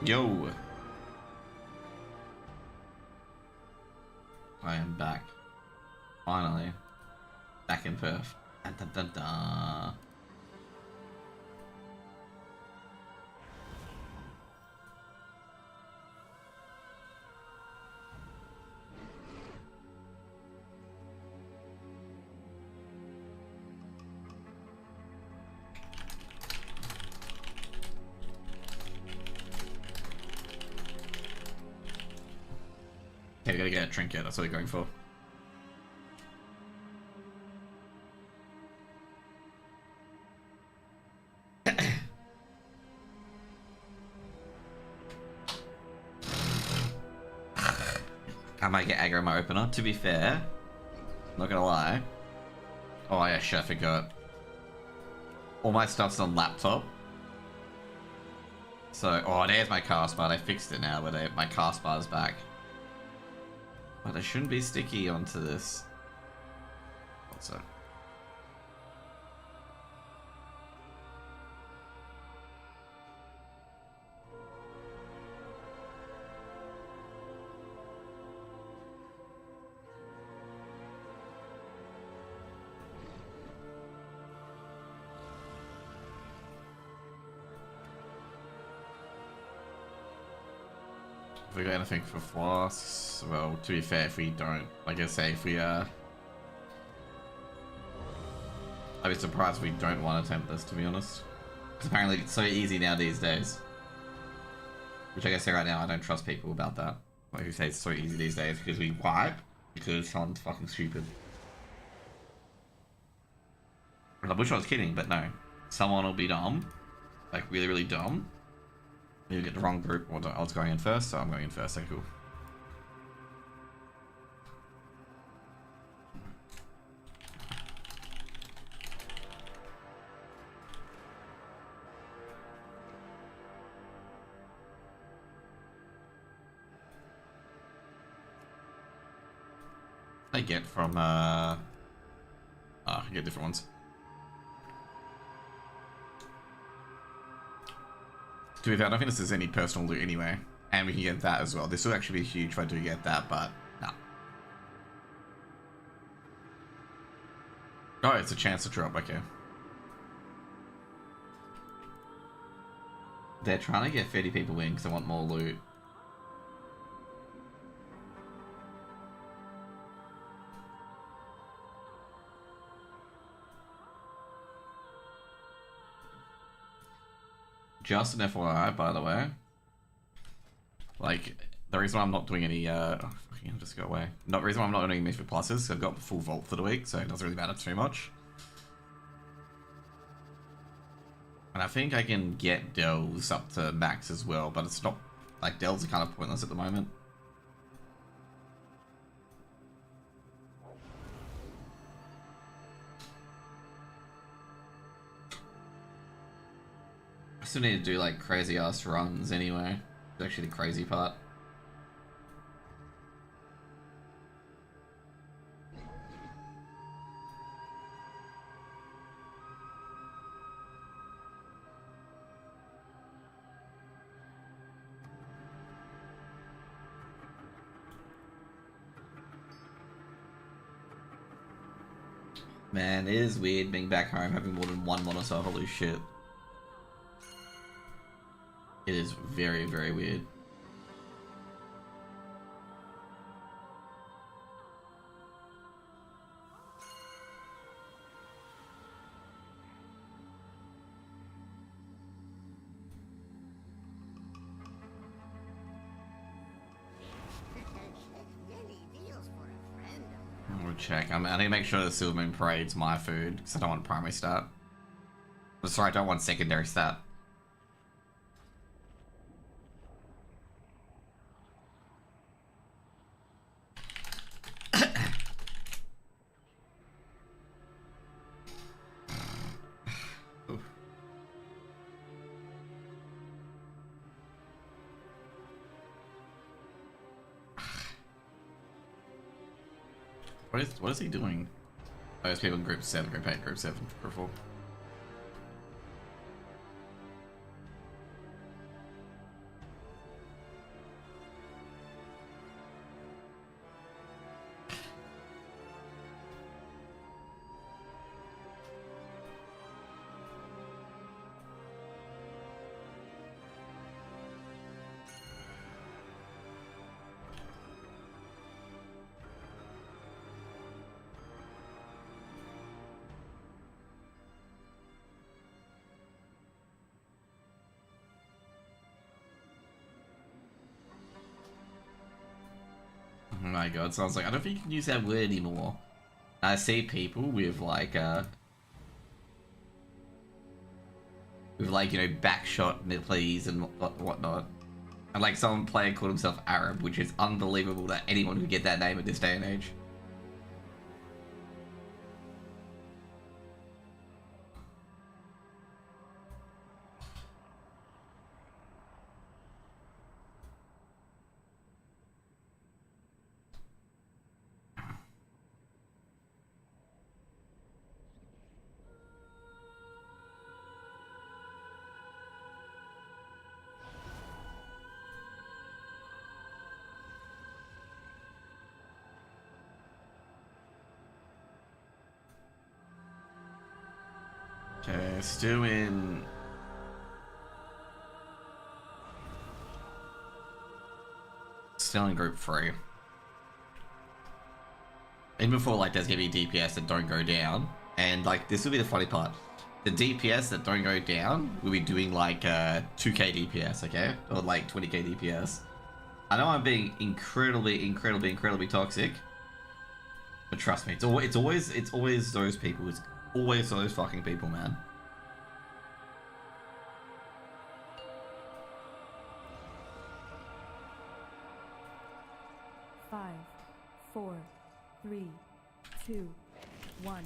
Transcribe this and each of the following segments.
Yo! I am back. Finally. Back in Perth. Dun, dun, dun, dun. Okay, we gotta get a trinket, that's what we're going for. I might get aggro in my opener, to be fair. Not gonna lie. Oh yeah, shit, I forgot. All my stuff's on laptop. So, oh, there's my cast bar. They fixed it now, but my cast bar's back. But I shouldn't be sticky onto this. Also. If we got anything for flasks, well, to be fair, if we don't, like I say, if we I'd be surprised if we don't want to attempt this, to be honest. Because apparently it's so easy now these days. Which I guess right now I don't trust people about that. Like who say it's so easy these days because we wipe, because someone's fucking stupid. I wish I was kidding, but no. Someone will be dumb. Like really, really dumb. You get the wrong group. Well, I was going in first, so I'm going in first. Okay, cool. I get from I get different ones. To be fair, I don't think this is any personal loot anyway. And we can get that as well. This will actually be huge if I do get that, but no. Oh, it's a chance to drop, okay. They're trying to get 30 people in because they want more loot. Just an FYI, by the way. Like, the reason why I'm not doing any, oh, fucking, just go away. Not the reason why I'm not doing any for pluses, I've got the full vault for the week, so it doesn't really matter too much. And I think I can get Dells up to max as well, but it's not, like, Dells are kind of pointless at the moment. I still need to do like crazy ass runs anyway. It's actually the crazy part. Man, it is weird being back home having more than one monitor, holy shit. It is very, very weird. We'll check. I need to make sure the Silver Moon Parade's my food, because I don't want primary stat. Sorry, I don't want secondary stat. What is he doing? Oh, there's people in group 7, group 8, group 7, group 4. my god. So I was like, I don't think you can use that word anymore. I see people with like, you know, backshot please and whatnot. And like some player called himself Arab, which is unbelievable that anyone could get that name at this day and age. Okay, still in group 3. Even before, like, there's gonna be DPS that don't go down, and like this will be the funny part. The DPS that don't go down will be doing like 2k DPS, okay, or like 20k DPS. I know I'm being incredibly toxic, but trust me, it's always those people. It's always those fucking people, man. Five, 4, 3, 2, 1.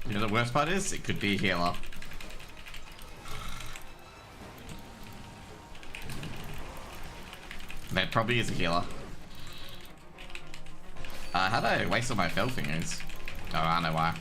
You know the worst part is, it could be a healer. That probably is a healer. How'd I waste all my fell fingers? Oh, I know why.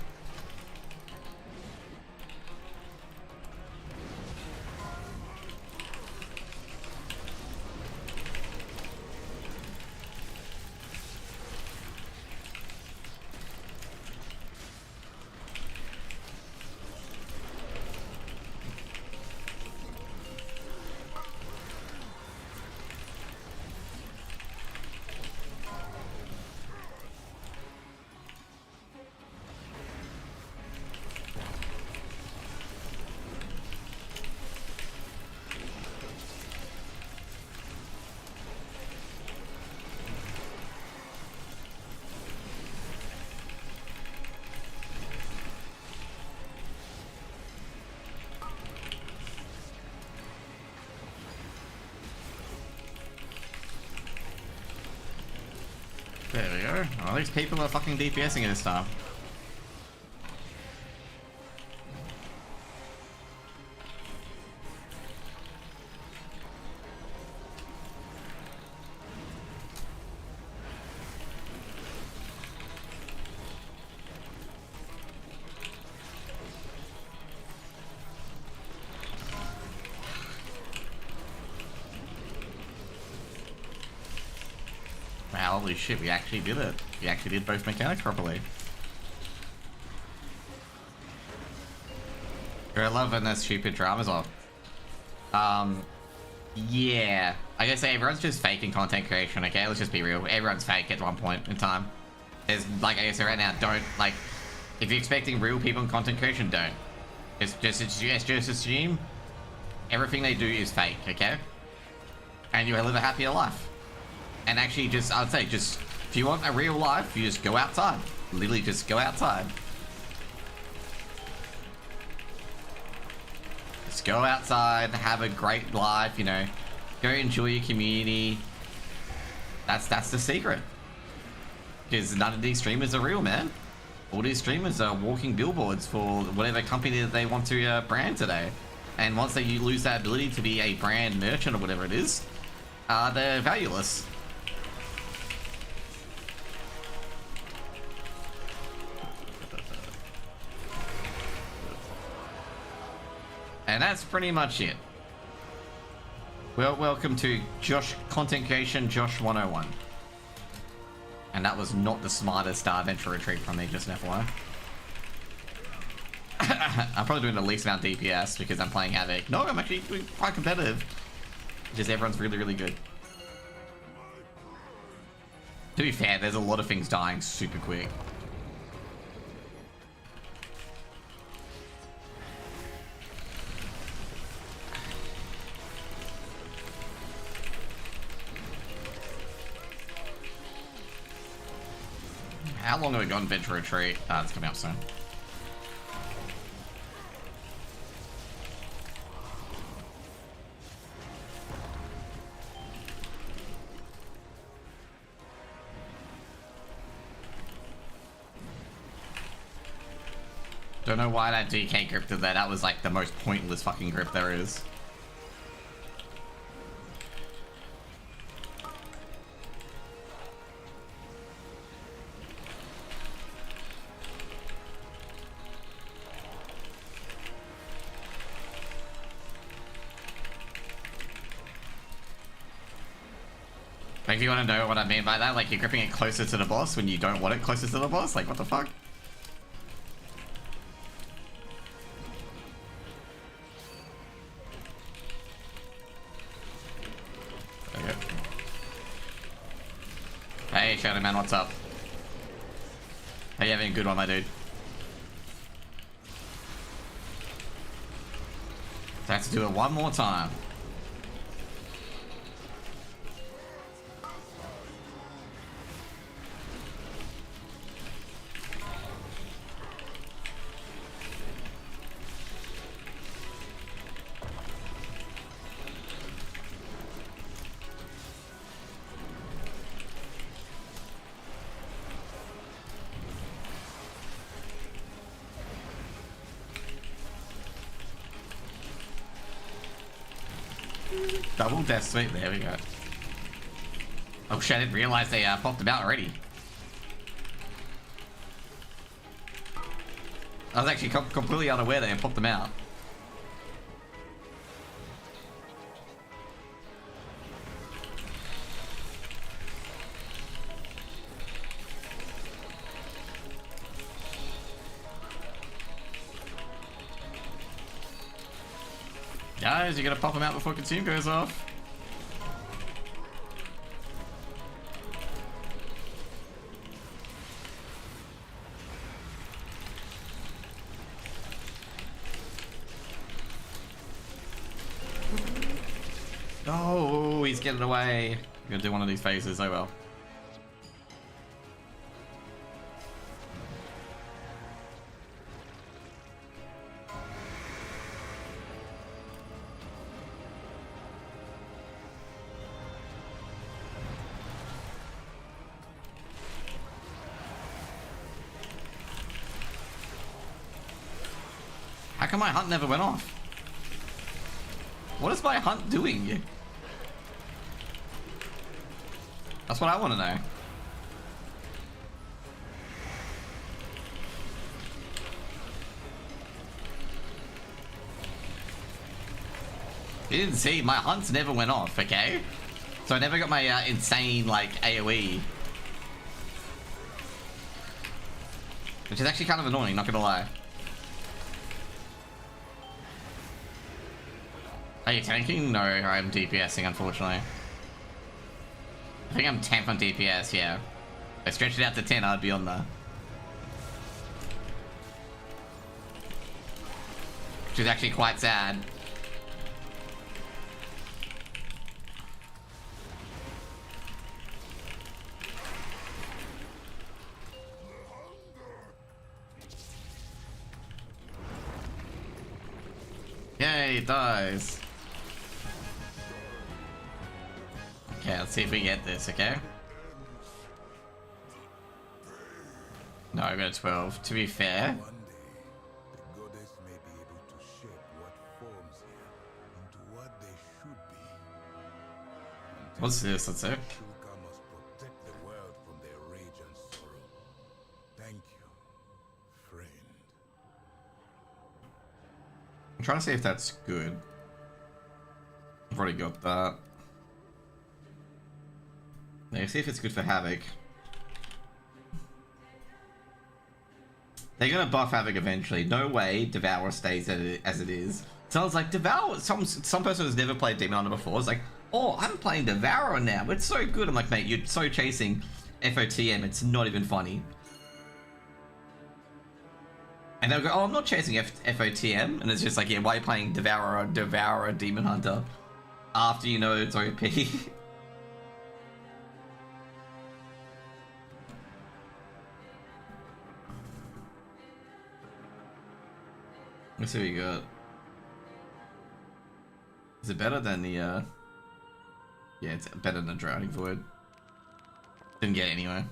There we go. Well, these people are fucking DPSing this time. Wow, holy shit, we actually did it. We actually did both mechanics properly. Irrelevant and stupid dramas off. Yeah. I guess everyone's just faking content creation, okay? Let's just be real. Everyone's fake at one point in time. There's, like, I guess right now, don't, like, if you're expecting real people in content creation, don't. Just assume everything they do is fake, okay? And you'll live a happier life. And actually just, I'd say, just, if you want a real life, you just go outside. Literally just go outside. Just go outside, have a great life, you know. Go enjoy your community. That's the secret. Because none of these streamers are real, man. All these streamers are walking billboards for whatever company that they want to brand today. And once they lose that ability to be a brand merchant or whatever it is, they're valueless. And that's pretty much it. Well, welcome to Josh Content Creation Josh 101. And that was not the smartest adventure retreat from me, just an FYI. I'm probably doing the least amount of DPS because I'm playing Havoc. No, I'm actually doing quite competitive. Just everyone's really, really good. To be fair, there's a lot of things dying super quick. How long have we got in Venture Retreat? It's coming up soon. Don't know why that DK grip did that. That was like the most pointless fucking grip there is. Like, if you want to know what I mean by that, like, you're gripping it closer to the boss when you don't want it closer to the boss? Like, what the fuck? Okay. Hey, Shadow Man, what's up? How you having a good one, my dude? So I have to do it one more time. Double death sweep, there we go. Oh shit, I didn't realize they popped them out already. I was actually completely unaware they had popped them out. Guys, you gotta pop them out before consume goes off. Oh, he's getting away. I'm gonna do one of these phases, oh well. How come my hunt never went off? What is my hunt doing? That's what I want to know. You didn't see, my hunts never went off, okay? So I never got my insane, like, AoE. Which is actually kind of annoying, not gonna lie. Are you tanking? No, I'm DPSing, unfortunately. I think I'm 10th on DPS, yeah. If I stretched it out to 10, I'd be on there. Which is actually quite sad. Yay, it dies. Okay, let's see if we get this, okay? No, I got a 12. To be fair. One day, the goddess may be able to shape what forms here into what they should be. What's this? Let's see. Shuka must protect the world from their rage and sorrow. Thank you, friend. I'm trying to see if that's good. I've already got that. Let's see if it's good for Havoc. They're gonna buff Havoc eventually. No way Devour stays as it is. Sounds like Devour. Some person who's never played Demon Hunter before is like, oh, I'm playing Devourer now. It's so good. I'm like, mate, you're so chasing FOTM. It's not even funny. And they'll go, oh, I'm not chasing FOTM. And it's just like, yeah, why are you playing Devourer Demon Hunter after you know it's OP? Let's see what you got. Is it better than the, yeah, it's better than the Drowning Void. Didn't get it anyway.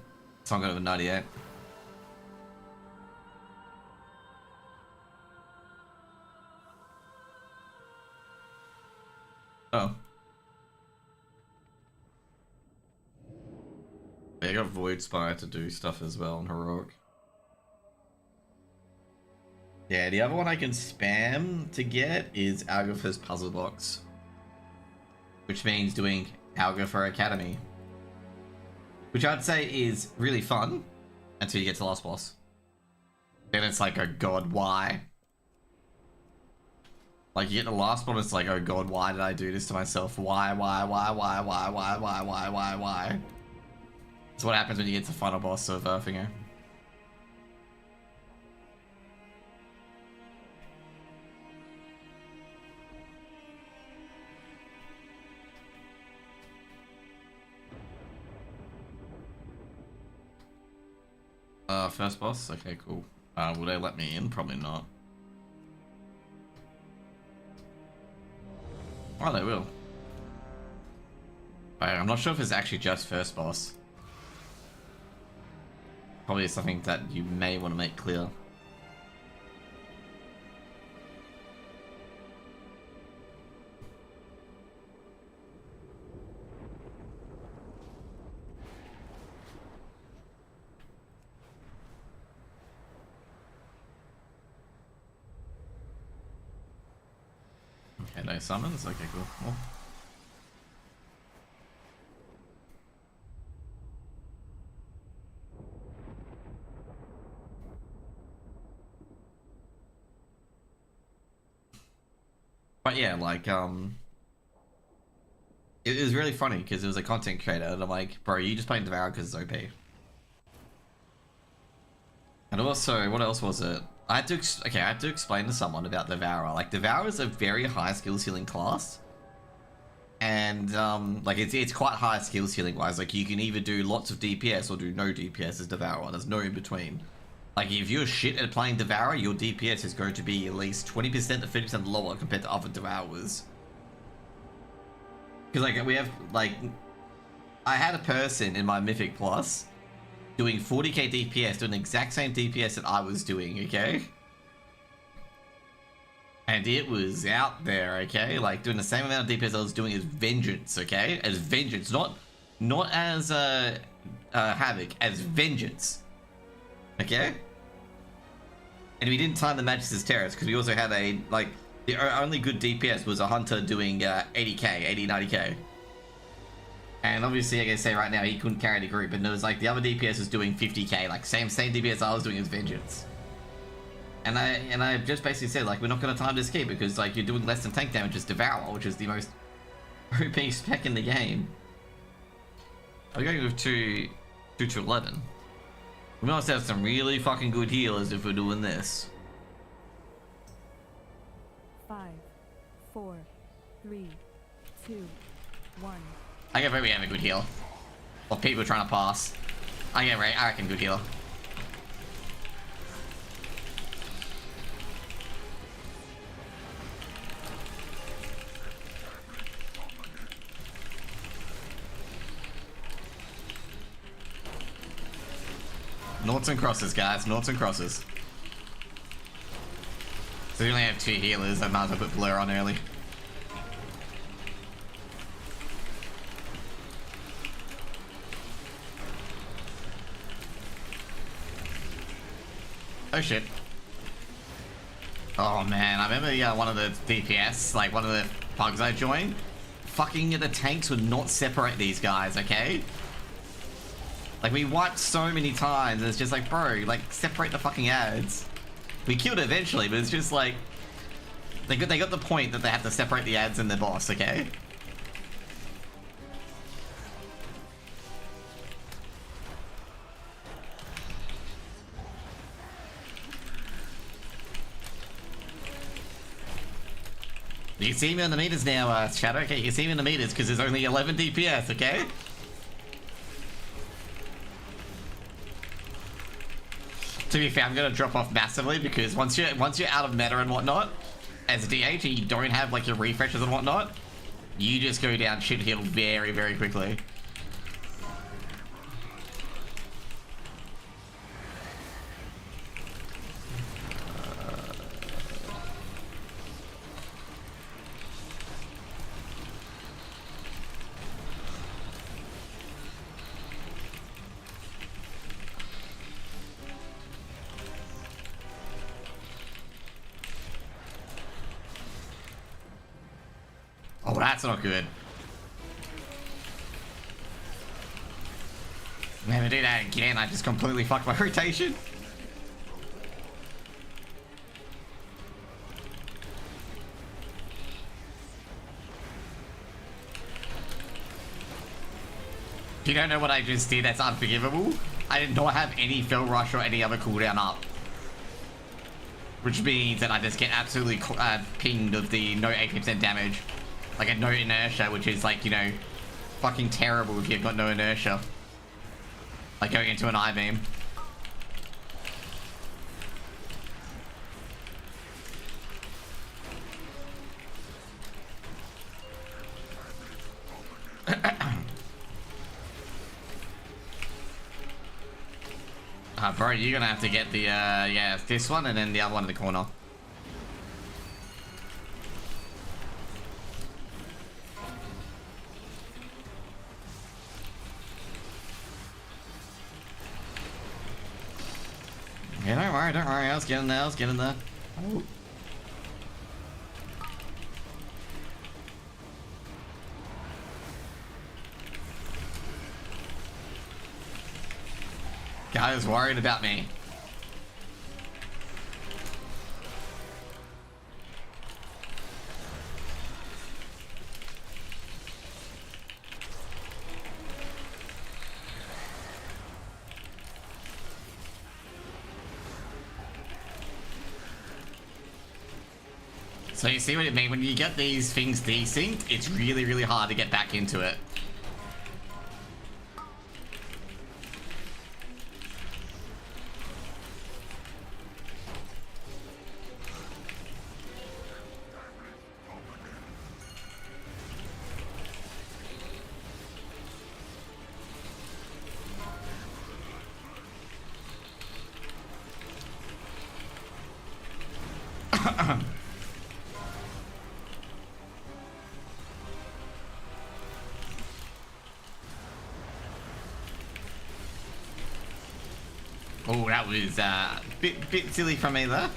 So I'm going to 98. Oh. Yeah, I got Void Spire to do stuff as well on Heroic. Yeah, the other one I can spam to get is Algopha's Puzzle Box. Which means doing Algopha Academy. Which I'd say is really fun until you get to the last boss. Then it's like, oh god, why? Like, you get the last one, it's like, oh god, why did I do this to myself? Why? That's what happens when you get to the final boss of Fingo. First boss? Okay, cool. Will they let me in? Probably not. Oh, they will. I'm not sure if it's actually just first boss. Probably something that you may want to make clear. Okay, no summons? Okay, cool. Well. But yeah, like, it was really funny because it was a content creator and I'm like, bro, you just playing Devour because it's OP. And also, what else was it? I had to explain to someone about Devourer. Like, Devourer is a very high skill ceiling class. And, like, it's quite high skill ceiling wise. Like, you can either do lots of DPS or do no DPS as Devourer. There's no in between. Like, if you're shit at playing Devourer, your DPS is going to be at least 20% to 50% lower compared to other Devourers. Because, like, we have, like, I had a person in my Mythic Plus doing 40k DPS, doing the exact same DPS that I was doing, okay? And it was out there, okay? Like, doing the same amount of DPS I was doing as Vengeance, okay? As Vengeance, not as, Havoc, as Vengeance. Okay? And we didn't time the Magis's Terrace, because we also had a, like, the only good DPS was a Hunter doing, 80k, 90k. And obviously, like I say right now, he couldn't carry the group, and there was like the other DPS was doing 50k, like same DPS I was doing as Vengeance. And I just basically said, like, we're not gonna time this key because like you're doing less than tank damage as Devour, which is the most OP spec in the game. I'm going with 2 to 11. We must have some really fucking good healers if we're doing this. 5, 4, 3, 2, 1. I get right we have a good heal. Or people trying to pass. I reckon good healer. Noughts and crosses, guys. Noughts and crosses. So we only have 2 healers. I might as well put Blur on early. Oh shit. Oh man, I remember one of the DPS, like one of the PUGs I joined, fucking the tanks would not separate these guys, okay? Like we wiped so many times and it's just like, bro, like separate the fucking ads. We killed it eventually, but it's just like, they got the point that they have to separate the ads and the boss, okay? You can see me on the meters now, Shadow. Okay, you can see me on the meters because there's only 11 DPS, okay? To be fair, I'm gonna drop off massively because once you're out of meta and whatnot, as a DH and you don't have like your refreshes and whatnot, you just go down shit hill very, very quickly. Oh, that's not good. Never do that again. I just completely fucked my rotation. If you don't know what I just did, that's unforgivable. I did not have any fill rush or any other cooldown up. Which means that I just get absolutely pinged of the no 80% damage. Like a no inertia, which is like, you know, fucking terrible if you've got no inertia. Like going into an I-beam. Bro, you're gonna have to get the, yeah, this one and then the other one in the corner. Yeah, don't worry, I was getting there, Oh. Guy was worried about me. So you see what it means? When you get these things desynced, it's really, really hard to get back into it. Oh, that was bit silly from me there.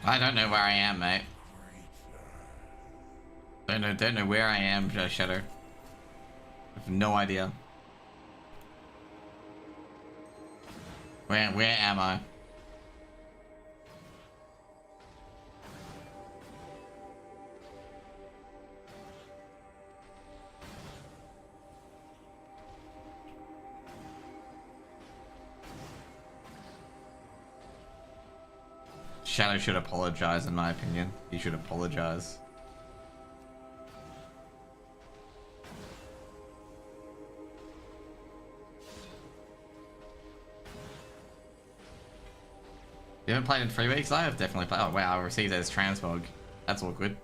I don't know where I am, mate. Don't know where I am, Shadow. I have no idea. Where am I? Shadow should apologize, in my opinion. He should apologize. You haven't played in 3 weeks? I have definitely played. Oh wow, I received it as transmog. That's awkward.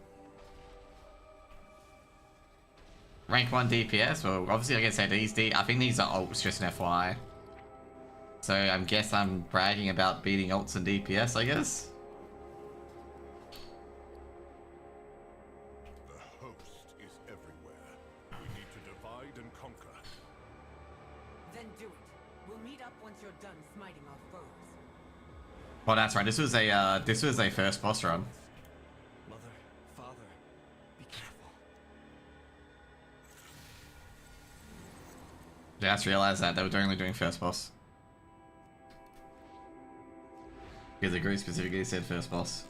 Rank 1 DPS? Well, obviously I can say these I think these are ults, just an FYI. So I guess I'm bragging about beating ults and DPS, I guess? The host is everywhere. We need to divide and conquer. Then do it. We'll meet up once you're done smiting our foes. Well, that's right. This was a first boss run. Mother, father, be careful. Yeah, I just realized that they were only doing first boss. Because the group specifically said first boss.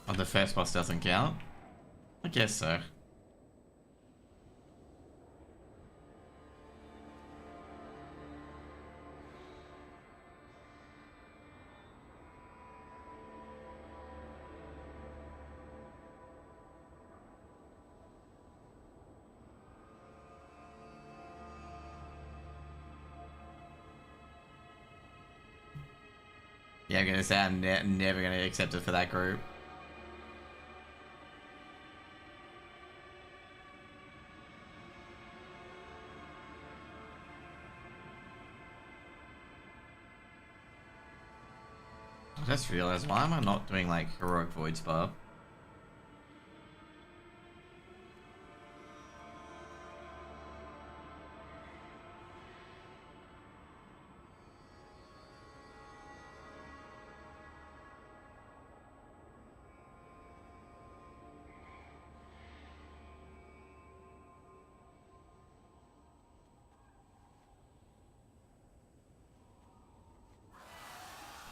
Oh, the first boss doesn't count? I guess so. Yeah, I'm gonna say I'm never gonna accept it for that group. I just realized, why am I not doing like heroic void spar?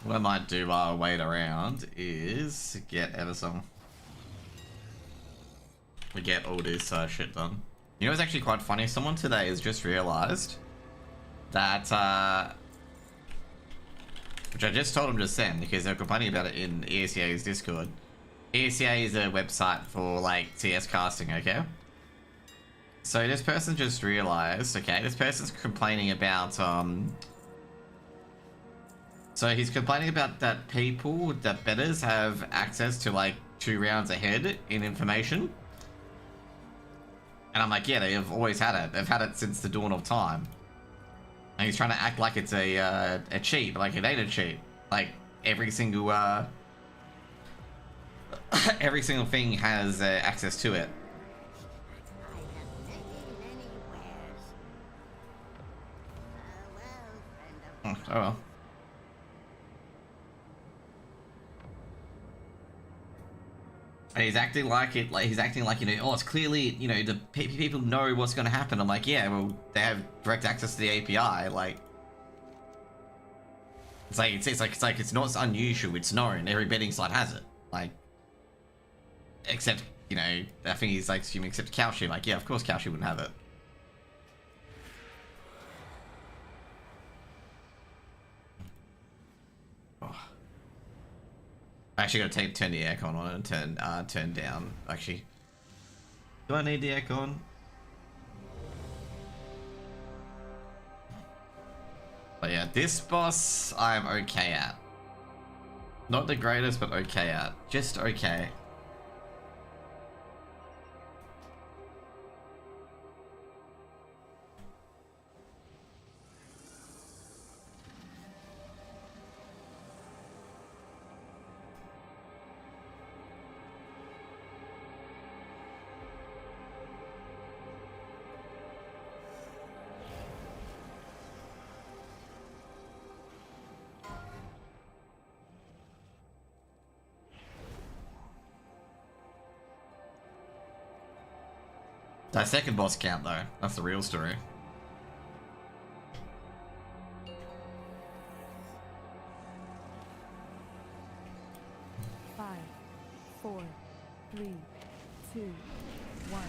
What I might do while I wait around is get Eversong. We get all this shit done. You know what's actually quite funny? Someone today has just realized that, which I just told them to send because they're complaining about it in ESCA's Discord. ESCA is a website for like CS casting, okay? So this person just realized, okay, this person's complaining about, so he's complaining about that people, that betters have access to like 2 rounds ahead in information. And I'm like, yeah, they've always had it. They've had it since the dawn of time. And he's trying to act like it's a cheat, like it ain't a cheat. Like every single every single thing has access to it. Oh well. And he's acting like it, like he's acting like, you know, oh, it's clearly, you know, the people know what's going to happen. I'm like, yeah, well, they have direct access to the API. Like, it's not unusual. It's known. Every betting site has it. Like, except, you know, I think he's like assuming except Kalshi. Like, yeah, of course Kalshi wouldn't have it. Oh. I actually gotta turn the aircon on and turn down. Actually, do I need the aircon? But yeah, this boss I'm okay at. Not the greatest, but okay at. Just okay. That second boss count though, that's the real story. Five, 4, 3, 2, 1.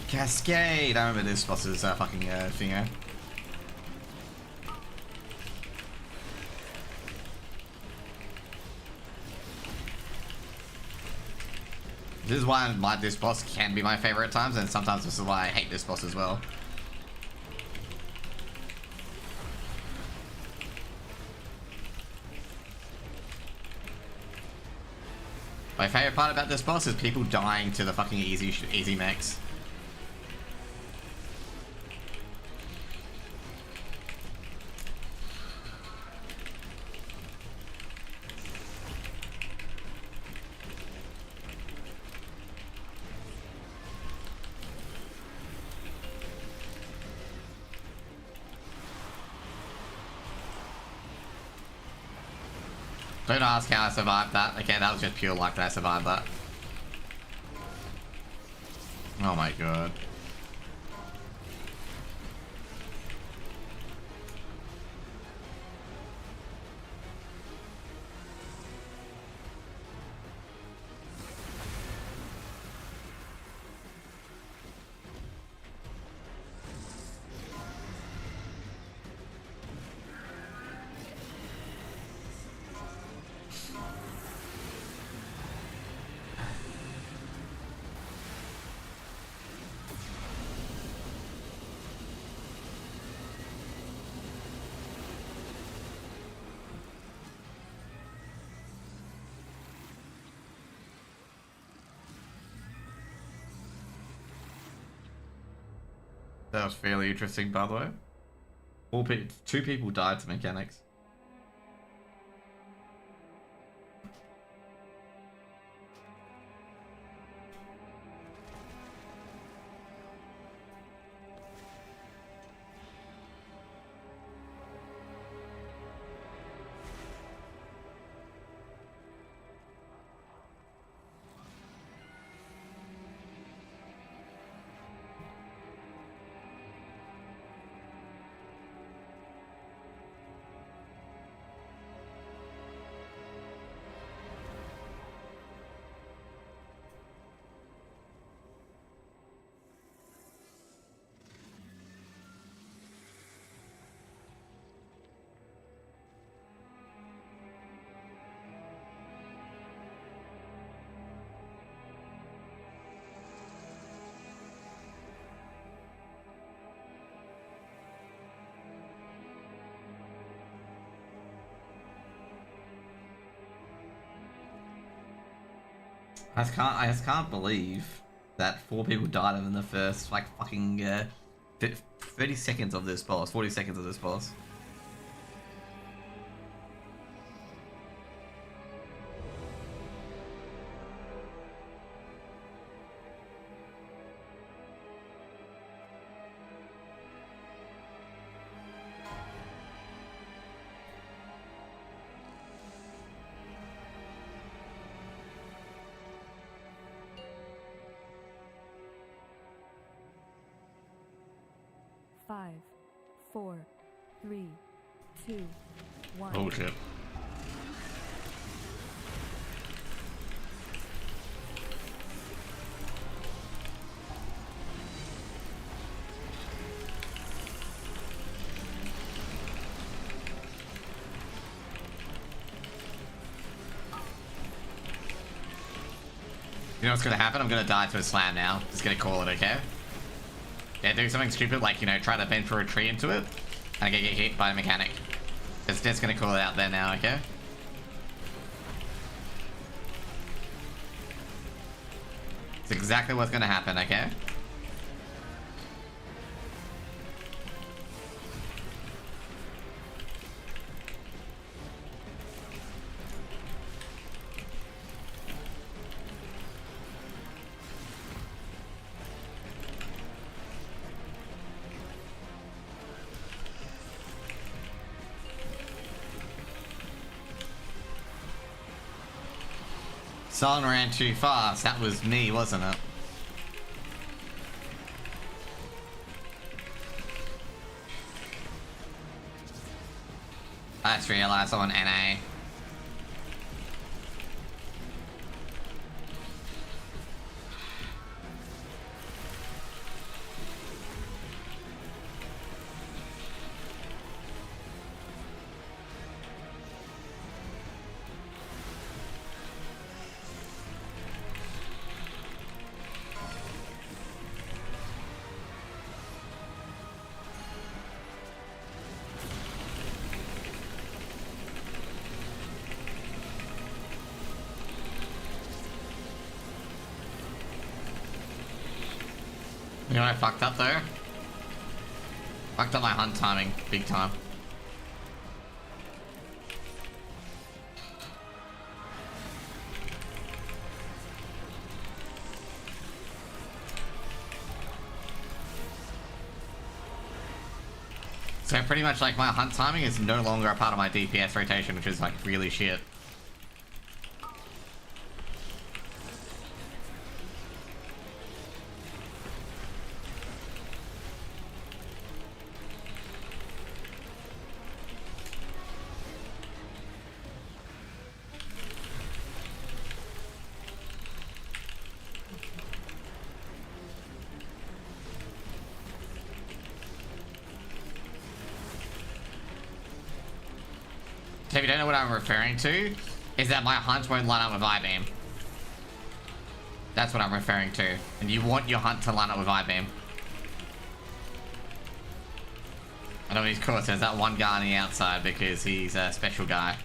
Cascade! I remember this boss's fucking thinger. This is why this boss can be my favorite at times, and sometimes this is why I hate this boss as well. My favorite part about this boss is people dying to the fucking easy mechs. Don't ask how I survived that. Okay, that was just pure luck that I survived that. Oh my god. That was fairly interesting, by the way. Two people died to mechanics. I just can't believe that 4 people died in the first, like, fucking, 30 seconds of this boss, 40 seconds of this boss. Five, 4, 3, 2, 1. Oh shit. You know what's gonna happen? I'm gonna die to a slam now. Just gonna call it, okay? Yeah, do something stupid like, you know, try to bend for a tree into it. And I get hit by a mechanic. Just gonna call it out there now, okay? It's exactly what's gonna happen, okay? Someone ran too fast. That was me, wasn't it? I just realised I'm on NA. You know what I fucked up though? Fucked up my hunt timing, big time. So pretty much like my hunt timing is no longer a part of my DPS rotation, which is like really shit. So if you don't know what I'm referring to, is that my hunt won't line up with I-beam. That's what I'm referring to. And you want your hunt to line up with I-beam. I know he's cool, so there's that one guy on the outside because he's a special guy.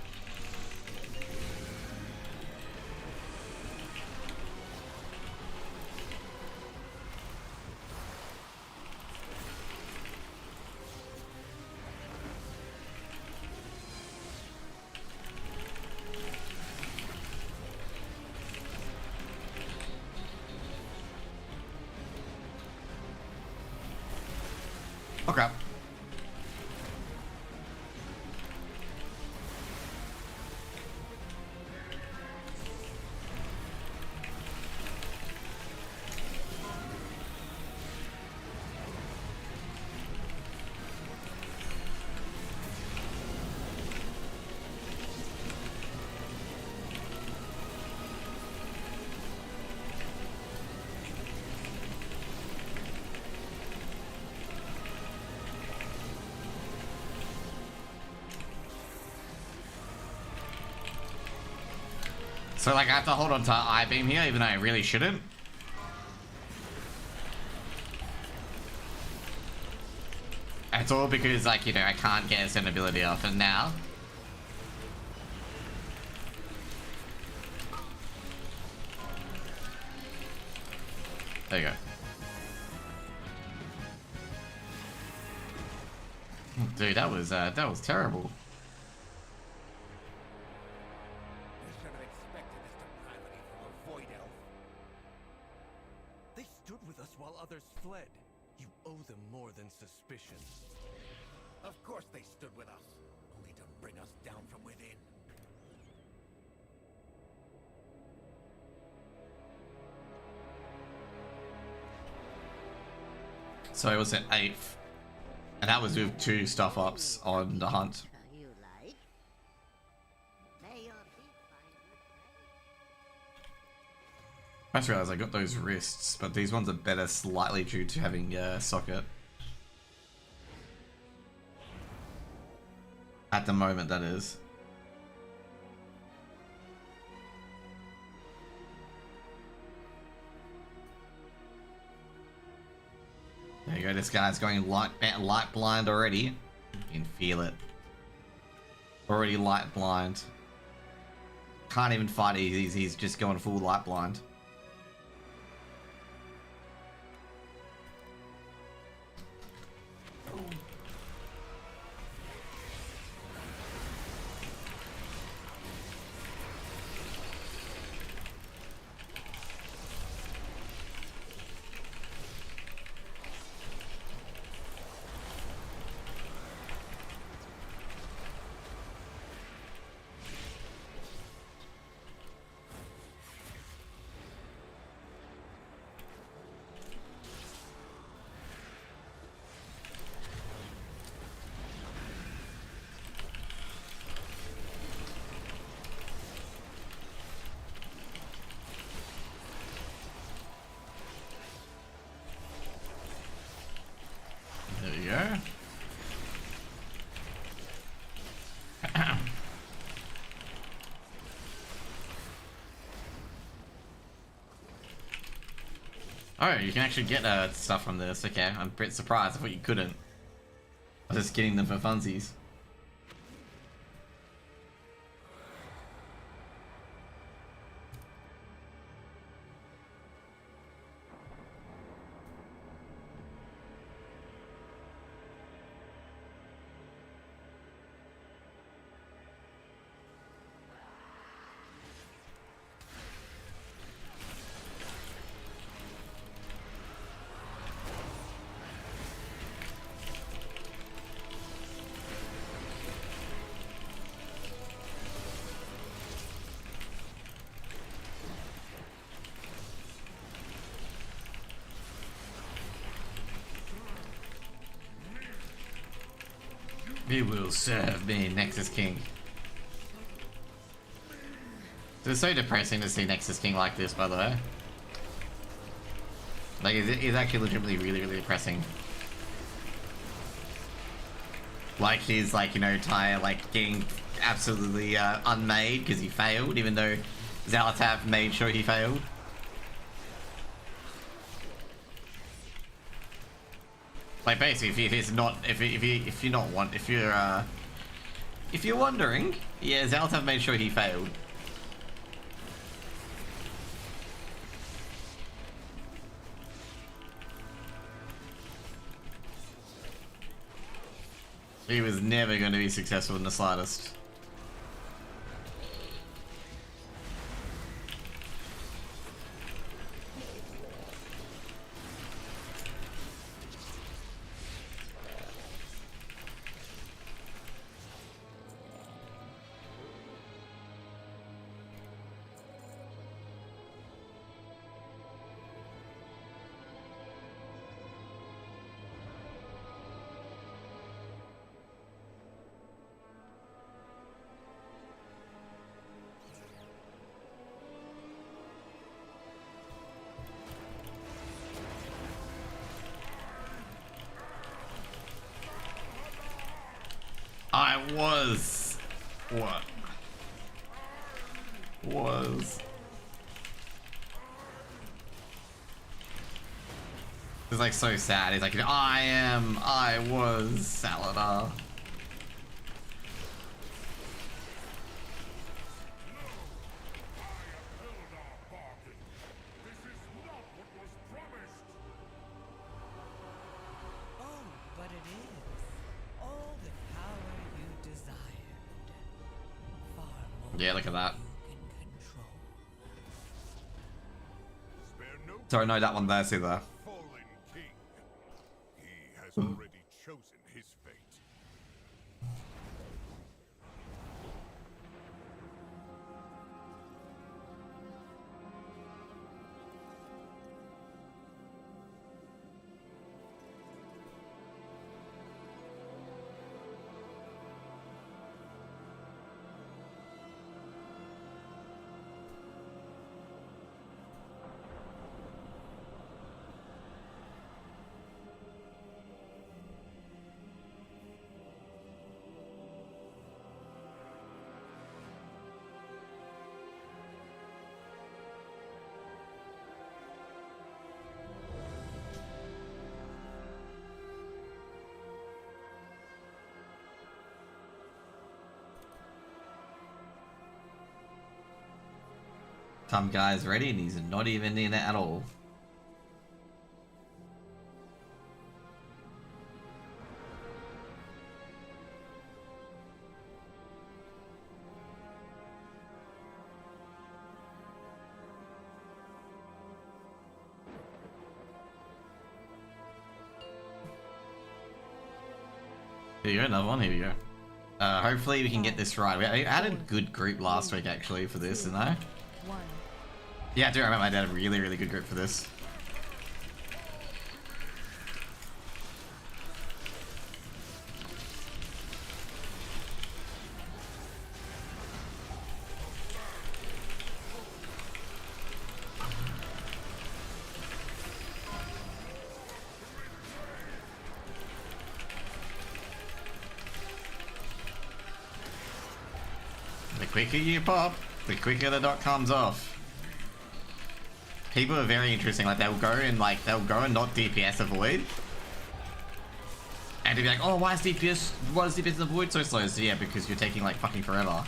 Okay. So like I have to hold on to I-beam here even though I really shouldn't. It's all because like, you know, I can't get a certain ability off, and now there you go. Dude, that was terrible. You should have expected this depravity from a void elf. They stood with us while others fled. You owe them more than suspicion. Of course they stood with us, only to bring us down from within. So it was at 8th. And that was with 2 stuff ups on the hunt. You like? May your feet find you I just realized I got those wrists, but these ones are better slightly due to having socket. At the moment, that is. go. This guy's going light blind already. You can feel it. Already light blind. Can't even fight. He's just going full light blind. There you go. Oh, you can actually get stuff from this. Okay, I'm a bit surprised. I thought you couldn't. I was just getting them for funsies. We will serve me, Nexus King. It's so depressing to see Nexus King like this, by the way. Like, it's actually legitimately really depressing. Like, he's like, you know, tired, like, getting absolutely unmade because he failed, even though Zalatav made sure he failed. Like, basically, if you're wondering, yeah, Zalatav made sure he failed. He was never going to be successful in the slightest. I was. What? Was. It's like so sad. He's like, I was Saladar. Yeah, look at that. Sorry, no, that one there, see there. Fallen king. He has already chosen his fate. Some guy's ready and he's not even in it at all. Here you go, another one, here we go. Hopefully we can get this right. I had a good group last week actually for this, didn't I? Yeah, I do remember I did a really, really good group for this. The quicker you pop, the quicker the dot comes off. People are very interesting, like they'll go and not DPS avoid. And they'll be like, oh, why is DPS avoid so slow? So yeah, because you're taking like fucking forever.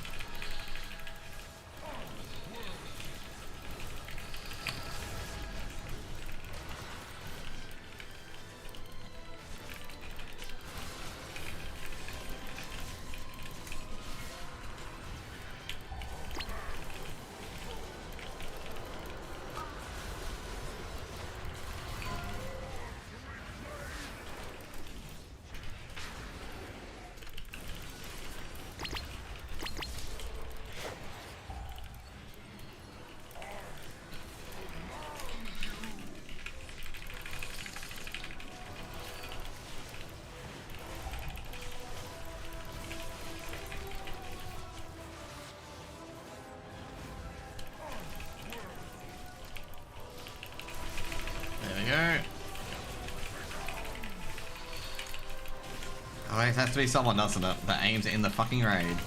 Always has to be someone, doesn't it, that aims in the fucking raid.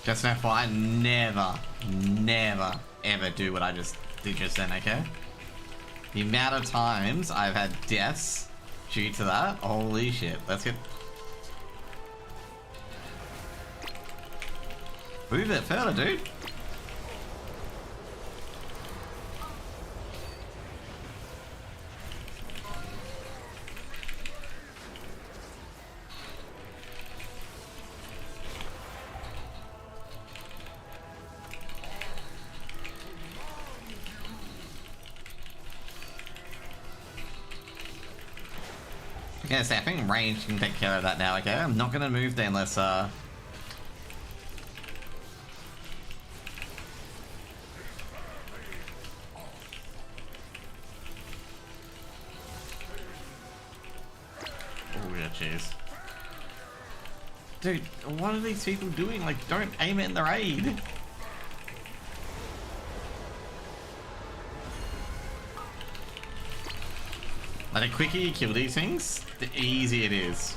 Just an FYI, never, ever do what I just did just then, okay? The amount of times I've had deaths due to that, holy shit. Let's get... Move it further, dude. Yeah, so I think range can take care of that now, okay? I'm not gonna move there unless, Oh, yeah, jeez. Dude, what are these people doing? Like, don't aim it in the raid. Like, the quicker you kill these things, the easier it is.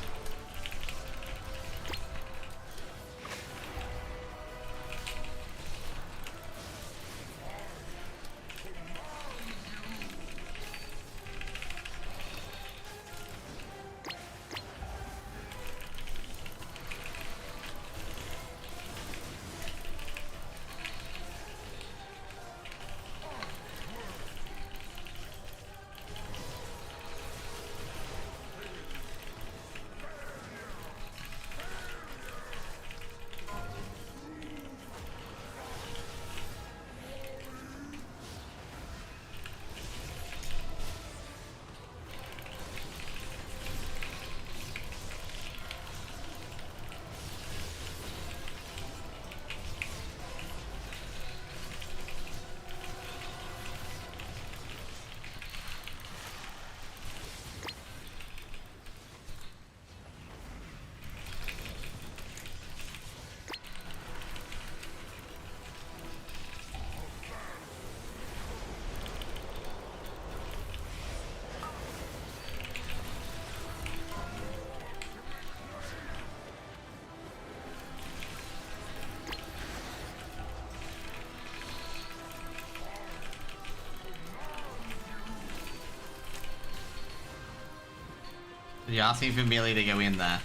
You're asking for Millie to go in there.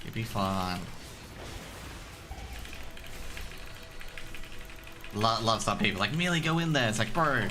You'll be fine. Love some people like, Millie, go in there. It's like, bro.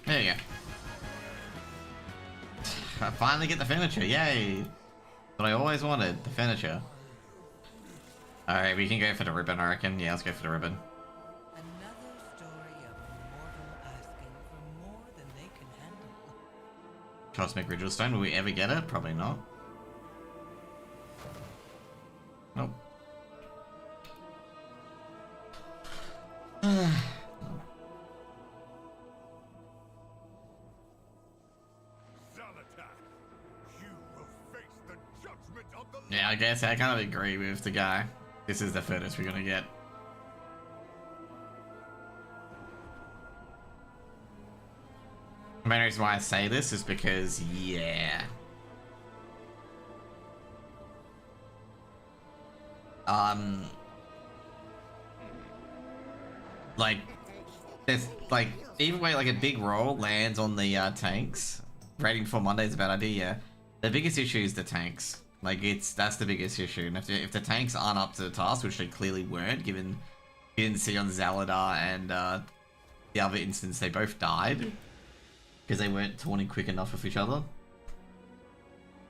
There you go. I finally get the furniture, yay! What I always wanted, the furniture. Alright, we can go for the ribbon, I reckon. Yeah, let's go for the ribbon. Another story of a mortal asking for more than they can handle. Cosmic Ritual Stone, will we ever get it? Probably not. Nope. Yeah, I guess I kind of agree with the guy. This is the furthest we're gonna get. The main reason why I say this is because, yeah. Like, there's, like, even when, like, a big roll lands on the, tanks, raiding for Monday is a bad idea, yeah. The biggest issue is the tanks. Like, that's the biggest issue, and if the tanks aren't up to the task, which they clearly weren't, given you didn't see on Zaladar and the other instance, they both died because they weren't taunting quick enough with each other.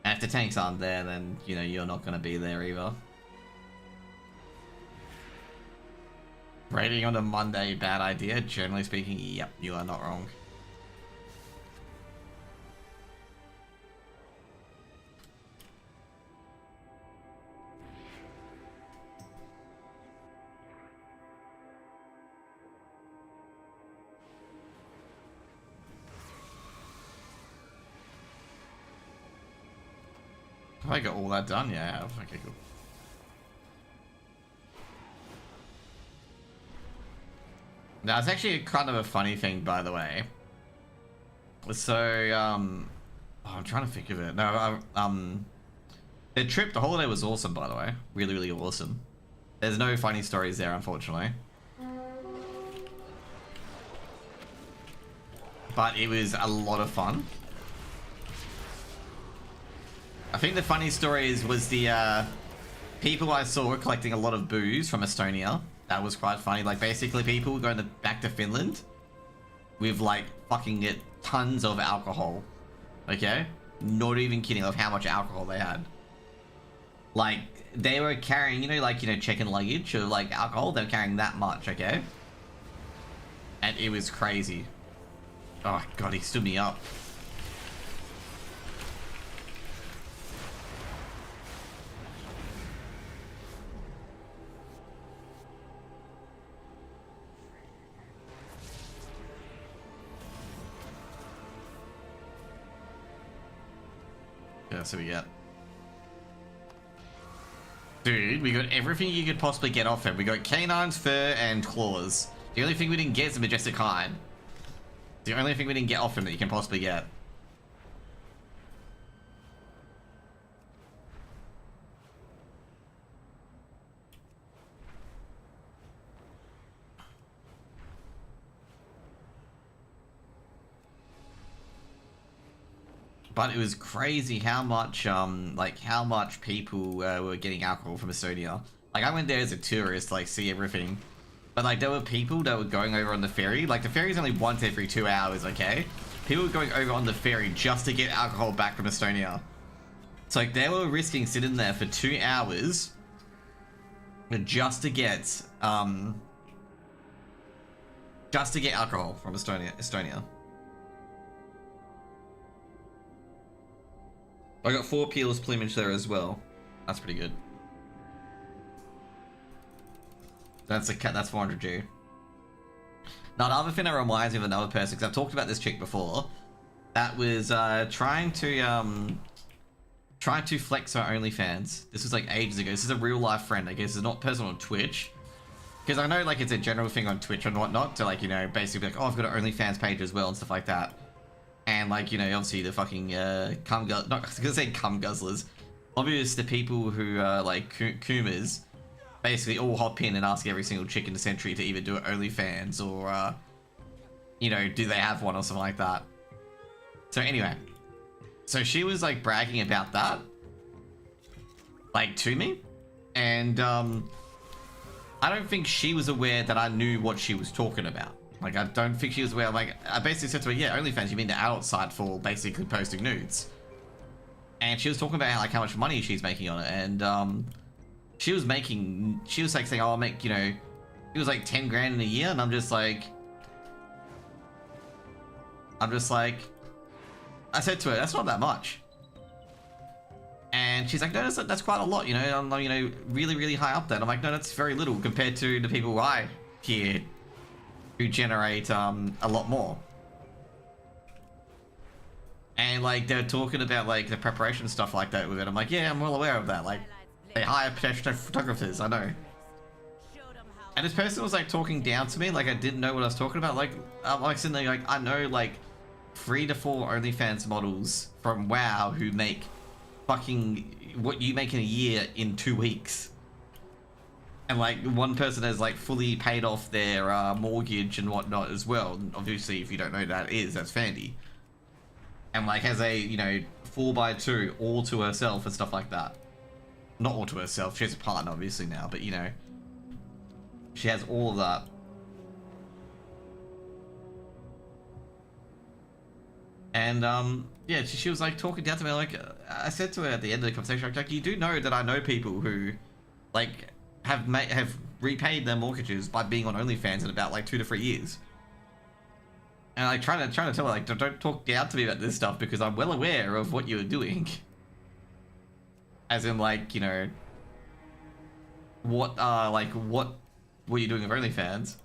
And if the tanks aren't there, then, you know, you're not going to be there either. Raiding on a Monday, bad idea. Generally speaking, yep, you are not wrong. Have I got all that done? Yeah, I have. Okay, cool. Now, it's actually kind of a funny thing, by the way. So, oh, I'm trying to think of it. No, the trip, the holiday was awesome, by the way. Really, really awesome. There's no funny stories there, unfortunately. But it was a lot of fun. I think the funny stories was the people I saw collecting a lot of booze from Estonia. That was quite funny. Like, basically people going back to Finland with, like, fucking tons of alcohol. Okay? Not even kidding of how much alcohol they had. Like, they were carrying, you know, like, you know, check-in luggage or, like, alcohol. They were carrying that much, okay? And it was crazy. Oh, God, he stood me up. Yeah, so we got... Dude, we got everything you could possibly get off him. We got canines, fur, and claws. The only thing we didn't get is the majestic hide. The only thing we didn't get off him that you can possibly get. But it was crazy how much, like, how much people were getting alcohol from Estonia. Like, I went there as a tourist to, like, see everything. But, like, there were people that were going over on the ferry. Like, the ferry's only once every 2 hours, okay? People were going over on the ferry just to get alcohol back from Estonia. So, like, they were risking sitting there for 2 hours just to get alcohol from Estonia. I got 4 peerless plumage there as well. That's pretty good. That's that's 400G. Now, the other thing that reminds me of another person, because I've talked about this chick before, that was trying to flex her OnlyFans. This was like ages ago. This is a real life friend, I guess. It's not person on Twitch. Because I know like it's a general thing on Twitch and whatnot to like, you know, basically be like, oh, I've got an OnlyFans page as well and stuff like that. And like, you know, obviously the fucking cum guzzlers, not I was gonna say cum guzzlers. Obviously the people who are like Kumas basically all hop in and ask every single chick in the century to either do OnlyFans or, you know, do they have one or something like that. So anyway, so she was like bragging about that, like to me, and I don't think she was aware that I knew what she was talking about. Like I don't think she was aware. Like I basically said to her, "Yeah, OnlyFans, you mean the adult site for basically posting nudes?" And she was talking about like how much money she's making on it, and she was like saying, "Oh, I'll make, you know," it was like 10 grand in a year, and I'm just like, I said to her, that's not that much. And she's like, no, that's quite a lot, you know, I'm, you know, really, really high up there. And I'm like, no, that's very little compared to the people I hear who generate a lot more. And like, they're talking about like the preparation stuff like that with it. I'm like, yeah, I'm well aware of that. Like, they hire professional photographers, I know. And this person was like talking down to me, like I didn't know what I was talking about. Like, I'm like sitting there like, I know like 3 to 4 OnlyFans models from WoW who make fucking what you make in a year in 2 weeks. And like one person has like fully paid off their mortgage and whatnot as well. And obviously, if you don't know who that is, that's Fandy. And like has a, you know, 4x2 all to herself and stuff like that. Not all to herself, she has a partner obviously now, but you know, she has all of that. And yeah, she was like talking down to me. Like I said to her at the end of the conversation, like you do know that I know people who like have repaid their mortgages by being on OnlyFans in about like 2 to 3 years. And like trying to tell her like don't talk down to me about this stuff because I'm well aware of what you're doing. As in like, you know, what were you doing with OnlyFans?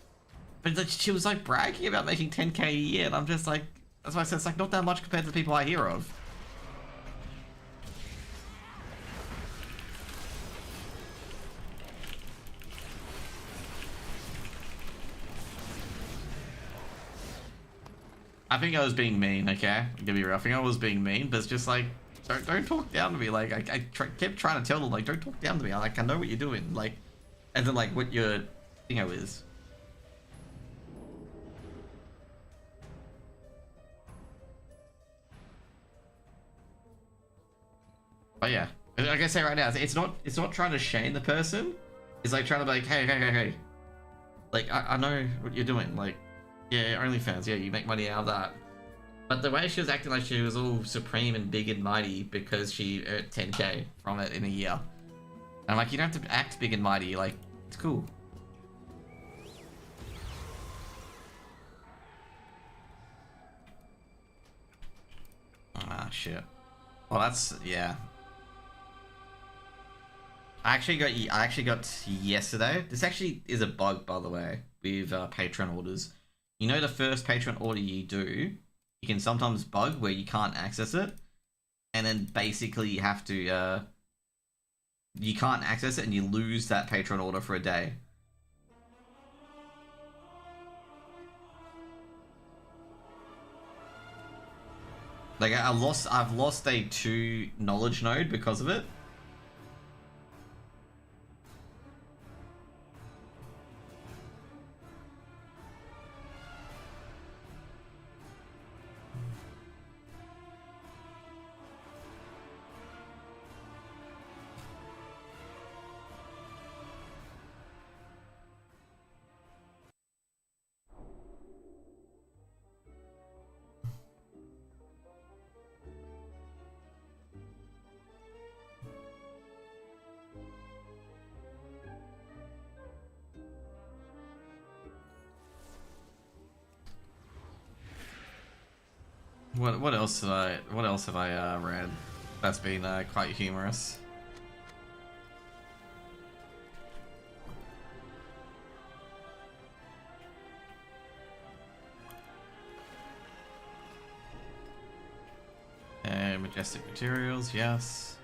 But like, she was like bragging about making 10k a year, and I'm just like, that's why I said it's like not that much compared to the people I hear of. I think I was being mean, okay? I'm gonna be real. I think I was being mean, but it's just like, don't talk down to me. Like, I kept trying to tell them, like, don't talk down to me. Like, I know what you're doing. Like, and then, like, what your thingo is. But yeah, like I say right now, it's not trying to shame the person. It's like trying to be like, hey. Like, I know what you're doing. Like, yeah, OnlyFans, yeah, you make money out of that. But the way she was acting like she was all supreme and big and mighty because she earned 10k from it in a year. And I'm like, you don't have to act big and mighty, like, it's cool. Ah, shit. Well, that's, yeah. I actually got yesterday. This actually is a bug, by the way, with Patreon orders. You know, the first Patreon order you do, you can sometimes bug where you can't access it, and then basically you have to you can't access it and you lose that Patreon order for a day. Like I've lost a 2 knowledge node because of it. What else have I read? That's been quite humorous. And majestic materials, yes.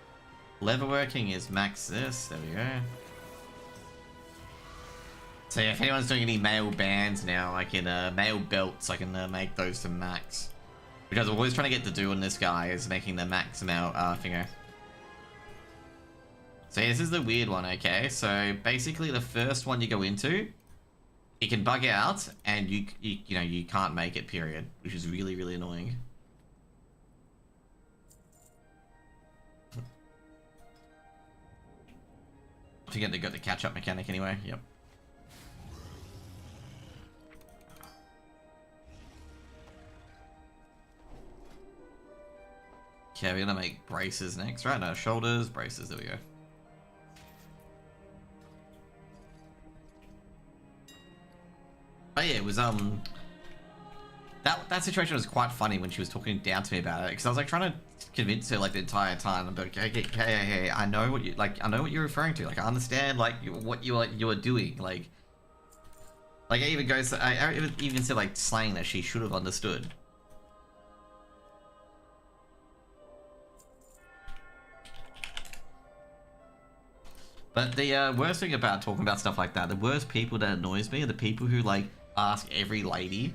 Leatherworking is max this, there we go. So yeah, if anyone's doing any male bands now, I can, male belts, I can make those to max. Which I was always trying to get to do on this guy, is making the max amount, finger. So yeah, this is the weird one, okay? So basically the first one you go into, it can bug out, and you know, you can't make it, period. Which is really, really annoying. I forget they got the catch-up mechanic anyway, yep. Okay, we're gonna make braces next, right? No, shoulders, braces, there we go. But yeah, it was, that situation was quite funny when she was talking down to me about it, because I was like trying to convince her like the entire time. I'm like, hey, I know what you, like, I know what you're referring to. Like, I understand, like, what you are doing. Like I even goes, I even said, like, slang that she should have understood. But the worst thing about talking about stuff like that, the worst people that annoys me are the people who, like, ask every lady,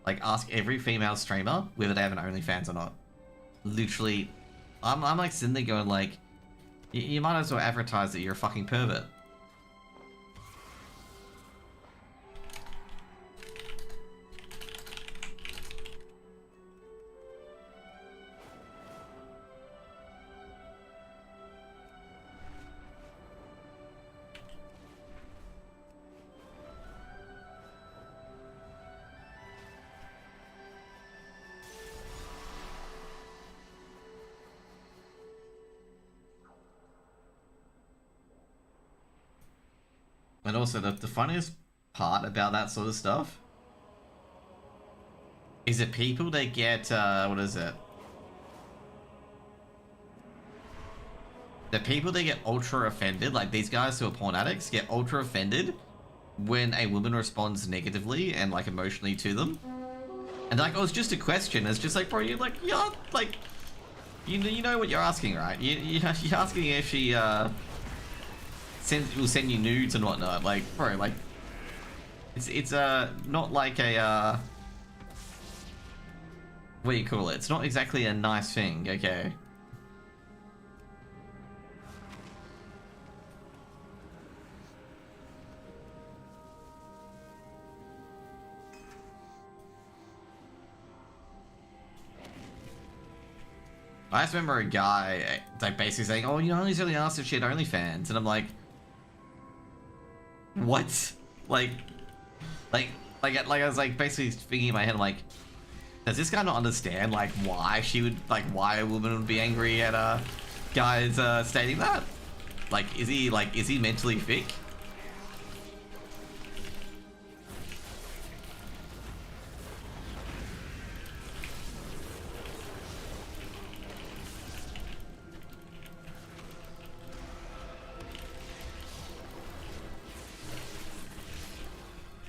like, ask every female streamer whether they have an OnlyFans or not. Literally, I'm like sitting there going, like, you might as well advertise that you're a fucking pervert. And also, the funniest part about that sort of stuff is that people, they get, what is it? The people, they get ultra offended, like these guys who are porn addicts, get ultra offended when a woman responds negatively and, like, emotionally to them. And, like, oh, it's just a question. It's just like, bro, you're like, yeah, like, you know what you're asking, right? You're asking if she, will send you nudes and whatnot. Like, bro, like, it's not like a what do you call it? It's not exactly a nice thing, okay? I just remember a guy, like, basically saying, oh, you know, he's only asked if she had OnlyFans, and I'm like, what? Like I was like basically thinking in my head, I'm like, does this guy not understand, like, why she would, like, why a woman would be angry at guys stating that? Like, is he mentally thick?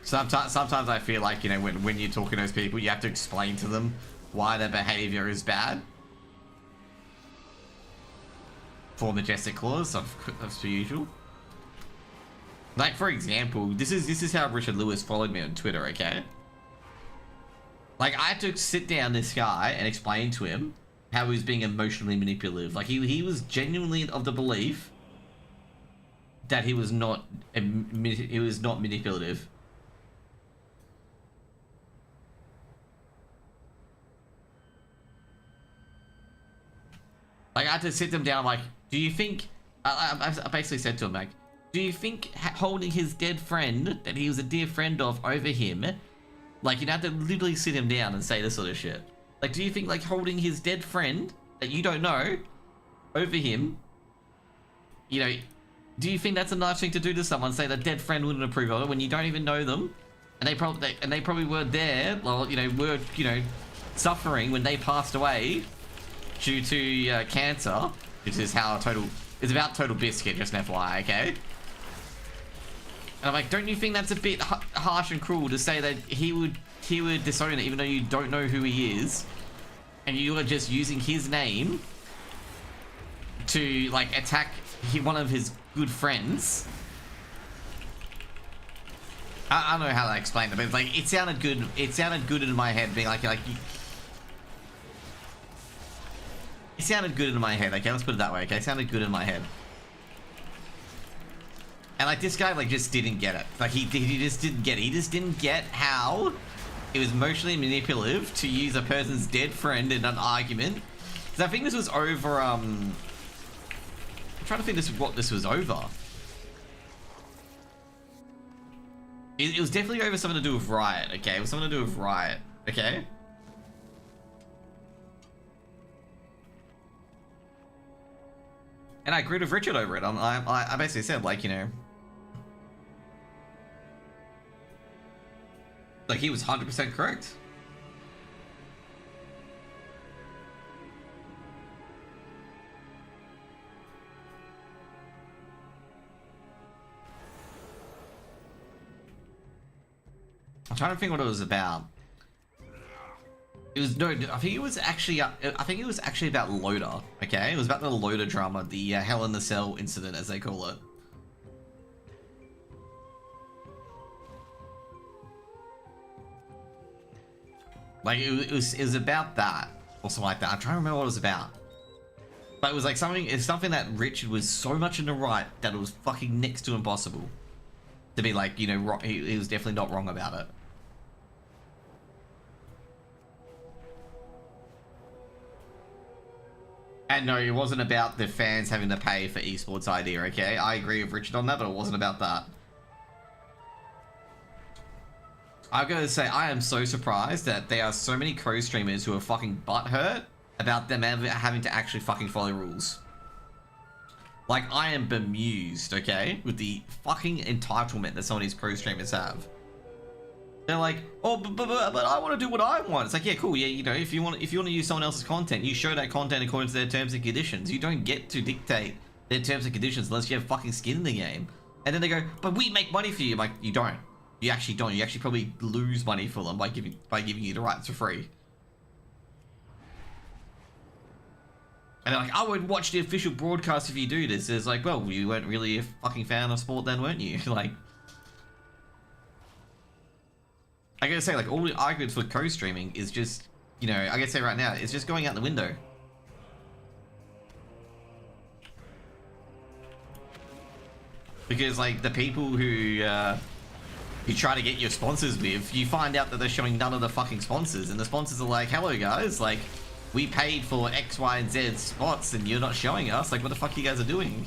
Sometimes I feel like, you know, when you're talking to those people, you have to explain to them why their behavior is bad. For majestic clause, of per usual. Like, for example, this is how Richard Lewis followed me on Twitter, okay? Like, I had to sit down this guy and explain to him how he was being emotionally manipulative. Like, he was genuinely of the belief that he was not manipulative. Like, I had to sit them down, like, do you think, I basically said to him, like, do you think holding his dead friend, that he was a dear friend of, over him, like, you'd have to literally sit him down and say this sort of shit. Like, do you think, like, holding his dead friend, that you don't know, over him, you know, do you think that's a nice thing to do to someone, say that dead friend wouldn't approve of it when you don't even know them, and they probably were there, well, you know, were, you know, suffering when they passed away? due to cancer, which is how it's about Total Biscuit, just an FYI, okay? And I'm like, don't you think that's a bit harsh and cruel to say that he would disown it even though you don't know who he is, and you are just using his name to like attack one of his good friends? I don't know how to explain it, but it's like it sounded good. It sounded good in my head, being like it sounded good in my head. Okay, let's put it that way. Okay, it sounded good in my head. And like this guy like just didn't get it. Like he just didn't get it. He just didn't get how it was emotionally manipulative to use a person's dead friend in an argument. Because I think this was over. I'm trying to think what this was over. It was definitely over something to do with Riot, okay? It was something to do with Riot, okay? And I agreed with Richard over it. I basically said, like, you know... Like, he was 100% correct. I'm trying to think what it was about. It was I think it was actually about Loader. Okay, it was about the Loader drama, the Hell in the Cell incident, as they call it. Like it was about that or something like that. I'm trying to remember what it was about. But it was like something. It's something that Richard was so much in the right that it was fucking next to impossible to be like, you know, he was definitely not wrong about it. And no, it wasn't about the fans having to pay for esports idea, okay? I agree with Richard on that, but it wasn't about that. I've got to say, I am so surprised that there are so many co-streamers who are fucking butthurt about them having to actually fucking follow rules. Like, I am bemused, okay, with the fucking entitlement that some of these pro-streamers have. They're like, oh, but I want to do what I want. It's like, yeah, cool, yeah, you know, if you want to use someone else's content, you show that content according to their terms and conditions. You don't get to dictate their terms and conditions unless you have fucking skin in the game. And then they go, but we make money for you. I'm like, you don't. You actually don't. You actually probably lose money for them by giving you the rights for free. And they're like, I would watch the official broadcast if you do this. It's like, well, you weren't really a fucking fan of sport then, weren't you? Like, I gotta say, like, all the arguments for co-streaming is just, you know, I gotta say right now, it's just going out the window. Because, like, the people who you try to get your sponsors with, you find out that they're showing none of the fucking sponsors, and the sponsors are like, hello guys, like, we paid for X, Y, and Z spots, and you're not showing us, like, what the fuck you guys are doing?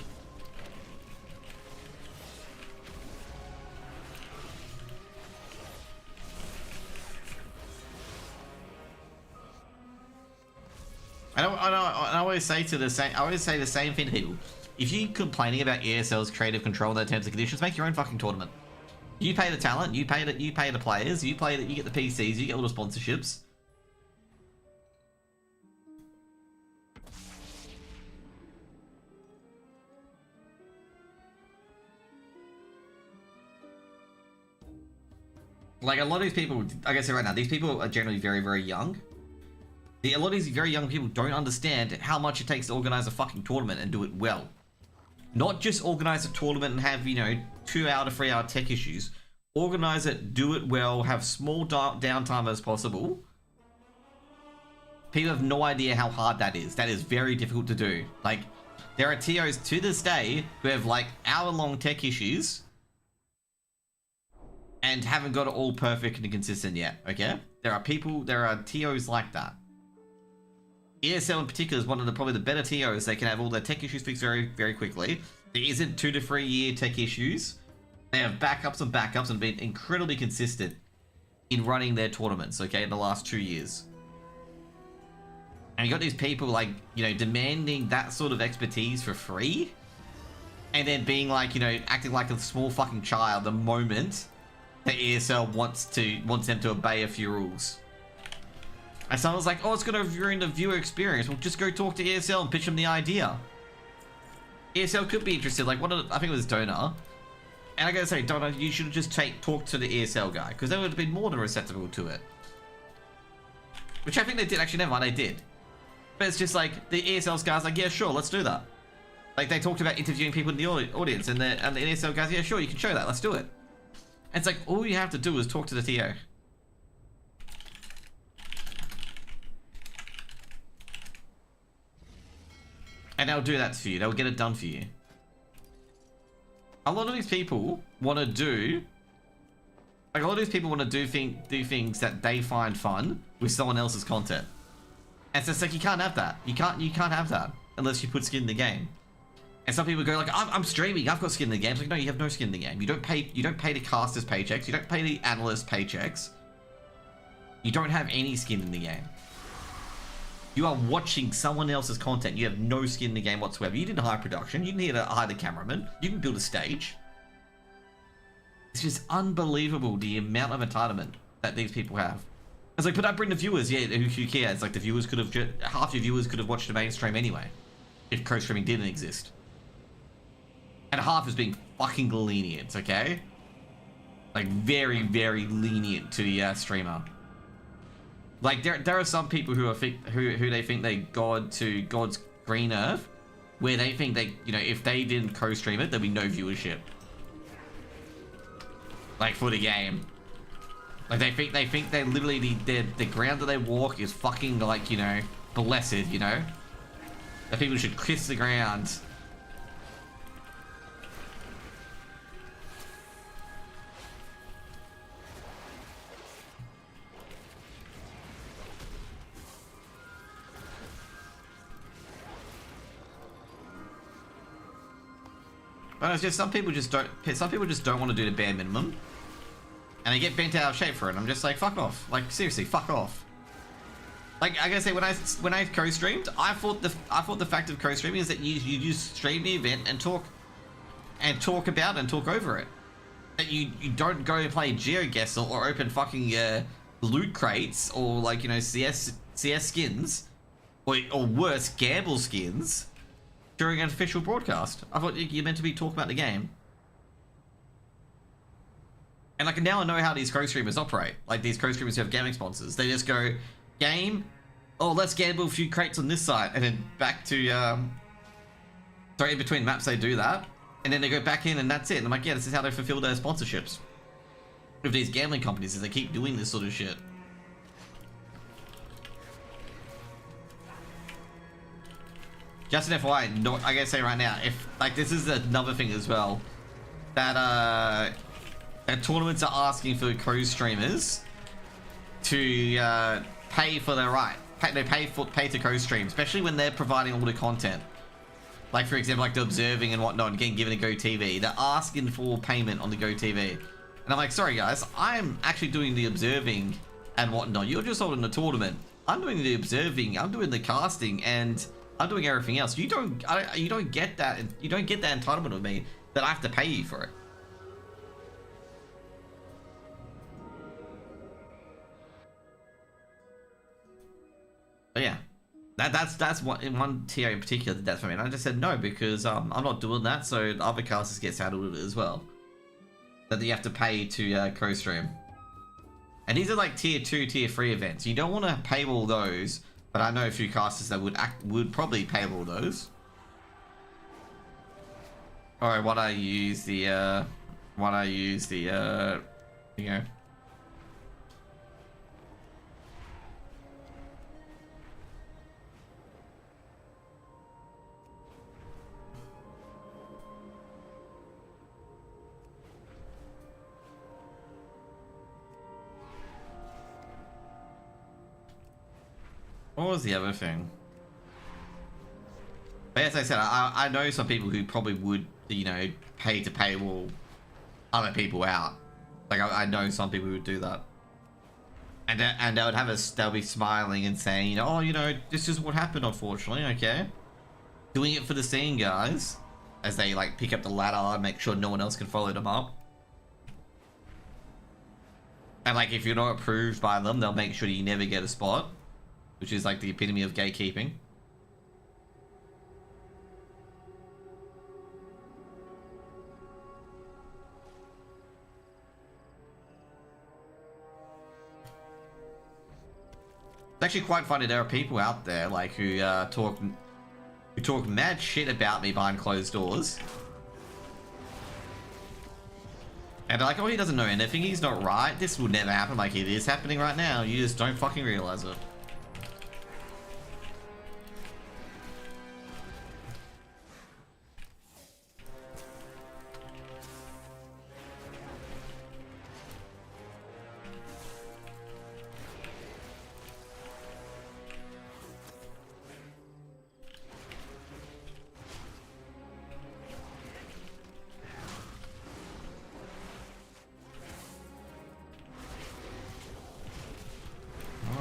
I always say the same thing to people. If you're complaining about ESL's creative control and their terms and conditions, make your own fucking tournament. You pay the talent, you pay the players, you get the PCs, you get all the sponsorships. Like, a lot of these people, like I said right now, these people are generally very, very young. A lot of these very young people don't understand how much it takes to organize a fucking tournament and do it well. Not just organize a tournament and have, you know, 2 hour to 3 hour tech issues. Organize it, do it well, have small downtime as possible. People have no idea how hard that is. That is very difficult to do. Like, there are TOs to this day who have, like, hour-long tech issues and haven't got it all perfect and consistent yet, okay? There are TOs like that. ESL in particular is one of probably the better TOs. They can have all their tech issues fixed very, very quickly. There isn't 2 to 3 year tech issues. They have backups and backups and been incredibly consistent in running their tournaments, okay, in the last 2 years. And you got these people, like, you know, demanding that sort of expertise for free, and then being like, you know, acting like a small fucking child the moment that ESL wants them to obey a few rules. And someone's like, oh, it's going to ruin the viewer experience. Well, just go talk to ESL and pitch them the idea. ESL could be interested. Like, I think it was Donor. And I gotta say, Donor, you should just talk to the ESL guy, because they would have been more than receptive to it. Which I think they did. Actually, never mind, they did. But it's just like, the ESL guy's like, yeah, sure, let's do that. Like, they talked about interviewing people in the audience, and the ESL guys, yeah, sure, you can show that, let's do it. And it's like, all you have to do is talk to the TO. And they'll do that for you. They'll get it done for you. A lot of these people want to do... Like, a lot of these people want to do things that they find fun with someone else's content. And so it's like, you can't have that. You can't have that unless you put skin in the game. And some people go like, I'm streaming, I've got skin in the game. It's like, no, you have no skin in the game. You don't pay the casters paychecks. You don't pay the analyst paychecks. You don't have any skin in the game. You are watching someone else's content. You have no skin in the game whatsoever. You didn't hire production. You didn't hire the cameraman. You can build a stage. It's just unbelievable the amount of entitlement that these people have. It's like, but I bring the viewers. Yeah, who cares? Like, the viewers could have... half your viewers could have watched the mainstream anyway, if co-streaming didn't exist. And half is being fucking lenient, okay? Like, very, very lenient to the streamer. Like, there are some people who they think they God to God's green earth, where they think they, you know, if they didn't co-stream it, there'd be no viewership. Like, for the game. Like, they think they literally, the ground that they walk is fucking, like, you know, blessed, you know? That people should kiss the ground. But it's just some people just don't want to do the bare minimum, and they get bent out of shape for it. I'm just like, fuck off. Like, seriously, fuck off. Like, I gotta say, when I co-streamed, I thought the fact of co-streaming is that you just stream the event and talk about and talk over it. That you don't go and play GeoGuessr or open fucking loot crates or, like, you know, CS skins or worse, gamble skins during an official broadcast. I thought you're meant to be talking about the game. And like, now I know how these co-streamers operate. Like, these co-streamers who have gaming sponsors. They just go, game, oh, let's gamble a few crates on this side. And then back to, sorry, in between maps they do that. And then they go back in and that's it. And I'm like, yeah, this is how they fulfill their sponsorships with these gambling companies, is they keep doing this sort of shit. Just an FYI, no, I gotta say right now, if, like, this is another thing as well, that tournaments are asking for co-streamers to pay for their right. Pay to co-stream, especially when they're providing all the content. Like, for example, like the observing and whatnot, and getting given a GoTV. They're asking for payment on the GoTV. And I'm like, sorry guys, I'm actually doing the observing and whatnot. You're just holding the tournament. I'm doing the observing, I'm doing the casting, and I'm doing everything else. You don't get that. You don't get that entitlement of me that I have to pay you for it. But yeah, that's one tier in particular that's for me. And I just said no because I'm not doing that. So the other casters get saddled with it as well. That you have to pay to co-stream. And these are like tier 2, tier 3 events. You don't want to paywall those. But I know a few casters that would probably paywall those. Or what I use the you know. What was the other thing? But as I said, I know some people who probably would, you know, pay to paywall other people out. Like, I know some people who would do that. And they would have they'll be smiling and saying, you know, oh, you know, this is what happened, unfortunately, okay? Doing it for the scene, guys. As they, like, pick up the ladder and make sure no one else can follow them up. And, like, if you're not approved by them, they'll make sure you never get a spot. which is like the epitome of gatekeeping. It's actually quite funny. There are people out there like who talk mad shit about me behind closed doors. And they're like, oh, he doesn't know anything, he's not right, this will never happen. Like, it is happening right now, you just don't fucking realize it.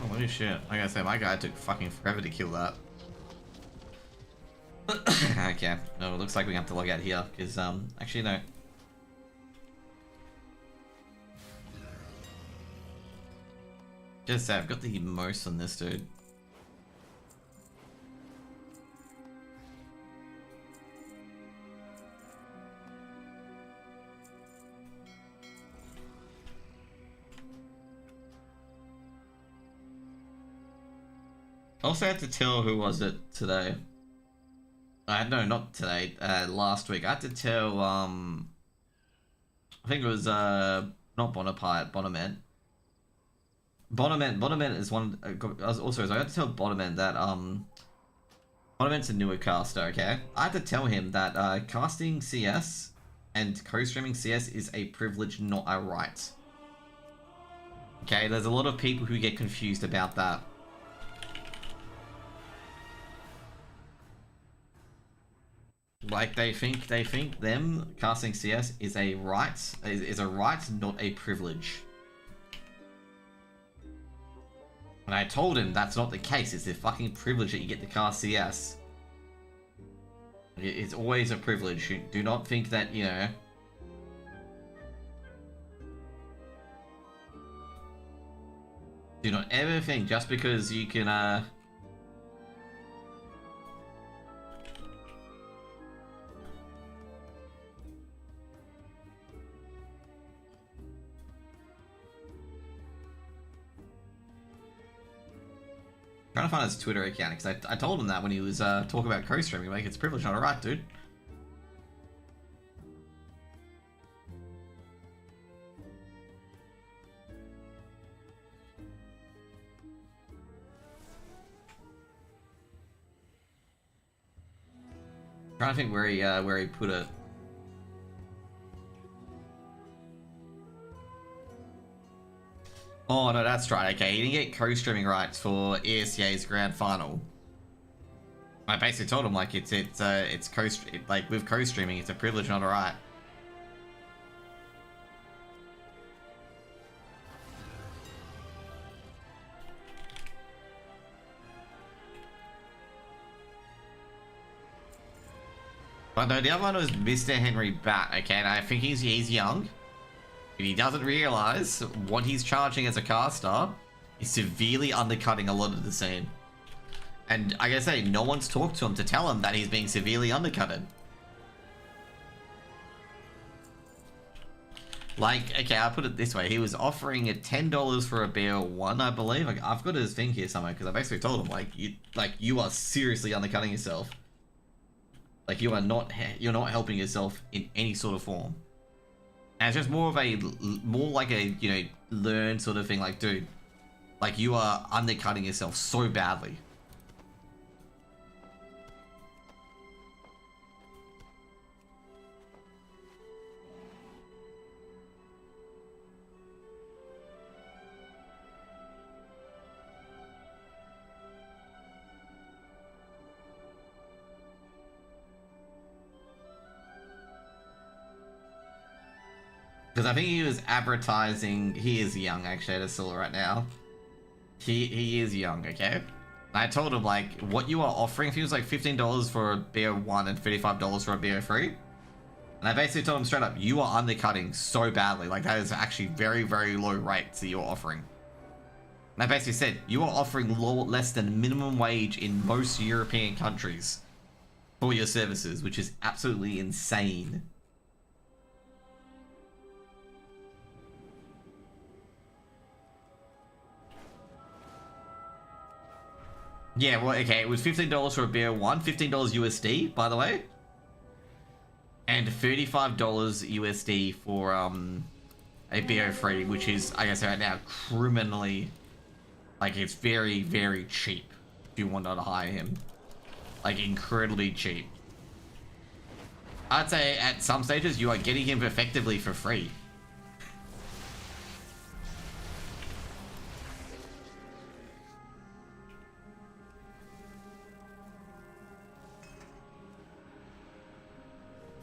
Holy shit. Like I said, my guy took fucking forever to kill that. Okay. No, it looks like we have to log out here, because, actually, no. Just say, I've got the most on this dude. Also had to tell, who was it today? No, not today, last week. I had to tell, I think it was, not Bonaparte, Bonament. Bonament is one, also, so I had to tell Bonament that, Bonament's a newer caster, okay? I had to tell him that, casting CS and co-streaming CS is a privilege, not a right. Okay, there's a lot of people who get confused about that. Like, they think them casting CS is a right, is a right, not a privilege. And I told him that's not the case, it's a fucking privilege that you get to cast CS. It's always a privilege. You do not think that, you know... Do not ever think just because you can, trying to find his Twitter account, because I told him that when he was talking about co-streaming, like, it's privilege, not a right, dude. Trying to think where he put it. Oh no, that's right. Okay, he didn't get co-streaming rights for ESCA's grand final. I basically told him like it's like with co-streaming, it's a privilege, not a right. But no, the other one was Mr. Henry Bat. Okay, and I think he's young. But he doesn't realize what he's charging as a caster is severely undercutting a lot of the scene. And like I say, no one's talked to him to tell him that he's being severely undercutted. Like, okay, I'll put it this way. He was offering at $10 for a BO1, I believe. Like, I've got his thing here somewhere, because I basically told him, like, you are seriously undercutting yourself. Like, you're not helping yourself in any sort of form. And it's just more like a, you know, learn sort of thing. Like, dude, like, you are undercutting yourself so badly. Because I think he was advertising, he is young actually, that's still right now. He is young, okay? And I told him, like, what you are offering, if he was like $15 for a BO1 and $35 for a BO3. And I basically told him straight up, you are undercutting so badly. Like, that is actually very, very low rates that you're offering. And I basically said, you are offering less than minimum wage in most European countries for your services, which is absolutely insane. Yeah, well, okay, it was $15 for a BO1, $15 USD, by the way. And $35 USD for a BO3, which is, I guess right now, criminally, like, it's very, very cheap if you want to hire him. Like, incredibly cheap. I'd say at some stages, you are getting him effectively for free.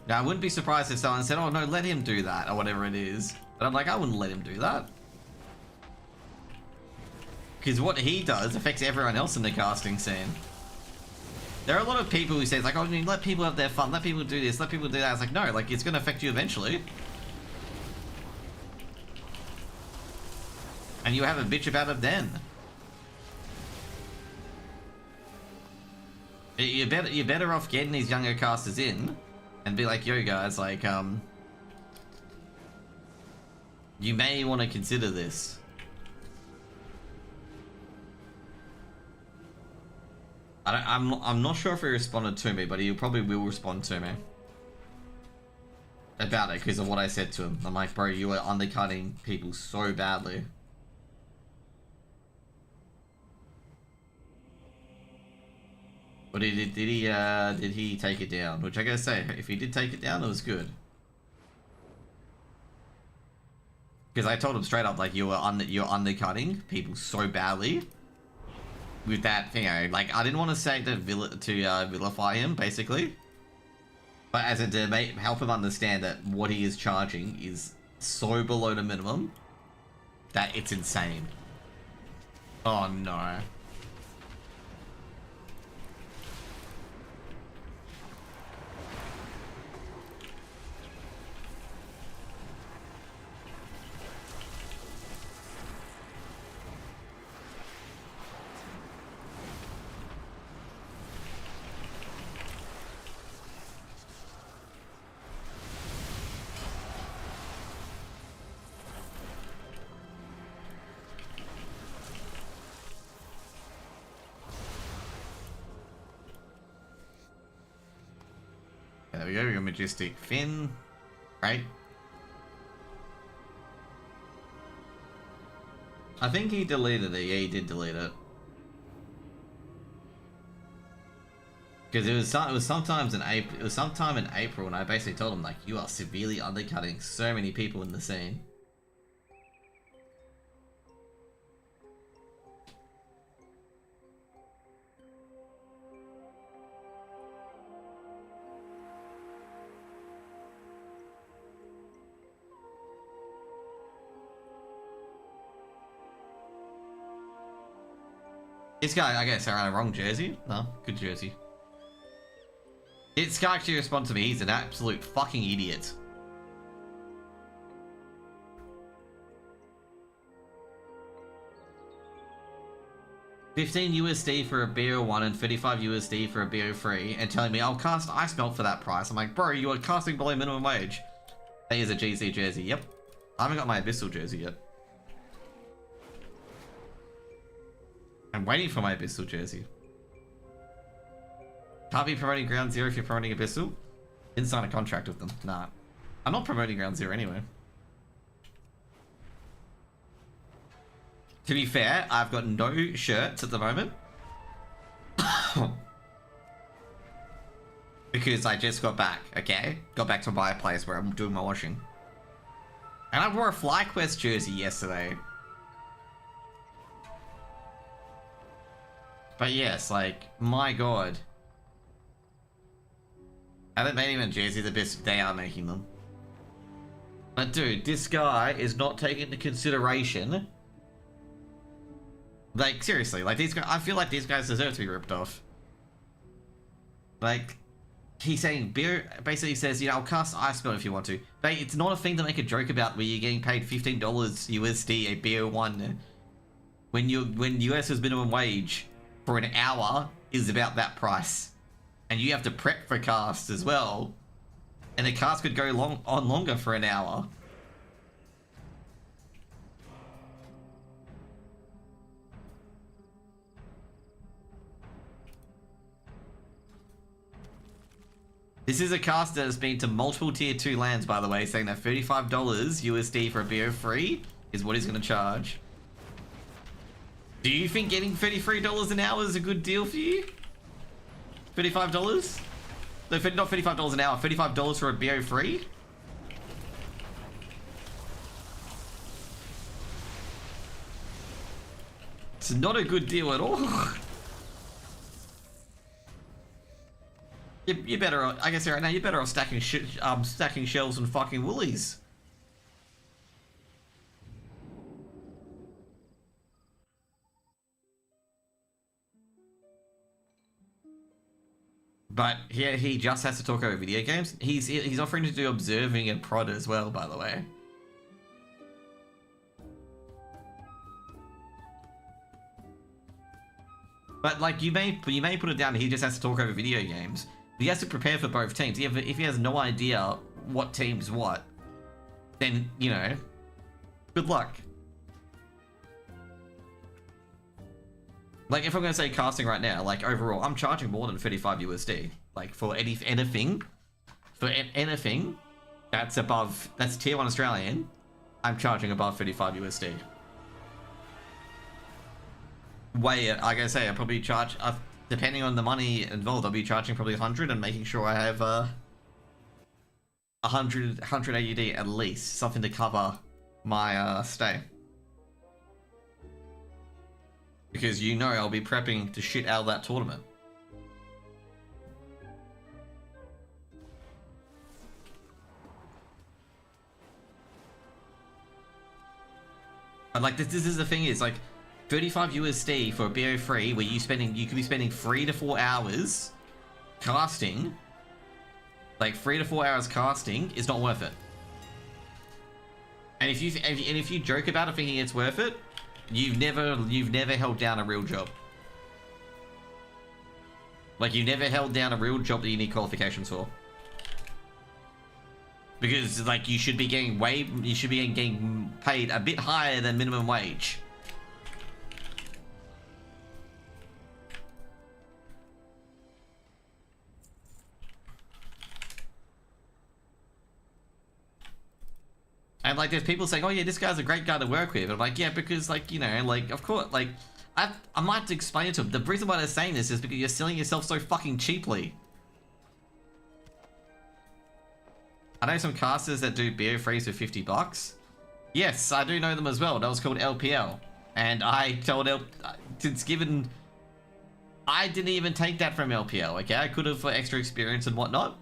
Now, I wouldn't be surprised if someone said, oh no, let him do that, or whatever it is. But I'm like, I wouldn't let him do that. Because what he does affects everyone else in the casting scene. There are a lot of people who say, like, oh, let people have their fun, let people do this, let people do that. It's like, no, like, it's going to affect you eventually. And you have a bitch about it then. You're better off getting these younger casters in and be like, yo guys, like, you may want to consider this. I'm not sure if he responded to me, but he probably will respond to me about it because of what I said to him. I'm like, bro, you are undercutting people so badly. But did he take it down? Which I gotta say, if he did take it down, it was good. Because I told him straight up, like, you're undercutting people so badly with that, you know, like, I didn't want to say to vilify him, basically, but as a debate, help him understand that what he is charging is so below the minimum that it's insane. Oh no. There we go, we got Majestic Finn, right? I think he deleted it, yeah, he did delete it. Because it was sometime in April, and I basically told him, like, you are severely undercutting so many people in the scene. This guy, I guess, are wrong jersey? No, good jersey. This guy actually responded to me, he's an absolute fucking idiot. $15 USD for a BO1 and $35 USD for a BO3 and telling me I'll cast Ice Melt for that price. I'm like, bro, you are casting below minimum wage. That is a GC jersey, yep. I haven't got my Abyssal jersey yet. I'm waiting for my Abyssal jersey. Can't be promoting Ground Zero if you're promoting Abyssal. Didn't sign a contract with them. Nah. I'm not promoting Ground Zero anyway. To be fair, I've got no shirts at the moment. Because I just got back, okay? Got back to my place where I'm doing my washing. And I wore a FlyQuest jersey yesterday. But yes, like, my god. I haven't made him a jersey the best they are making them. But dude, this guy is not taking into consideration. Like, seriously, like these guys, I feel like these guys deserve to be ripped off. Like, he's saying, beer basically says, you know, I'll cast Ice Melt if you want to. But it's not a thing to make a joke about where you're getting paid $15 USD a BO1. when US's minimum wage for an hour is about that price, and you have to prep for casts as well, and the cast could go longer for an hour. This is a cast that has been to multiple tier 2 lands, by the way, saying that $35 USD for a BO3 is what he's going to charge. Do you think getting $33 an hour is a good deal for you? $35? No, not $35 an hour, $35 for a BO3? It's not a good deal at all. You're better off, I guess right now, you're better off stacking stacking shelves and fucking Woolies. But here he just has to talk over video games. He's offering to do observing and prod as well, by the way. But like you may put it down, he just has to talk over video games. He has to prepare for both teams. If he has no idea what team's what, then, you know, good luck. Like, if I'm going to say casting right now, like, overall, I'm charging more than 35 USD. Like, for anything, that's above, that's tier 1 Australian, I'm charging above 35 USD. Way, like I say, I probably charge, depending on the money involved, I'll be charging probably 100 and making sure I have 100 AUD at least, something to cover my stay. Because you know I'll be prepping to shit out of that tournament. But like this is the thing is like 35 USD for a BO3 where you could be spending 3 to 4 hours casting. Like 3 to 4 hours casting is not worth it. And if you joke about it thinking it's worth it, you've never held down a real job. Like you've never held down a real job that you need qualifications for. Because like you should be getting getting paid a bit higher than minimum wage. And like there's people saying, oh yeah, this guy's a great guy to work with. And I'm like, yeah, because like, you know, like of course, like I might have to explain it to him. The reason why they're saying this is because you're selling yourself so fucking cheaply. I know some casters that do BO3s for 50 bucks. Yes, I do know them as well. That was called LPL. And I told it's given, I didn't even take that from LPL, okay? I could have for extra experience and whatnot.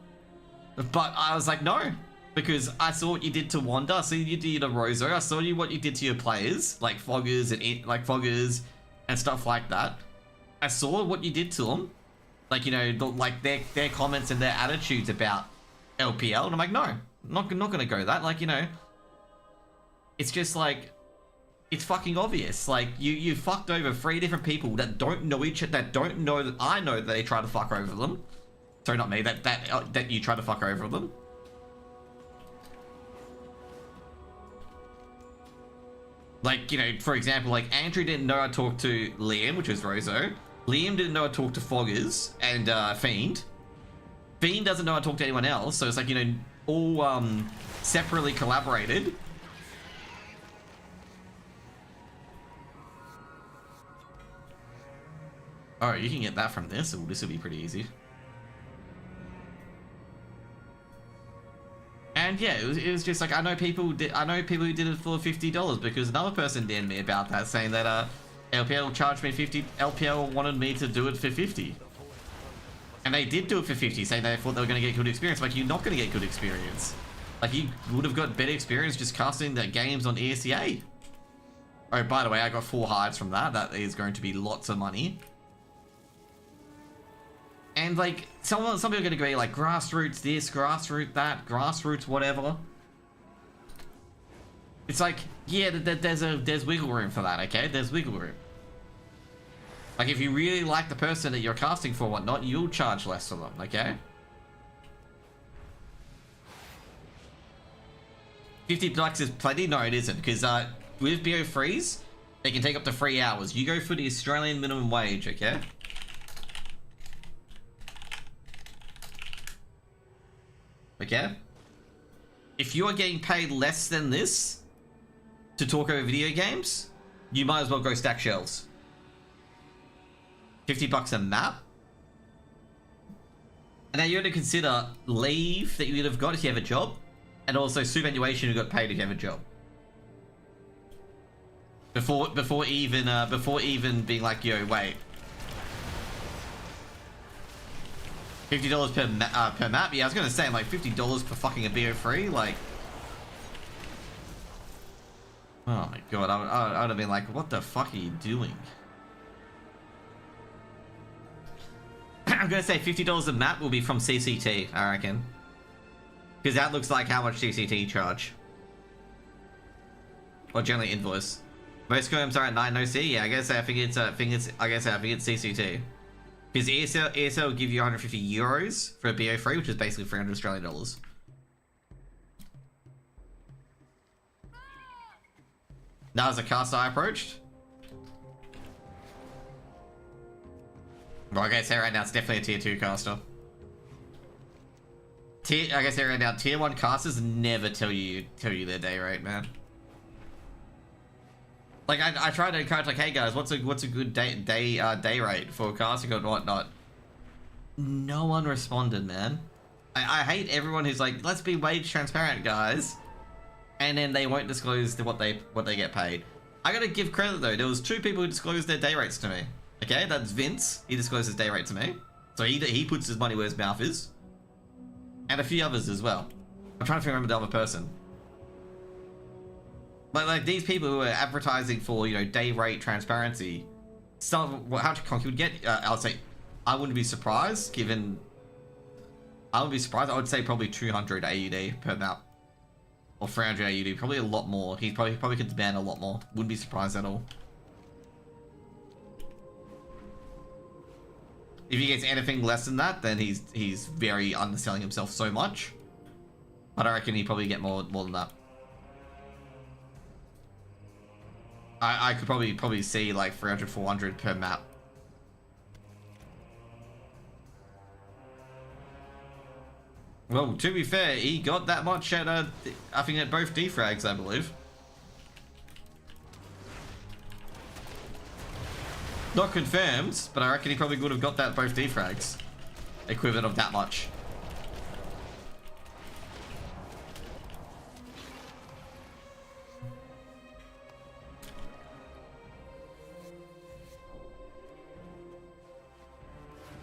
But I was like, no. Because I saw what you did to Wanda, I saw you did to Rosa, I saw what you did to your players, like Foggers and stuff like that. I saw what you did to them, like, you know, like their comments and their attitudes about LPL, and I'm like, no, I'm not gonna go that. Like, you know, it's just like, it's fucking obvious. Like you fucked over 3 different people that don't know that don't know that I know that they try to fuck over them. Sorry, not me. That you try to fuck over them. Like, you know, for example, like Andrew didn't know I talked to Liam, which was Roso. Liam didn't know I talked to Foggers and Fiend. Fiend doesn't know I talked to anyone else, so it's like, you know, all separately collaborated. Oh, you can get that from this. Ooh, this will be pretty easy. And yeah, it was just like, I know people who did it for $50 because another person DM'd me about that, saying that LPL charged me 50. LPL wanted me to do it for 50, and they did do it for 50, saying they thought they were going to get good experience. Like, you're not going to get good experience. Like, you would have got better experience just casting the games on ESEA. Oh, by the way, I got 4 hives from that. That is going to be lots of money. And like, some people are going to be like, grassroots this, grassroots that, grassroots whatever. It's like, yeah, there's wiggle room for that, okay? There's wiggle room. Like, if you really like the person that you're casting for, whatnot, you'll charge less for them, okay? 50 bucks is plenty? No, it isn't, because with BO freeze, it can take up to 3 hours. You go for the Australian minimum wage, okay? Okay? If you are getting paid less than this to talk over video games, you might as well go stack shelves. 50 bucks a map? And now you have to consider leave that you would have got if you have a job, and also superannuation you got paid if you have a job. Before even being like, yo, wait. $50 per map? Yeah, I was gonna say, like, $50 for fucking a BO3, like... Oh my god, I would have been like, what the fuck are you doing? I'm gonna say $50 a map will be from CCT, I reckon. Because that looks like how much CCT charge. Or generally invoice. Most scomes are at 9 OC, yeah, I think it's CCT. Because ESL will give you 150 euros for a BO3, which is basically 300 Australian dollars. That was a caster I approached. Well, I gotta say right now, it's definitely a tier 2 caster. I gotta say right now, tier 1 casters never tell you their day rate, man. Like I tried to encourage, like, hey guys, what's a good day rate for casting and whatnot. No one responded, man. I hate everyone who's like, let's be wage transparent, guys, and then they won't disclose what they get paid. I gotta give credit though. There was 2 people who disclosed their day rates to me. Okay, that's Vince. He disclosed his day rate to me, so he puts his money where his mouth is, and a few others as well. I'm trying to remember the other person. But like these people who are advertising for, you know, day rate transparency, some how much conk you would get, I would say, I wouldn't be surprised given. I would be surprised. I would say probably 200 AUD per map, or 300 AUD, probably a lot more. He probably could demand a lot more. Wouldn't be surprised at all. If he gets anything less than that, then he's very underselling himself so much. But I reckon he probably get more than that. I could probably see like 300, 400 per map. Well, to be fair, he got that much at I think at both defrags, I believe. Not confirmed, but I reckon he probably would have got that at both defrags. Equivalent of that much.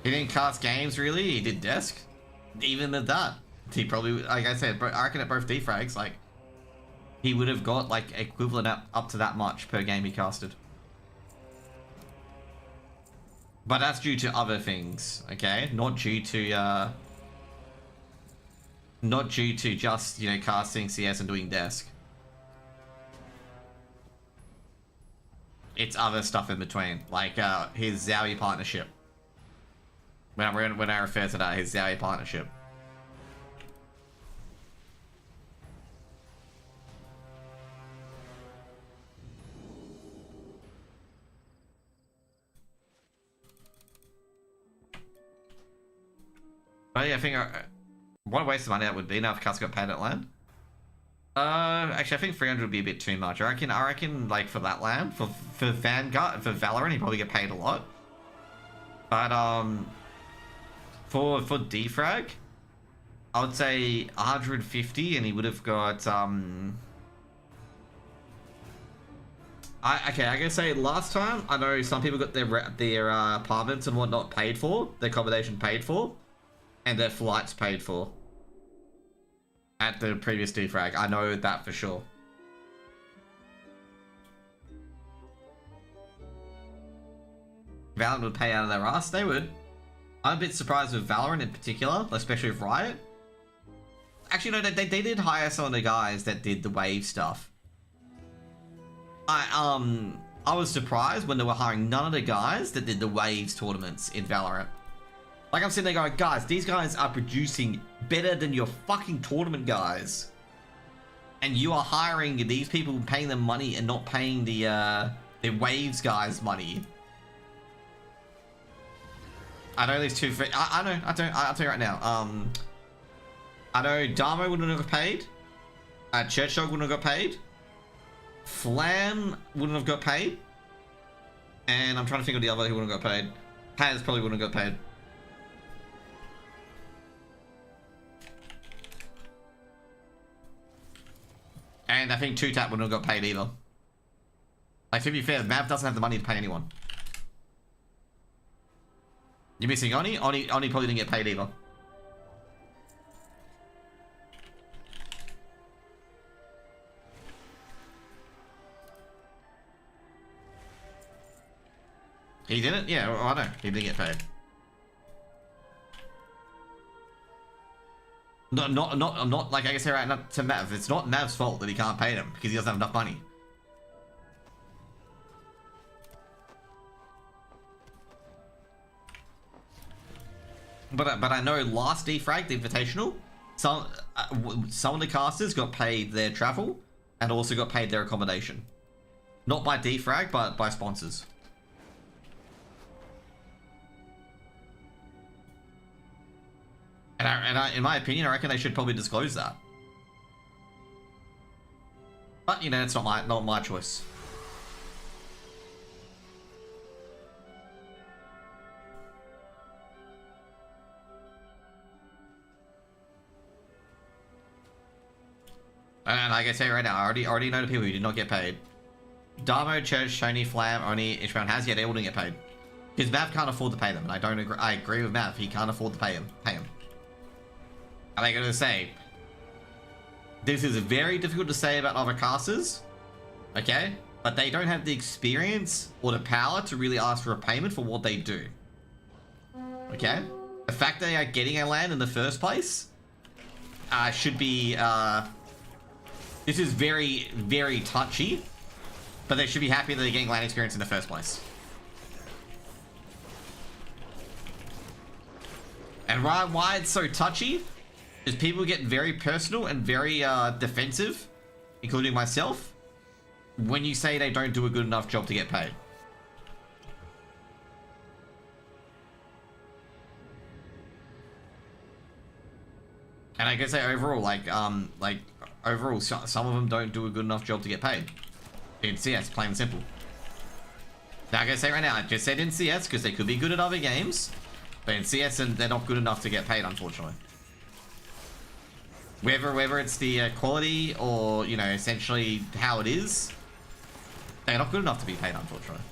He didn't cast games, really. He did desk. Even at that, he probably, like I said, I reckon at both defrags, like, he would have got, like, equivalent up to that much per game he casted. But that's due to other things, okay? Not due to just, you know, casting CS and doing desk. It's other stuff in between, like his Zowie partnership. When I refer to that, his Zowie partnership. But yeah, I think what a waste of money that would be now if Cuss got paid at LAN. Actually, I think 300 would be a bit too much. I reckon like for that LAN, for Vanguard, for Valorant, he'd probably get paid a lot. But for defrag, I would say 150, and he would have got I gotta say, last time I know some people got their apartments and whatnot paid for, their accommodation paid for, and their flights paid for at the previous defrag. I know that for sure. Valorant would pay out of their ass. They would. I'm a bit surprised with Valorant in particular, especially with Riot. Actually, no, they did hire some of the guys that did the wave stuff. I was surprised when they were hiring none of the guys that did the Waves tournaments in Valorant. Like, I'm sitting there going, guys, these guys are producing better than your fucking tournament guys. And you are hiring these people, paying them money and not paying the Waves guys money. I know these two. I know. I'll tell you right now. I know Damo wouldn't have got paid. Church Dog wouldn't have got paid. Flam wouldn't have got paid. And I'm trying to think of the other who wouldn't have got paid. Paz probably wouldn't have got paid. And I think 2Tap wouldn't have got paid either. Like, to be fair, Mav doesn't have the money to pay anyone. You're missing Oni? Oni probably didn't get paid either. He didn't? Yeah, well, I know. He didn't get paid. Not like I say right now to Mav. It's not Mav's fault that he can't pay them because he doesn't have enough money. But I know last defrag, the Invitational, some of the casters got paid their travel and also got paid their accommodation. Not by defrag, but by sponsors. And in my opinion, I reckon they should probably disclose that. But you know, it's not my choice. And like I say right now, I already know the people who did not get paid. Damo, Church, Shony, Flam, Oni, Ishmael has, yeah, they all didn't get paid. Because Mav can't afford to pay them, and I don't agree. I agree with Mav. He can't afford to pay him. And I gotta say, this is very difficult to say about other casters, okay? But they don't have the experience or the power to really ask for a payment for what they do. Okay? The fact that they are getting a LAN in the first place should be. This is very, very touchy, but they should be happy that they're getting LAN experience in the first place. And why it's so touchy is people get very personal and very defensive, including myself, when you say they don't do a good enough job to get paid. And I can say overall, overall, some of them don't do a good enough job to get paid. In CS, plain and simple. Now, I can say right now, I just said in CS because they could be good at other games, but in CS, they're not good enough to get paid, unfortunately. Whether it's the quality or, you know, essentially how it is, they're not good enough to be paid, unfortunately.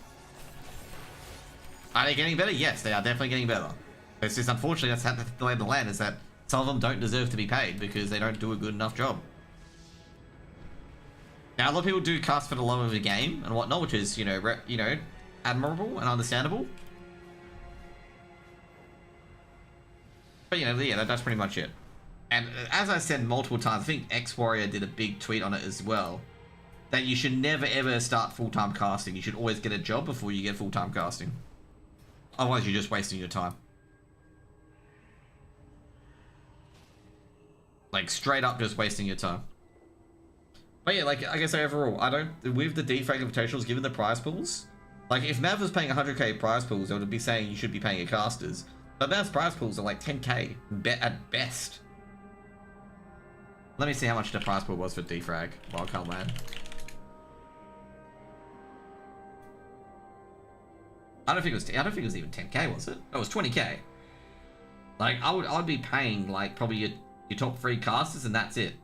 Are they getting better? Yes, they are definitely getting better. It's just, unfortunately, that's how the way of the land is that some of them don't deserve to be paid because they don't do a good enough job. Now, a lot of people do cast for the love of the game and whatnot, which is, you know, admirable and understandable. But, you know, yeah, that's pretty much it. And as I said multiple times, I think X-Warrior did a big tweet on it as well, that you should never ever start full-time casting. You should always get a job before you get full-time casting. Otherwise, you're just wasting your time. Like, straight up just wasting your time. But yeah, like I say overall, with the defrag invitationals, given the prize pools, like if Mav was paying 100k prize pools, I would be saying you should be paying your casters. But Mav's prize pools are like 10k at best. Let me see how much the prize pool was for defrag wildcard LAN. I don't think it was even 10k, was it? Oh, it was 20k. Like I'd be paying like probably your top 3 casters and that's it.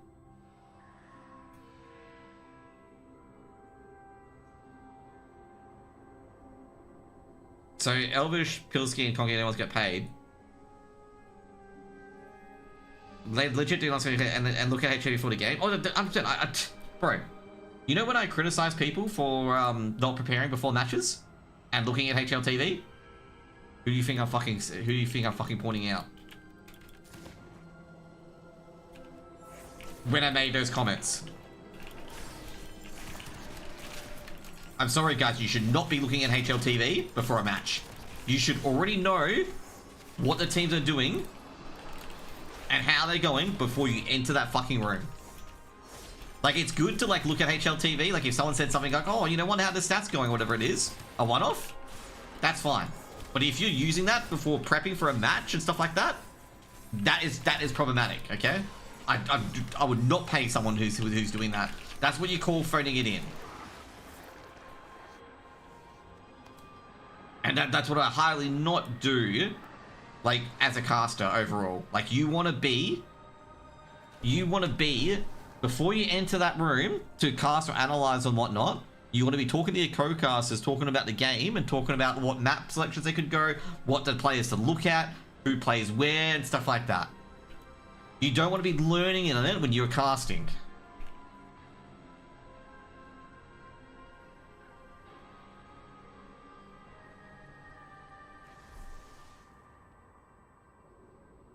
So Elvish, Pilsky, and Kongi, they all get paid. They legit do not say and look at HLT for the game. Oh, bro, you know when I criticize people for not preparing before matches and looking at HLTV? Who do you think I'm fucking pointing out? When I made those comments. I'm sorry, guys. You should not be looking at HLTV before a match. You should already know what the teams are doing and how they're going before you enter that fucking room. Like, it's good to, like, look at HLTV. Like, if someone said something like, oh, you know, wonder how the stats going, whatever it is, a one-off, that's fine. But if you're using that before prepping for a match and stuff like that, that is problematic, okay? I would not pay someone who's doing that. That's what you call phoning it in. And that's what I highly not do, like, as a caster overall. Like, you want to be, before you enter that room to cast or analyze and whatnot, you want to be talking to your co-casters, talking about the game and talking about what map selections they could go, what the players to look at, who plays where, and stuff like that. You don't want to be learning in it when you're casting.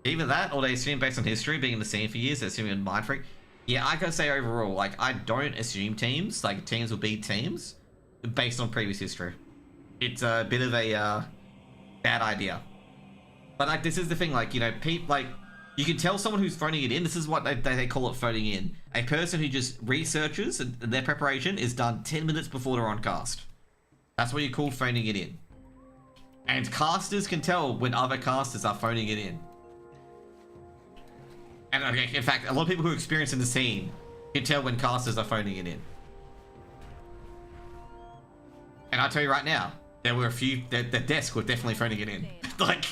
Either that, or they assume based on history, being in the scene for years, they're assuming in Mind Freak. Yeah, I gotta say overall, like, I don't assume teams, like, teams will beat teams based on previous history. It's a bit of a bad idea. But, like, this is the thing, like, you know, like, you can tell someone who's phoning it in. This is what they call it, phoning in. A person who just researches and their preparation is done 10 minutes before they're on cast. That's what you call phoning it in. And casters can tell when other casters are phoning it in. And in fact, a lot of people who are experienced in the scene can tell when casters are phoning it in. And I'll tell you right now, there were a few, the desk was definitely phoning it in. Like,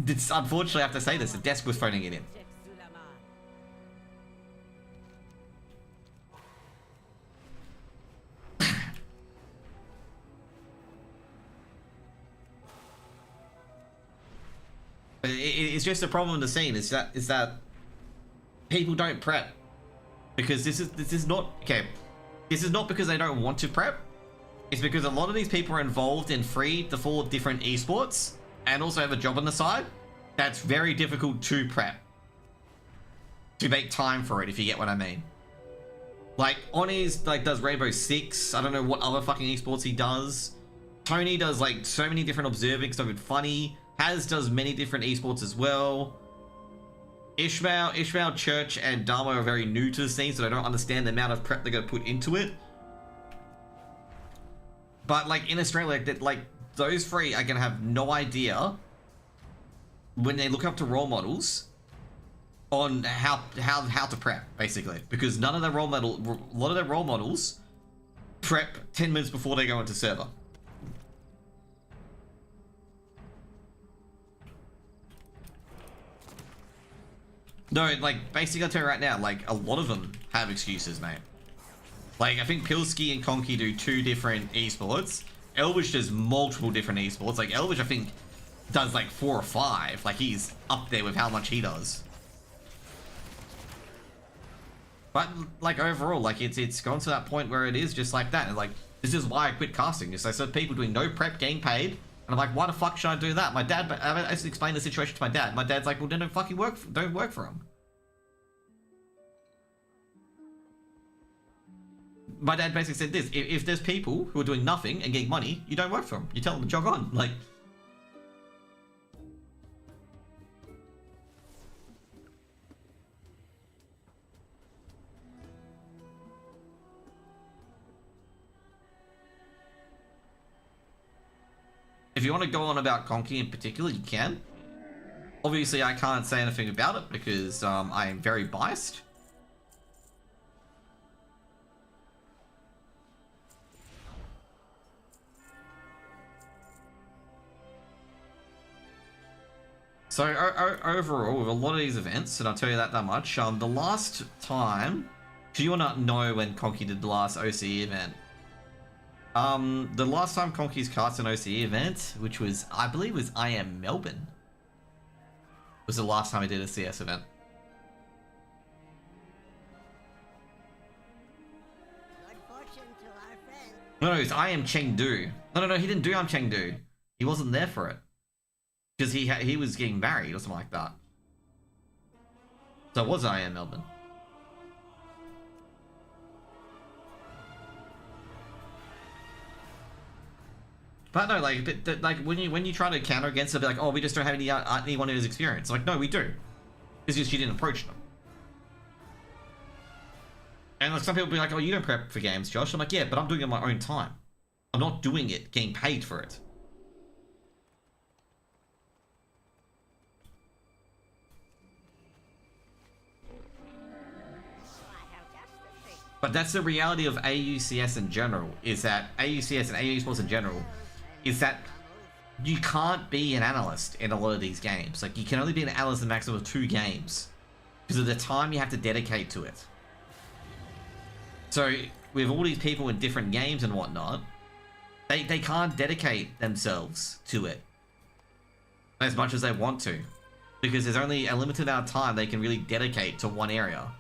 it's, unfortunately I have to say this, the desk was phoning it in. It's just a problem in the scene. Is that people don't prep because this is not okay. This is not because they don't want to prep. It's because a lot of these people are involved in 3 to 4 different esports and also have a job on the side. That's very difficult to prep, to make time for it, if you get what I mean. Like, Oni's like does Rainbow Six. I don't know what other fucking esports he does. Tony does like so many different observing stuff with funny. Haz does many different esports as well. Ishmael, Church, and Damo are very new to the scene, so they don't understand the amount of prep they're gonna put into it. But like in Australia, like those 3 are gonna have no idea when they look up to role models on how to prep, basically, because a lot of their role models prep 10 minutes before they go into server. No, like, basically, I'll tell you right now, like, a lot of them have excuses, mate. Like, I think Pilsky and Conky do 2 different esports. Elvish does multiple different esports. Like, Elvish, I think, does, like, 4 or 5. Like, he's up there with how much he does. But, like, overall, like, it's gone to that point where it is just like that. And, like, this is why I quit casting. Just I saw people doing no prep, getting paid. And I'm like, why the fuck should I do that? My dad, I just explained the situation to my dad. My dad's like, well, then don't fucking work for him. My dad basically said this, if there's people who are doing nothing and getting money, you don't work for them. You tell them to jog on. Like, if you want to go on about Conky in particular, you can. Obviously, I can't say anything about it because I am very biased. So overall, with a lot of these events, and I'll tell you that much, the last time, do you not know when Conky did the last OCE event? The last time Conky's cast an OCE event, which was, I believe was IM Melbourne, was the last time he did a CS event. Good fortune to our friend. No, it's IM Chengdu. No, he didn't do IM Chengdu. He wasn't there for it. Because he was getting married or something like that. So it was IM Melbourne. But no, like, like when you try to counter against it, be like, oh, we just don't have anyone who has experience. Like, no, we do. It's just you didn't approach them. And like some people be like, oh, you don't prep for games, Josh. I'm like, yeah, but I'm doing it on my own time. I'm not doing it getting paid for it. But that's the reality of AUCS in general, is that AUCS and AU Sports in general, is that you can't be an analyst in a lot of these games. Like, you can only be an analyst in a maximum of 2 games because of the time you have to dedicate to it. So, with all these people in different games and whatnot, they can't dedicate themselves to it as much as they want to, because there's only a limited amount of time they can really dedicate to one area.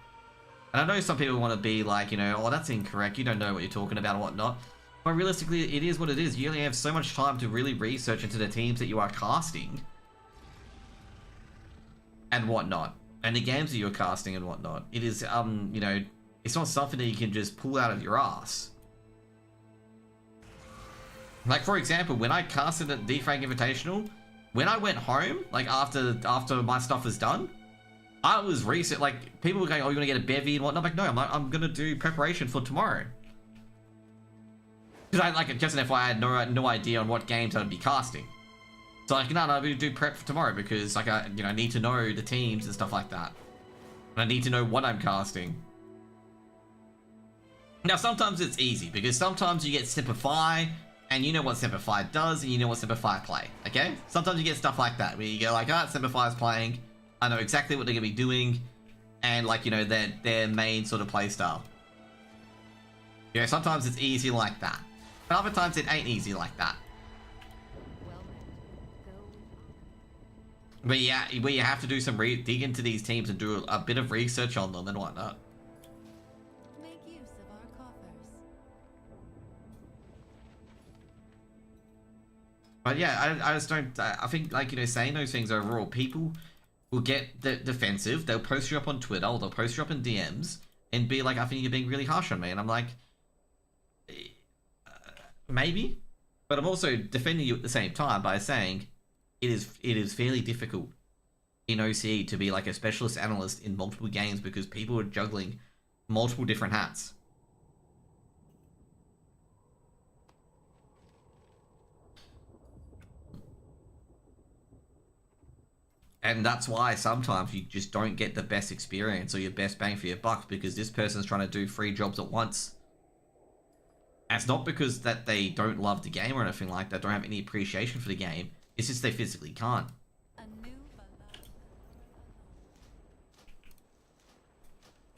And I know some people want to be like, you know, oh, that's incorrect, you don't know what you're talking about and whatnot. But realistically, it is what it is. You only have so much time to really research into the teams that you are casting and whatnot, and the games that you're casting and whatnot. It is, you know, it's not something that you can just pull out of your ass. Like, for example, when I casted at D-Frank Invitational, when I went home, like after my stuff was done, I was like, people were going, oh, you're gonna get a bevy and whatnot. I'm like, no, I'm gonna do preparation for tomorrow. Because I, like, just an FYI, I had no idea on what games I'd be casting. So, like, no, I'm gonna do prep for tomorrow because, like, I need to know the teams and stuff like that. And I need to know what I'm casting. Now, sometimes it's easy because sometimes you get Simplify, and you know what Simplify does, and you know what Simplify play, okay? Sometimes you get stuff like that, where you go like, ah, Simplify's playing, I know exactly what they're gonna be doing, and like, you know, their main sort of play style. You know, sometimes it's easy like that. But other times it ain't easy like that. But yeah, where you have to do some dig into these teams and do a bit of research on them and whatnot. Make use of our coffers. But yeah, I just don't, I think, like, you know, saying those things overall, people will get defensive, they'll post you up on Twitter, or they'll post you up in DMs, and be like, I think you're being really harsh on me, and I'm like, maybe, but I'm also defending you at the same time by saying it is fairly difficult in OCE to be like a specialist analyst in multiple games because people are juggling multiple different hats. And that's why sometimes you just don't get the best experience or your best bang for your buck because this person's trying to do 3 jobs at once. And it's not because that they don't love the game or anything like that, don't have any appreciation for the game. It's just they physically can't.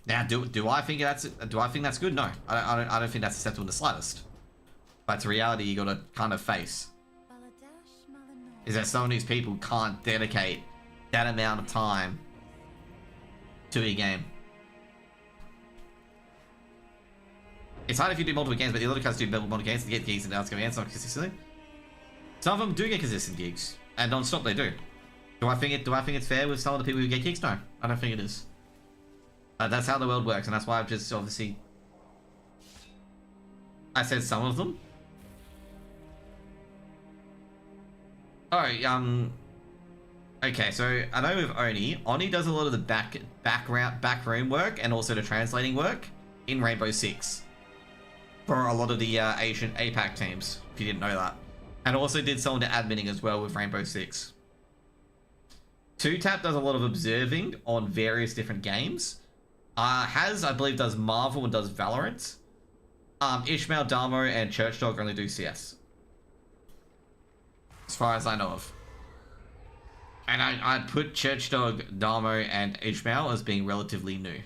Now, do I think that's good? No, I don't think that's acceptable in the slightest. But it's a reality you gotta kind of face. Is that some of these people can't dedicate that amount of time to a game. It's hard if you do multiple games, but the other guys do multiple games to get gigs and outgoing and not consistently. Some of them do get consistent gigs, and non-stop they do. Do I think it's fair with some of the people who get gigs? No, I don't think it is. That's how the world works, and that's why I've just obviously I said some of them. Oh, okay, so I know with Oni does a lot of the backroom work and also the translating work in Rainbow Six for a lot of the Asian APAC teams, if you didn't know that. And also did some of the adminning as well with Rainbow Six. 2Tap does a lot of observing on various different games. Has, I believe, does Marvel and does Valorant. Ishmael, Damo, and Churchdog only do CS. As far as I know of. And I'd put Churchdog, Damo, and Ishmael as being relatively new.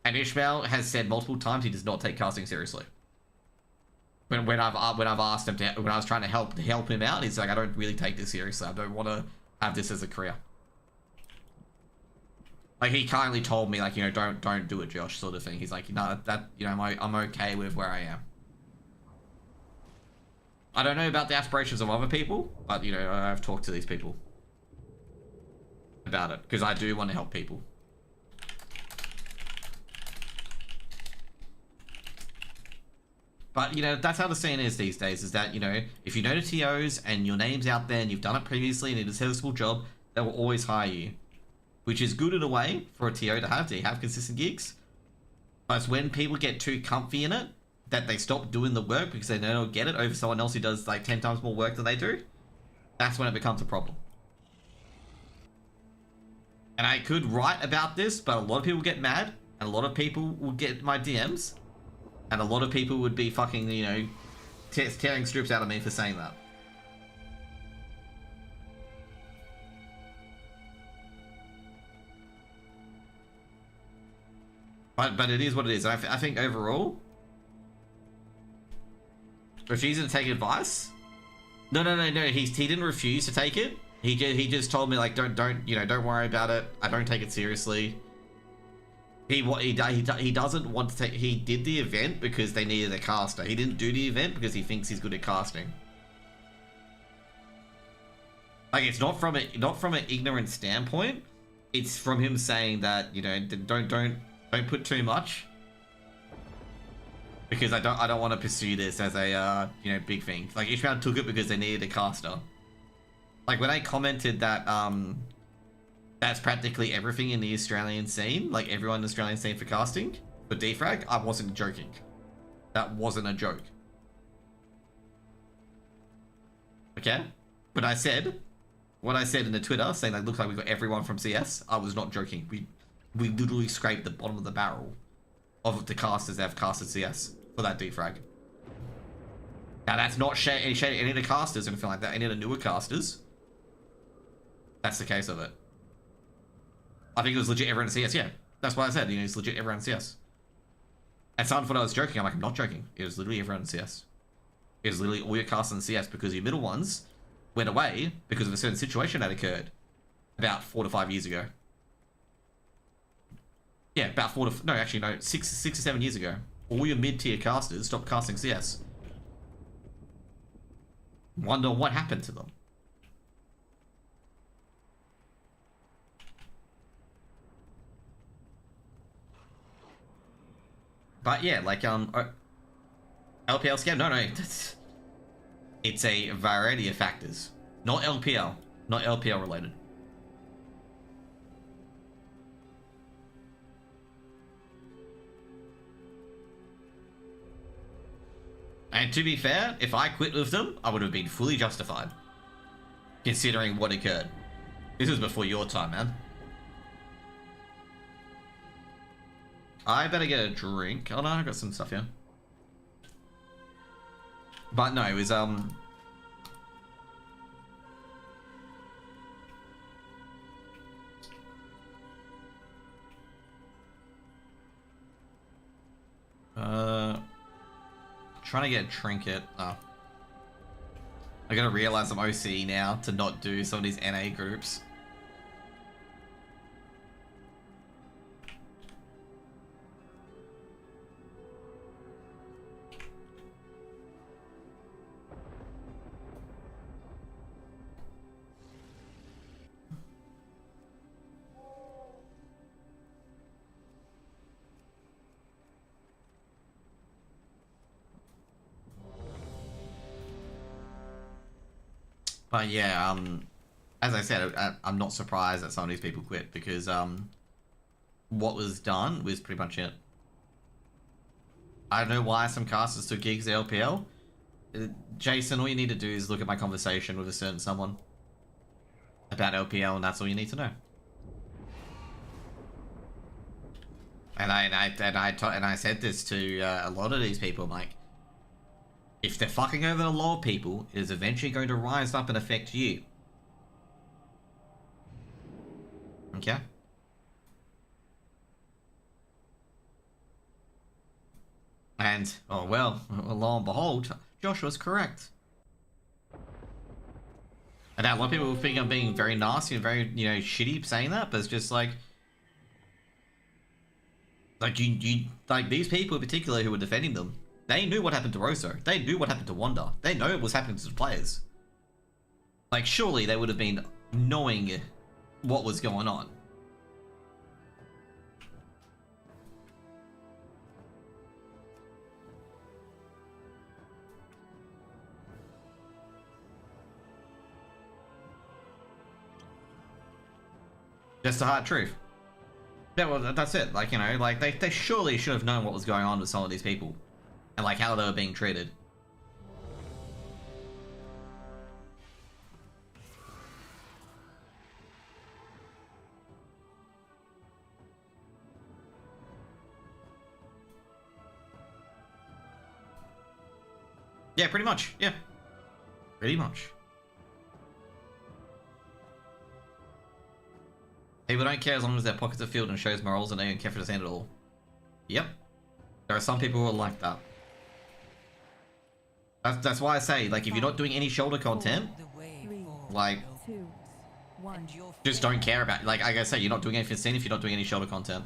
And Ishmael has said multiple times he does not take casting seriously. When I've asked him when I was trying to help him out, he's like, I don't really take this seriously. I don't want to have this as a career. Like, he kindly told me, like, you know, don't do it, Josh, sort of thing. He's like, no, that, you know, I'm okay with where I am. I don't know about the aspirations of other people, but, you know, I've talked to these people about it, because I do want to help people. But, you know, that's how the scene is these days, is that, you know, if you know the TOs and your name's out there and you've done it previously and did a serviceable job, they will always hire you. Which is good in a way for a TO to have consistent gigs. But it's when people get too comfy in it, that they stop doing the work because they don't get it over someone else who does like 10 times more work than they do. That's when it becomes a problem. And I could write about this, but a lot of people get mad, and a lot of people will get my DMs, and a lot of people would be fucking, you know, tearing strips out of me for saying that. But it is what it is. I think overall, refusing to take advice. No. He didn't refuse to take it. He just told me like don't worry about it. I don't take it seriously. He doesn't want to take. He did the event because they needed a caster. He didn't do the event because he thinks he's good at casting. Like it's not from an ignorant standpoint. It's from him saying that, you know, don't put too much, because I don't want to pursue this as a you know, big thing. Like Ishmael took it because they needed a caster. Like when I commented that that's practically everything in the Australian scene, like everyone in the Australian scene for casting for defrag, I wasn't joking. That wasn't a joke. Okay, but what I said in the Twitter saying that looks like we got everyone from CS, I was not joking. We literally scraped the bottom of the barrel of the casters that have casted CS for that defrag. Now that's not any of the casters or anything like that, any of the newer casters. That's the case of it. I think it was legit everyone in CS, yeah. That's what I said, you know, it's legit everyone in CS. And someone thought I was joking, I'm like, I'm not joking. It was literally everyone in CS. It was literally all your casters in CS because your middle ones went away because of a certain situation that occurred about 4 to 5 years ago. Yeah, about 6 or 7 years ago. All your mid-tier casters stopped casting CS. Wonder what happened to them. But yeah, like, LPL scam? No, it's a variety of factors. Not LPL related. And to be fair, if I quit with them, I would have been fully justified, considering what occurred. This was before your time, man. I better get a drink. Oh no, I got some stuff here. But no, it was trying to get a trinket. Oh. I gotta realize I'm OC now to not do some of these NA groups. But yeah, as I said, I'm not surprised that some of these people quit because what was done was pretty much it. I don't know why some casters took gigs at LPL. Jason, all you need to do is look at my conversation with a certain someone about LPL, and that's all you need to know. And I said this to a lot of these people, like, if they're fucking over the lower people, it is eventually going to rise up and affect you. Okay? And, oh well, lo and behold, Josh was correct. And now a lot of people think I'm being very nasty and very, you know, shitty saying that, but it's just like like these people in particular who were defending them, they knew what happened to Rosso. They knew what happened to Wanda. They know what was happening to the players. Like, surely they would have been knowing what was going on. Just the hard truth. Yeah, well, that's it. Like, you know, like, they surely should have known what was going on with some of these people. And, like, how they were being treated. Yeah, pretty much. Yeah. Pretty much. People don't care as long as their pockets are filled and shows morals and they don't care for the sand at all. Yep. There are some people who are like that. That's why I say, like, if you're not doing any shoulder content, like, just don't care about, like I say, you're not doing anything sin if you're not doing any shoulder content.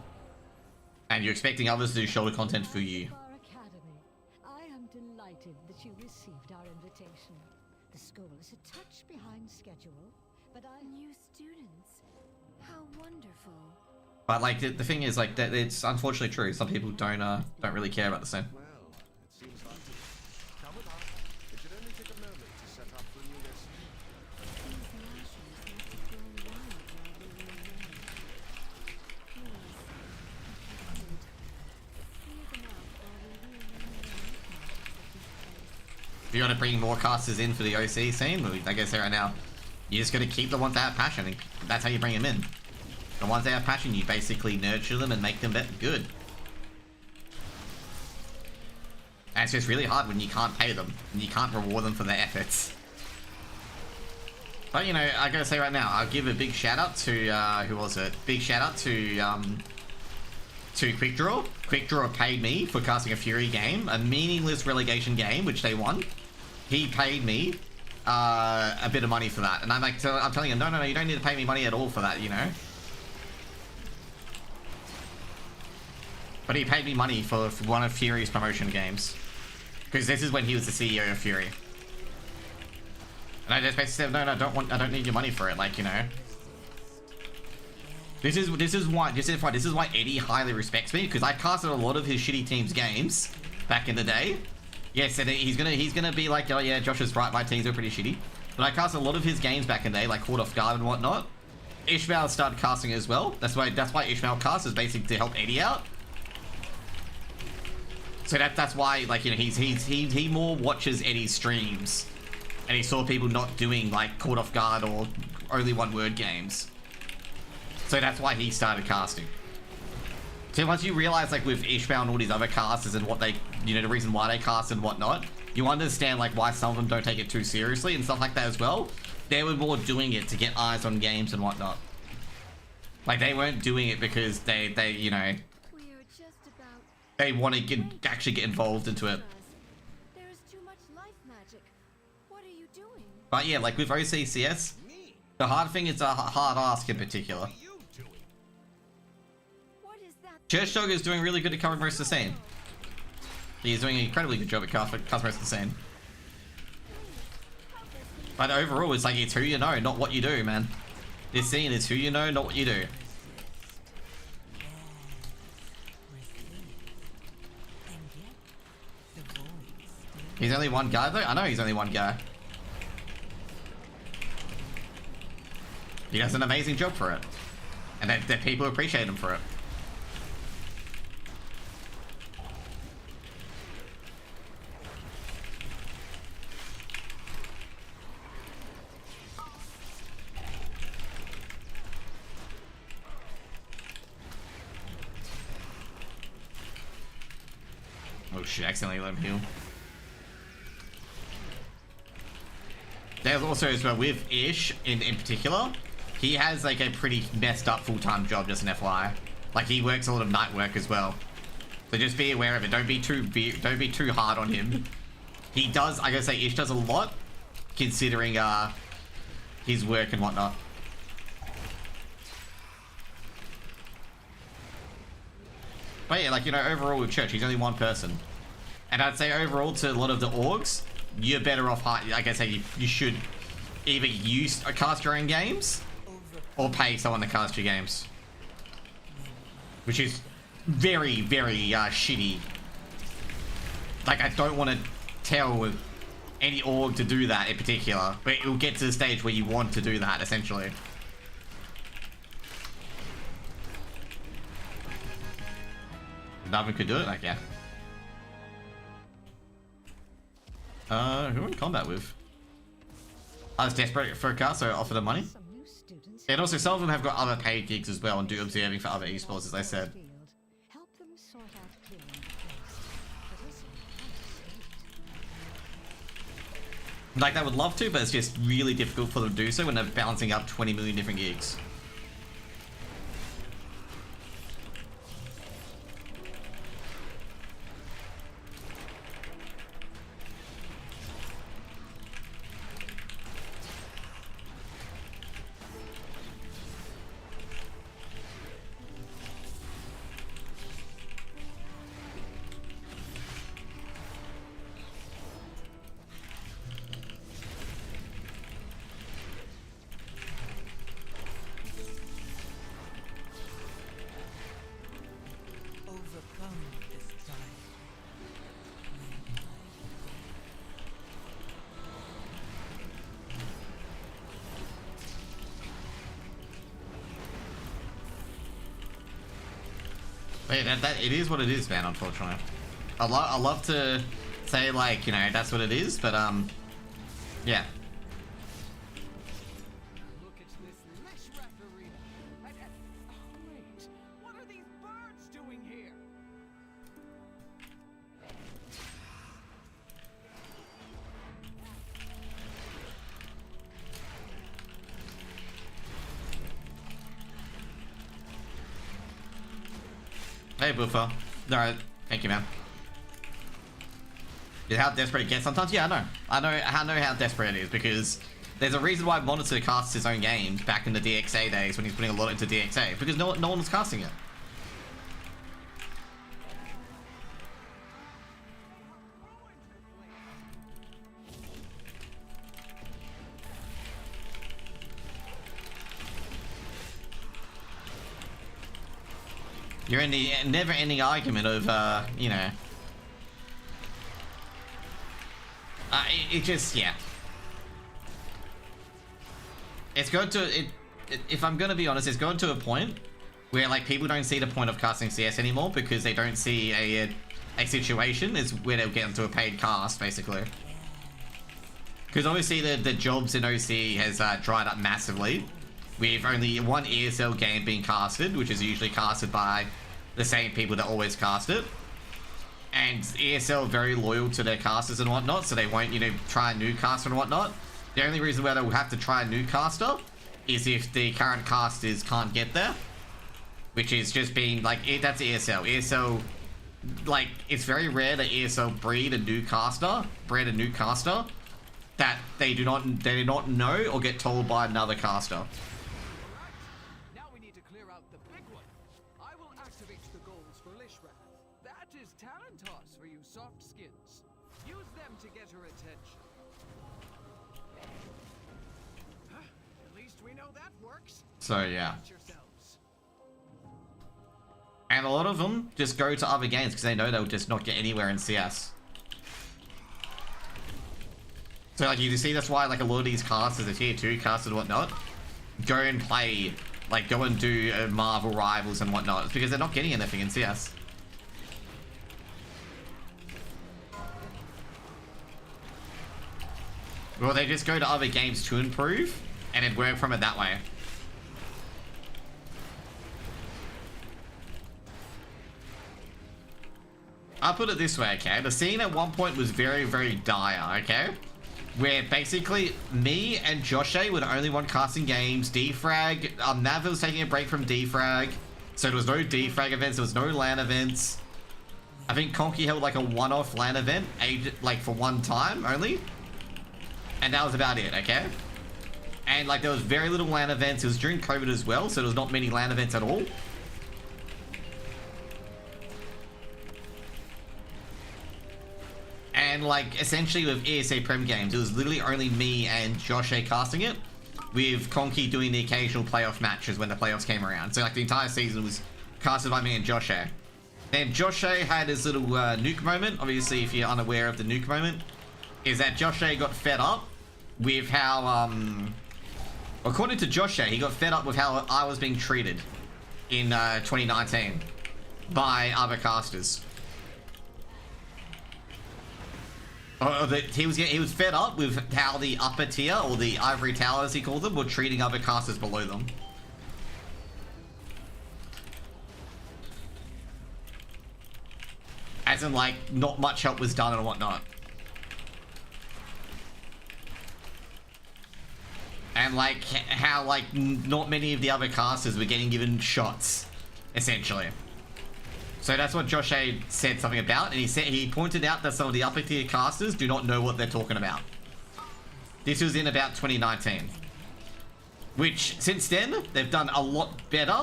And you're expecting others to do shoulder content for you. Our academy. I am delighted that you received our invitation. The school is a touch behind schedule, but New students. How wonderful. But like the thing is, like, that it's unfortunately true. Some people don't really care about the same. Well, it seems like it. Come along. It should only take a moment to set up for a new lesson. These lashes must have grown wild while we were away. Please, clear them out while we rearrange the mismatches that took place. If you want to bring more casters in for the OC scene, I guess right now, you just got to keep the ones that have passion. And that's how you bring them in. The ones that have passion, you basically nurture them and make them good. And it's just really hard when you can't pay them and you can't reward them for their efforts. But you know, I gotta say right now, I'll give a big shout out to who was it? Big shout out to Quickdraw. Quickdraw paid me for casting a Fury game, a meaningless relegation game which they won. He paid me a bit of money for that, and I'm like, I'm telling him, no, you don't need to pay me money at all for that, you know. But he paid me money for one of Fury's promotion games, because this is when he was the CEO of Fury. And I just basically said, no, I don't need your money for it, like, you know. This is why Eddie highly respects me, because I casted a lot of his shitty team's games back in the day. Yes, and he's gonna be like, oh yeah, Josh is right, my teams are pretty shitty. But I cast a lot of his games back in the day, like Caught Off Guard and whatnot. Ishmael started casting as well. That's why Ishmael casts, is basically to help Eddie out. So that's why, like, you know, he more watches Eddie's streams, and he saw people not doing like Caught Off Guard or only one word games. So that's why he started casting. So once you realize, like, with Ishmael and all these other casters and what they, you know, the reason why they cast and whatnot, you understand, like, why some of them don't take it too seriously and stuff like that as well. They were more doing it to get eyes on games and whatnot. Like, they weren't doing it because they you know, We are just about they want to actually get involved into it. There is too much life magic. What are you doing? But yeah, like with OCCS, the hard thing is a hard ask in particular. What is that? Church Dog is doing really good at covering most of the scene. He's doing an incredibly good job at covering most of the scene. But overall, it's like, it's who you know, not what you do, man. This scene is who you know, not what you do. He's only one guy though? I know he's only one guy. He does an amazing job for it. And that people appreciate him for it. Oh shit, accidentally let him heal. There's also as well with Ish in particular, he has like a pretty messed up full-time job, just an FYI. Like, he works a lot of night work as well. So just be aware of it. Don't be too hard on him. He does, I gotta say, Ish does a lot considering his work and whatnot. But yeah, like, you know, overall with Church, he's only one person. And I'd say overall to a lot of the orgs, you're better off, like I say, you should either cast your own games or pay someone to cast your games. Which is very, very shitty. Like, I don't want to tell any org to do that in particular, but it'll get to the stage where you want to do that, essentially. Nothing could do it? Like, yeah. Who are we in combat with? I was desperate for a car, so I offered them money. Some new students And also, some of them have got other paid gigs as well and do observing for other esports, as I said. field. Help them sort out clearing the place. It is a nice state. Like, they would love to, but it's just really difficult for them to do so when they're balancing up 20 million different gigs. Overcome this time. Wait, that it is what it is, man, unfortunately. I love to say, like, you know, that's what it is, but, yeah. Look at this Lishrath arena. Oh, wait. What are these birds doing here? Hey, Buffer. Alright, thank you, man. Yeah, how desperate it gets sometimes? Yeah, I know how desperate it is, because there's a reason why Monitor casts his own games back in the DXA days when he's putting a lot into DXA, because no one was casting it. You're in the never-ending argument of, you know... it just, yeah. It's going to, if I'm gonna be honest, it's going to a point where, like, people don't see the point of casting CS anymore because they don't see a situation is where they'll get into a paid cast, basically. Because obviously the jobs in OC has dried up massively, with only one ESL game being casted, which is usually casted by the same people that always cast it. And ESL are very loyal to their casters and whatnot, so they won't, you know, try a new caster and whatnot. The only reason why they'll have to try a new caster is if the current casters can't get there. Which is just being, like, that's ESL. ESL, like, it's very rare that ESL breed a new caster that they do not know or get told by another caster. Now we need to clear out the big one. I will activate the goals for Lishrath. That is talent toss for you soft skins. Use them to get her attention. Huh? At least we know that works. So, yeah. Watch yourselves. And a lot of them just go to other games because they know they'll just not get anywhere in CS. So, like, you see, that's why, like, a lot of these casters, the tier 2 casters and whatnot, go and play, like, go and do Marvel Rivals and whatnot. It's because they're not getting anything in CS. Well, they just go to other games to improve, and then work from it that way. I'll put it this way, okay? The scene at one point was very, very dire, okay? Where basically me and Joshe were the only one casting games. Defrag, Nav was taking a break from Defrag, so there was no Defrag events, there was no LAN events. I think Conky held like a one-off LAN event, like for one time only. And that was about it, okay? And like there was very little LAN events. It was during COVID as well, so there was not many LAN events at all. And like essentially with ESA Prem games, it was literally only me and Joshe casting it, with Conky doing the occasional playoff matches when the playoffs came around. So like the entire season was casted by me and Joshe. Then Joshe had his little nuke moment. Obviously, if you're unaware of the nuke moment, is that Joshe got fed up with how, according to Joshe, he got fed up with how I was being treated in 2019. by other casters. He was fed up with how the upper tier, or the ivory tower as he called them, were treating other casters below them. As in, like, not much help was done and whatnot. And, like, how, like, not many of the other casters were getting given shots, essentially. So that's what Josh A said something about, and he pointed out that some of the upper tier casters do not know what they're talking about. This was in about 2019. Which, since then, they've done a lot better,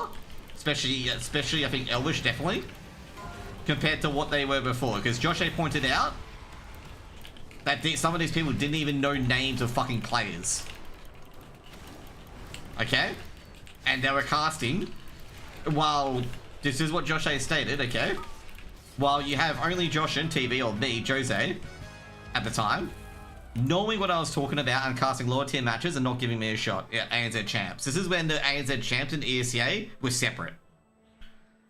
especially I think Elvish, definitely, compared to what they were before. Because Josh A pointed out that some of these people didn't even know names of fucking players. Okay? And they were casting while... This is what Josh A stated, okay? While you have only Josh and TV, or me, Jose, at the time, knowing what I was talking about and casting lower tier matches and not giving me a shot at ANZ Champs. This is when the ANZ Champs and ESCA were separate.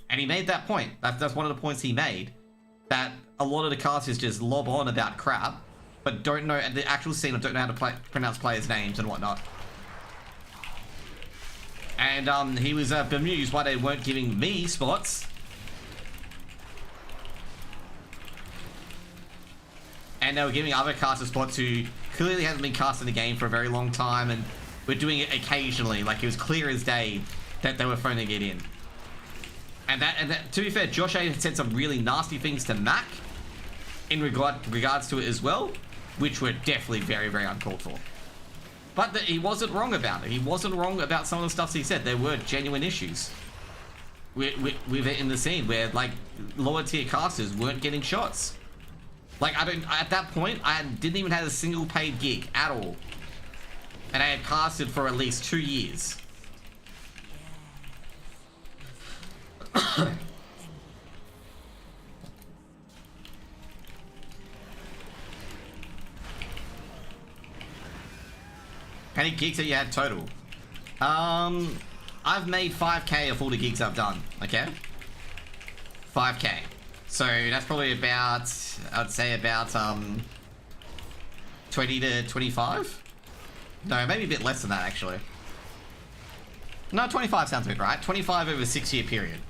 And he made that point. That's one of the points he made. That a lot of the casters just lob on about crap, but don't know, at the actual scene, don't know how to pronounce players' names and whatnot. And he was bemused why they weren't giving me spots. And they were giving other casters spots who clearly haven't been casting the game for a very long time and were doing it occasionally. Like, it was clear as day that they were phoning it in. And that, to be fair, Josh A had said some really nasty things to Mac in regards to it as well, which were definitely very, very uncalled for. But he wasn't wrong about it. He wasn't wrong about some of the stuff he said. There were genuine issues with it in the scene where, like, lower tier casters weren't getting shots. Like, at that point, I didn't even have a single paid gig at all. And I had casted for at least 2 years. How many gigs have you had total? I've made 5k of all the gigs I've done, okay? 5k. So that's probably about, I'd say about 20 to 25? No, maybe a bit less than that actually. No, 25 sounds a bit right. 25 over a 6-year period.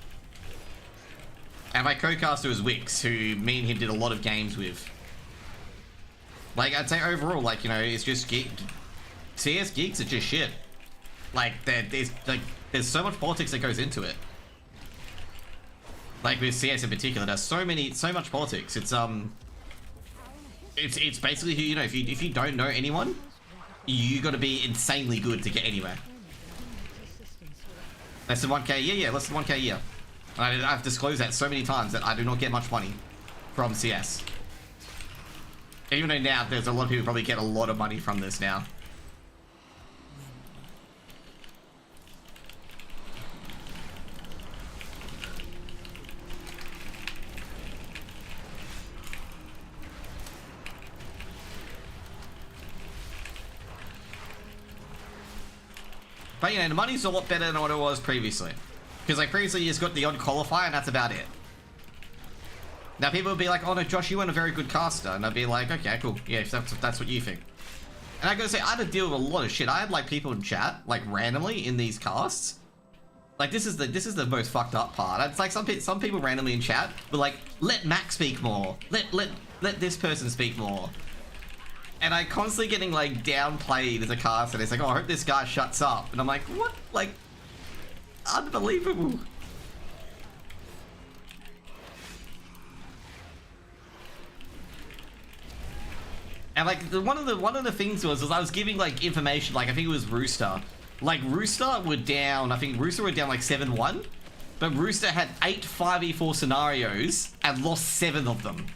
And my co-caster was Wix, who me and him did a lot of games with. Like, I'd say overall, like, you know, it's just CS gigs are just shit. Like, there's so much politics that goes into it. Like with CS in particular, there's so much politics. It's basically, you know, if you don't know anyone, you got to be insanely good to get anywhere. Less than 1k, yeah, less than 1k a year. And I've disclosed that so many times that I do not get much money from CS. Even though now there's a lot of people who probably get a lot of money from this now. But, you know, the money's a lot better than what it was previously. Because, like, previously you just got the odd qualifier and that's about it. Now, people would be like, oh no, Josh, you weren't a very good caster. And I'd be like, okay, cool. Yeah, if that's what you think. And I gotta say, I had to deal with a lot of shit. I had, like, people in chat, like, randomly in these casts. Like, this is the most fucked up part. It's like some people randomly in chat were like, let Mac speak more. Let this person speak more. And I constantly getting, like, downplayed as a caster. It's like, oh, I hope this guy shuts up. And I'm like, what? Like, unbelievable. And, like, one of the things was I was giving, like, information, like, I think it was Rooster. Like, Rooster were down, I think Rooster were down, like, 7-1. But Rooster had 8 5v4 scenarios and lost 7 of them.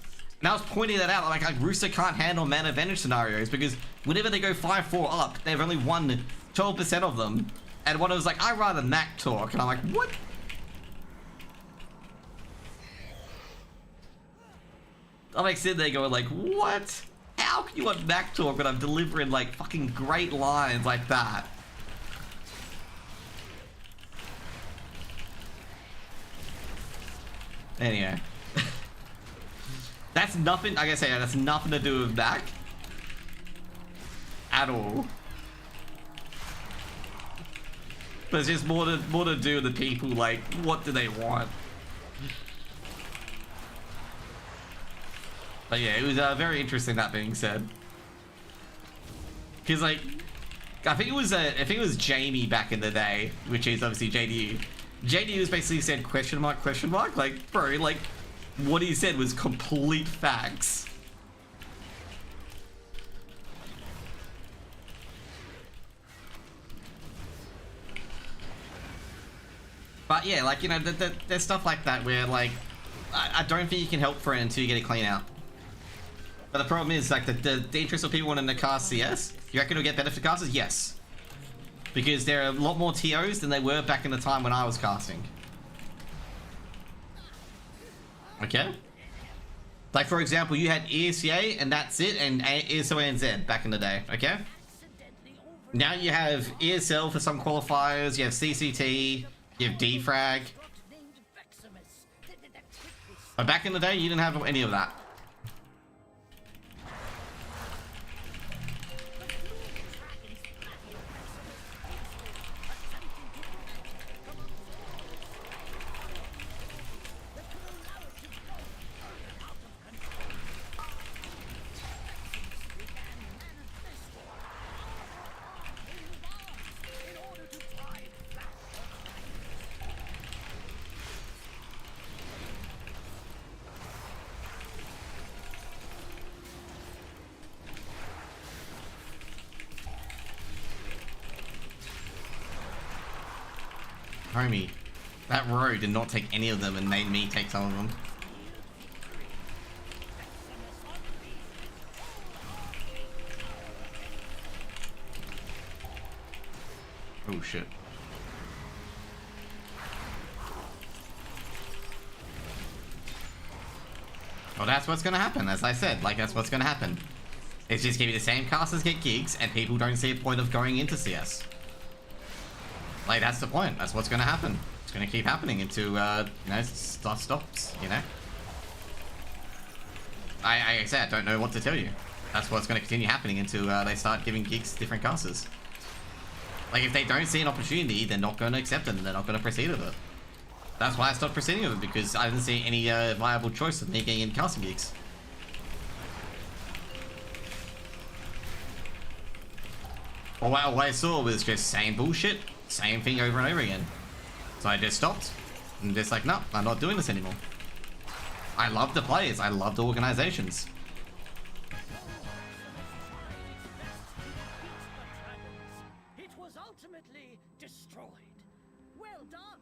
And I was pointing that out, like Rooster can't handle man advantage scenarios because whenever they go 5-4 up, they've only won 12% of them. And one was like, I'd rather Mac talk. And I'm like, what? I'm like sitting there going like, what? How can you want Mac talk when I'm delivering like fucking great lines like that? Anyway. That's nothing, like I say, that's nothing to do with Mac. At all. But it's just more to do with the people, like, what do they want? But yeah, it was very interesting, that being said. Because, like, I think it was Jamie back in the day, which is obviously JDU. JDU was basically said question mark, like, bro, like, what he said was complete facts. But yeah, like, you know, there's stuff like that where, like, I don't think you can help for it until you get it clean out. But the problem is, like, the interest of people wanting to cast CS, you reckon it'll get better for casters? Yes. Because there are a lot more TOs than they were back in the time when I was casting. Okay? Like, for example, you had ESCA and that's it, and ESO and Z back in the day, okay? Now you have ESL for some qualifiers, you have CCT, you have defrag. But back in the day, you didn't have any of that. Homie, that road did not take any of them and made me take some of them. Oh shit. Well, that's what's gonna happen, as I said, like, that's what's gonna happen. It's just gonna be the same casters get gigs, and people don't see a point of going into CS. Like, that's the point. That's what's gonna happen. It's gonna keep happening until, you know, stuff stops, you know? I say I don't know what to tell you. That's what's gonna continue happening until, they start giving gigs to different casters. Like, if they don't see an opportunity, they're not gonna accept it, and they're not gonna proceed with it. That's why I stopped proceeding with it, because I didn't see any, viable choice of me getting in casting gigs. All I saw was just same bullshit. Same thing over and over again. So I just stopped. And just like, no, I'm not doing this anymore. I love the players. I love the organizations. It was ultimately destroyed. Well done.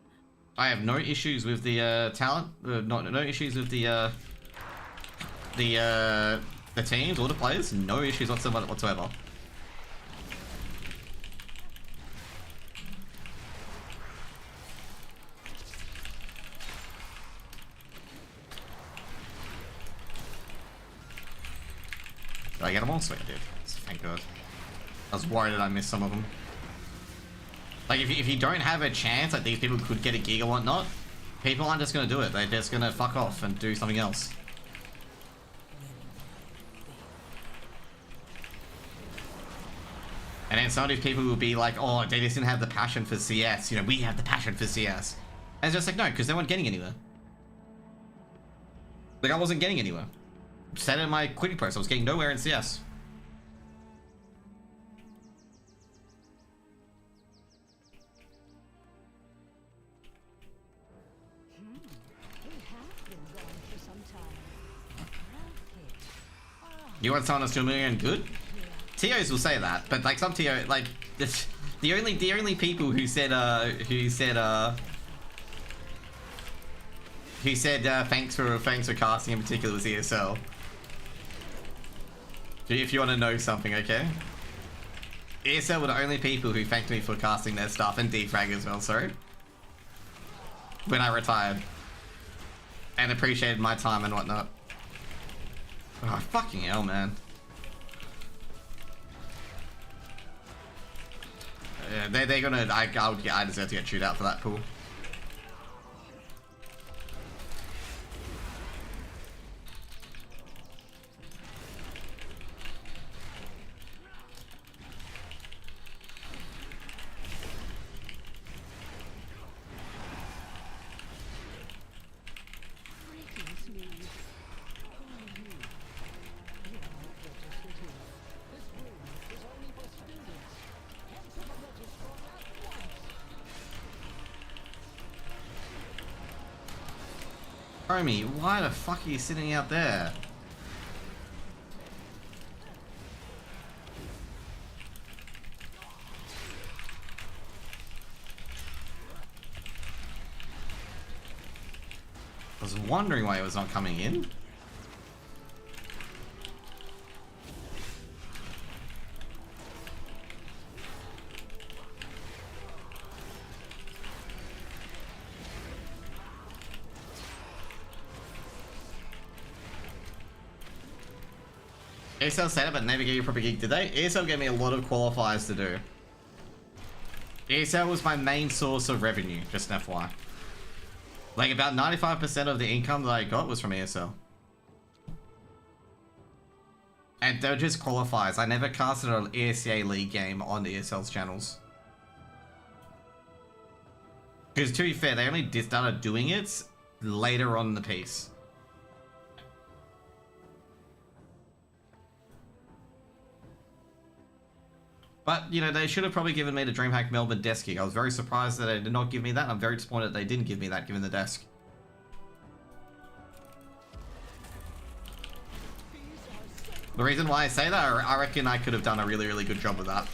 I have no issues with the talent. No issues with the teams or the players. No issues whatsoever. Did I get them all? Sweet, I did. Thank God. I was worried that I missed some of them. Like, if you don't have a chance that these people could get a gig or whatnot, people aren't just gonna do it. They're just gonna fuck off and do something else. And then some of these people will be like, oh, they just didn't have the passion for CS. You know, we have the passion for CS. And it's just like, no, because they weren't getting anywhere. Like, I wasn't getting anywhere. Said it in my quitting post, I was getting nowhere in CS. You want someone that's familiar and good? TOs will say that, but like some TO, like the only people who said thanks for casting in particular was ESL. If you want to know something, okay? ESL were the only people who thanked me for casting their stuff, and defrag as well, sorry. When I retired. And appreciated my time and whatnot. Oh, fucking hell, man. Yeah, they're gonna, I deserve to get chewed out for that pool. Homie, why the fuck are you sitting out there? I was wondering why it was not coming in. ESL said it, but never gave you a proper gig, did they? ESL gave me a lot of qualifiers to do. ESL was my main source of revenue, just an FYI. Like, about 95% of the income that I got was from ESL. And they were just qualifiers. I never casted an ESEA League game on ESL's channels. Because to be fair, they only started doing it later on in the piece. But, you know, they should have probably given me the DreamHack Melbourne desk gig. I was very surprised that they did not give me that. I'm very disappointed that they didn't give me that, given the desk. The reason why I say that, I reckon I could have done a really, really good job with that.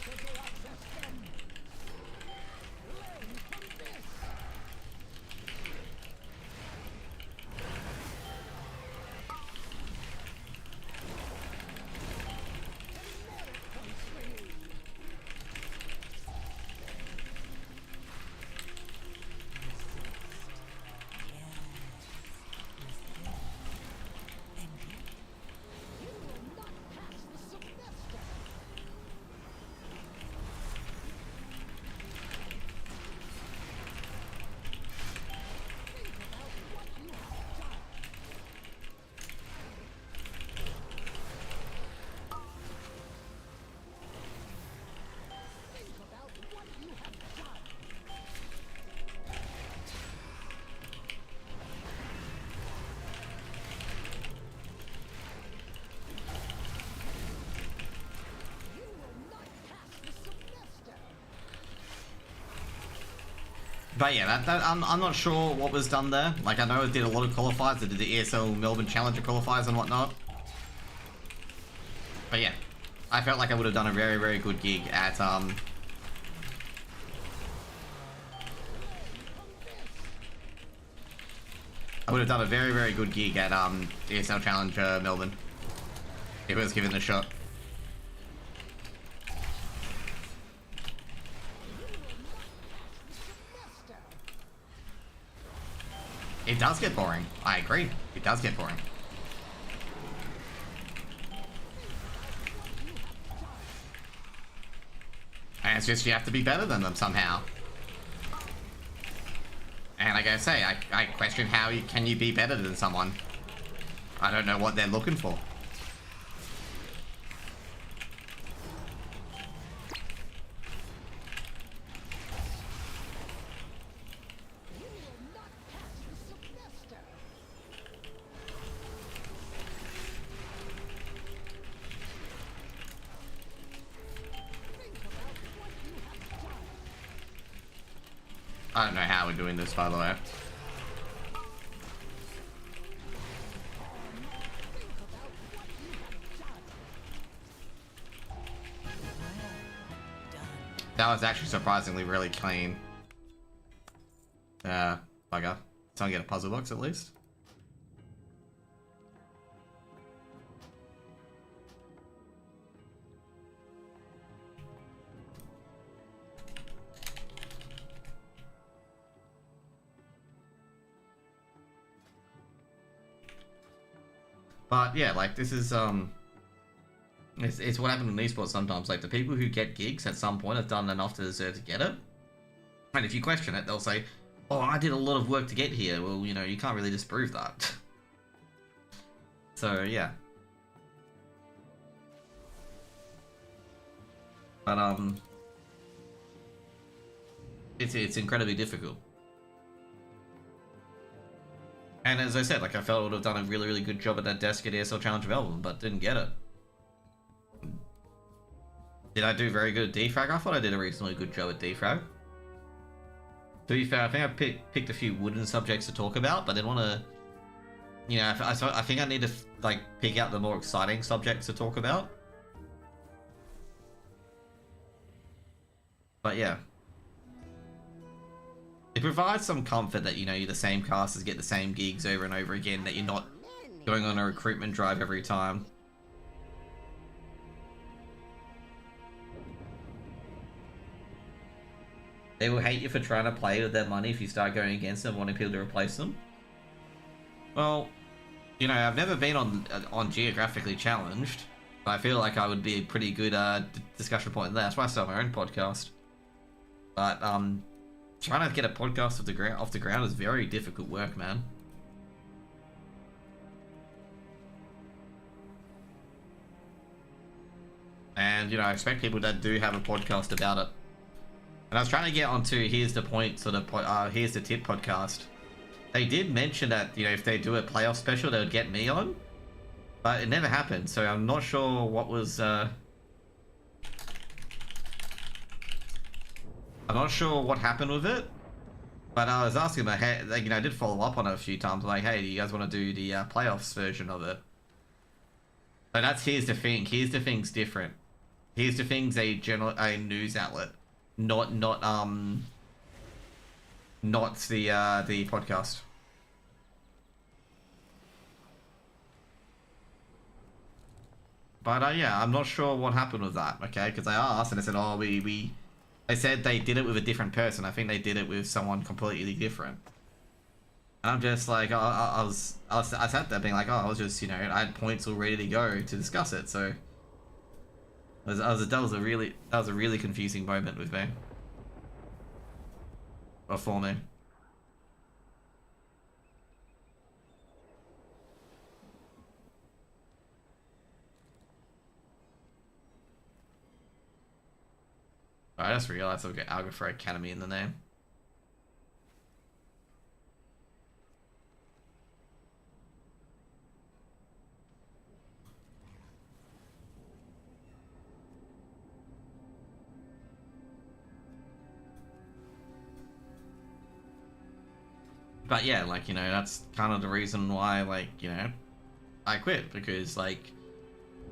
But yeah, I'm not sure what was done there. Like, I know it did a lot of qualifiers. It did the ESL Melbourne Challenger qualifiers and whatnot. But yeah, I felt like I would have done a very, very good gig at, I would have done a very, very good gig at, ESL Challenger Melbourne. If it was given the shot. It does get boring. I agree. It does get boring. And it's just you have to be better than them somehow. And like I say, I question how can you be better than someone? I don't know what they're looking for. I don't know how we're doing this, by the way. That was actually surprisingly really clean. Bugger. Someone get a puzzle box at least. But yeah, like this is it's what happened in esports sometimes. Like the people who get gigs at some point have done enough to deserve to get it. And if you question it, they'll say, "Oh, I did a lot of work to get here." Well, you know, you can't really disprove that. So yeah. But it's incredibly difficult. And as I said, like I felt I would have done a really, really good job at that desk at ESL Challenger Melbourne, but didn't get it. Did I do very good at defrag? I thought I did a reasonably good job at defrag. To be fair, I think I picked a few wooden subjects to talk about, but I didn't want to you know, I think I need to like pick out the more exciting subjects to talk about. But yeah. It provides some comfort that, you know, the same casters get the same gigs over and over again, that you're not going on a recruitment drive every time. They will hate you for trying to play with their money if you start going against them, wanting people to replace them. Well, you know, I've never been on Geographically Challenged, but I feel like I would be a pretty good discussion point there. That's why I started my own podcast. But trying to get a podcast off the ground is very difficult work, man. And you know, I expect people that do have a podcast about it. And I was trying to get onto Here's the Point, sort of, Here's the Tip podcast. They did mention that, you know, if they do a playoff special, they would get me on. But it never happened, so I'm not sure what was, I'm not sure what happened with it. But I was asking them, hey, like, you know, I did follow up on it a few times, like, hey, do you guys want to do the playoffs version of it? But that's Here's the Thing. Here's the Thing's different. Here's the Thing's a news outlet. Not the podcast. But yeah, I'm not sure what happened with that, okay? Because I asked and they said, oh, they said they did it with a different person. I think they did it with someone completely different. And I'm just like, I sat there being like, oh, I was just, you know, I had points all ready to go to discuss it, so. That was a really confusing moment with me. Or for me. I just realized I've got Alga for Academy in the name. But yeah, like, you know, that's kind of the reason why, like, you know, I quit. Because, like,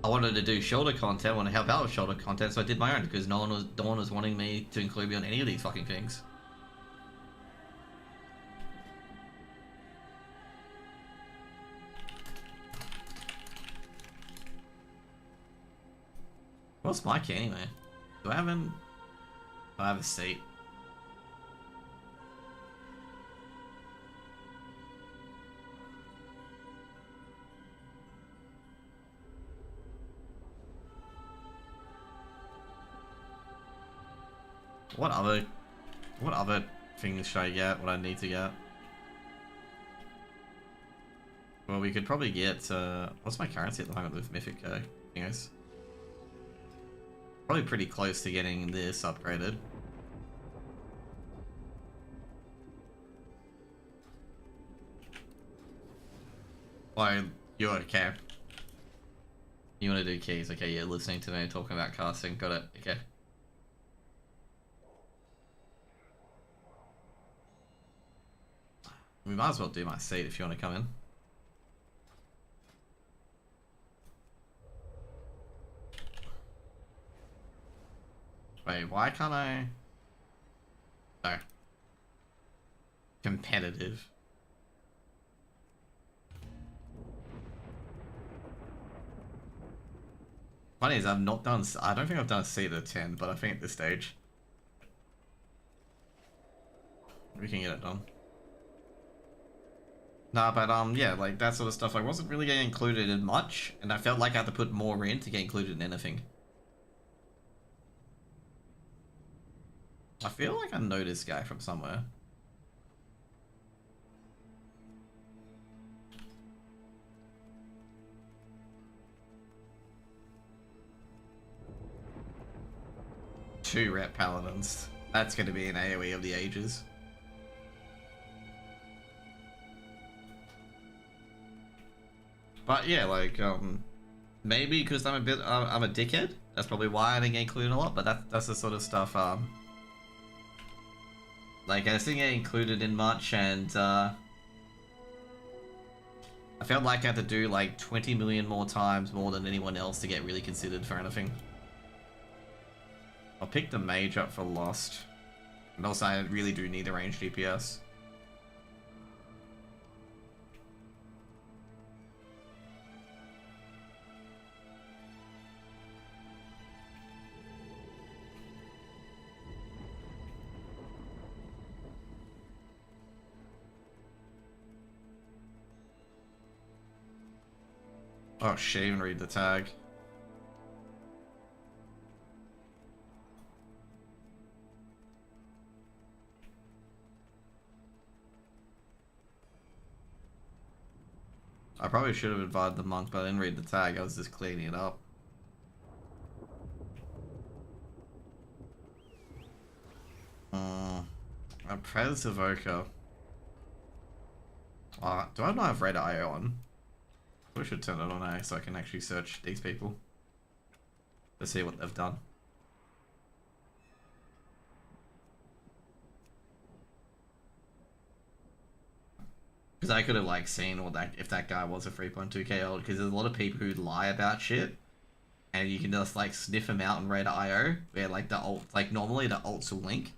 I wanted to do shoulder content, I want to help out with shoulder content, so I did my own. Because no one was wanting me to include me on any of these fucking things. What's my key anyway? Do I have a seat? What other things should I get? What I need to get? Well, we could probably get, what's my currency at the moment with Mythic thingos? Probably pretty close to getting this upgraded. Oh, you're okay. You want to do keys? Okay, yeah, listening to me talking about casting. Got it. Okay. We might as well do my seat if you want to come in. Wait, why can't I? No. Competitive. Funny is, I don't think I've done a seat at 10, but I think at this stage, we can get it done. Nah, but yeah, like that sort of stuff, I wasn't really getting included in much, and I felt like I had to put more in to get included in anything. I feel like I know this guy from somewhere. Two rep paladins. That's gonna be an AoE of the ages. But yeah, like, maybe because I'm a dickhead. That's probably why I didn't get included a lot. But that's the sort of stuff. Like I didn't get included in much, and I I felt like I had to do like 20 million more times more than anyone else to get really considered for anything. I'll pick the mage up for Lost. And also I really do need a ranged DPS. Oh shit, even read the tag. I probably should have advised the monk, but I didn't read the tag. I was just cleaning it up. A Prez Evoker. Do I not have Red IO on? I should turn it on so I can actually search these people to see what they've done. Because I could have like seen what that if that guy was a 3.2k old. Because there's a lot of people who lie about shit, and you can just like sniff them out in Red IO, where like the alt, like normally the alts will link.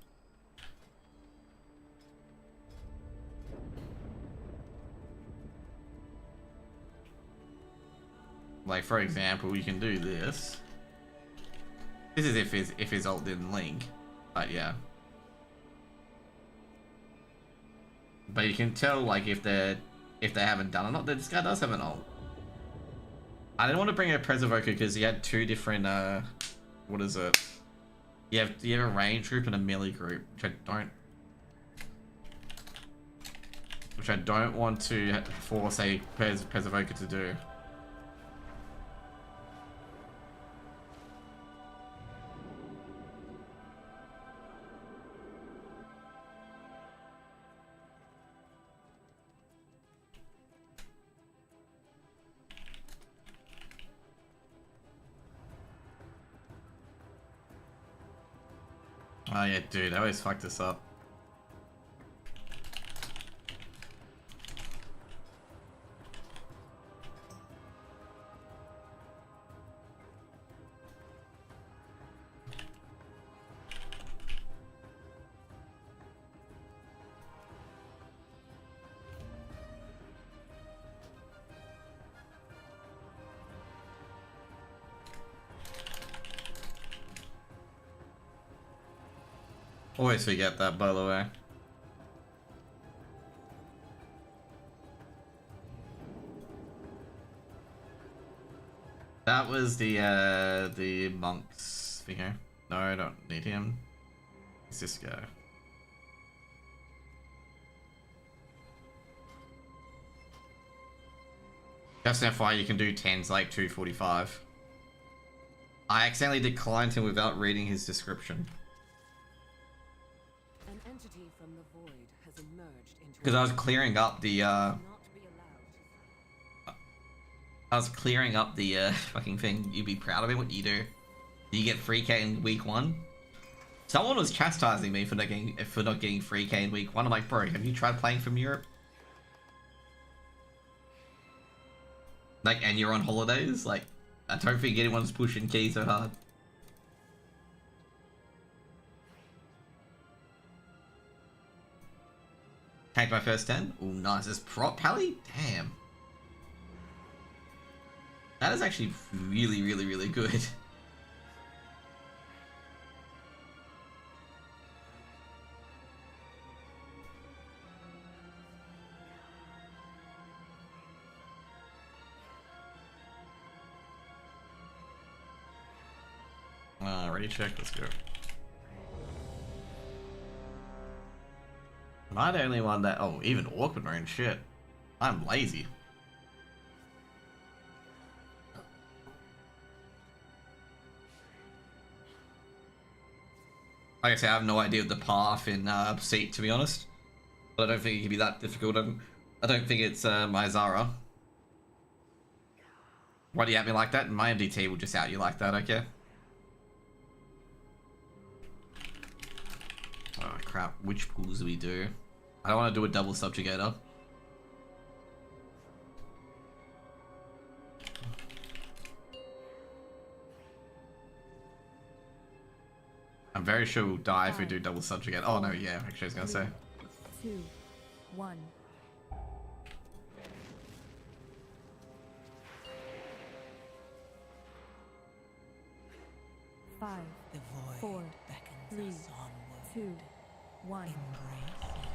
Like for example, you can do this. This is if his ult didn't link, but yeah. But you can tell like if they haven't done it or not. This guy does have an ult. I didn't want to bring a Preservoker because he had two different what is it? You have a range group and a melee group, which I don't want to force a Preservoker to do. Oh yeah, dude, I always fuck this up. Always forget that, by the way. That was the monk's finger. No, I don't need him. It's this guy. Just an FYI, you can do 10s like 245. I accidentally declined him without reading his description. From the void has emerged into Because I was clearing up the fucking thing. You'd be proud of me. What you do? Do you get 3k in week 1? Someone was chastising me for not getting 3k in week 1. I'm like, bro, have you tried playing from Europe? Like, and you're on holidays? Like, I don't think anyone's pushing keys so hard. Take my first 10. Oh, nice. This prop pally? Damn. That is actually really, really, really good. Ready check, let's go. Am I the only one that... Oh, even awkward wearing shit. I'm lazy. Like I say, I have no idea of the path in Seat, to be honest. But I don't think it can be that difficult. I don't think it's my Zara. Why do you at me like that? My MDT will just out you like that, okay? Oh crap, which pools do we do? I don't want to do a double subjugator. very sure we'll die if we do double subjugate. Oh no, yeah, actually I was gonna say. 2, 1. Five, The void 4, beckons 3, us onward. 2, 1. Embrace it.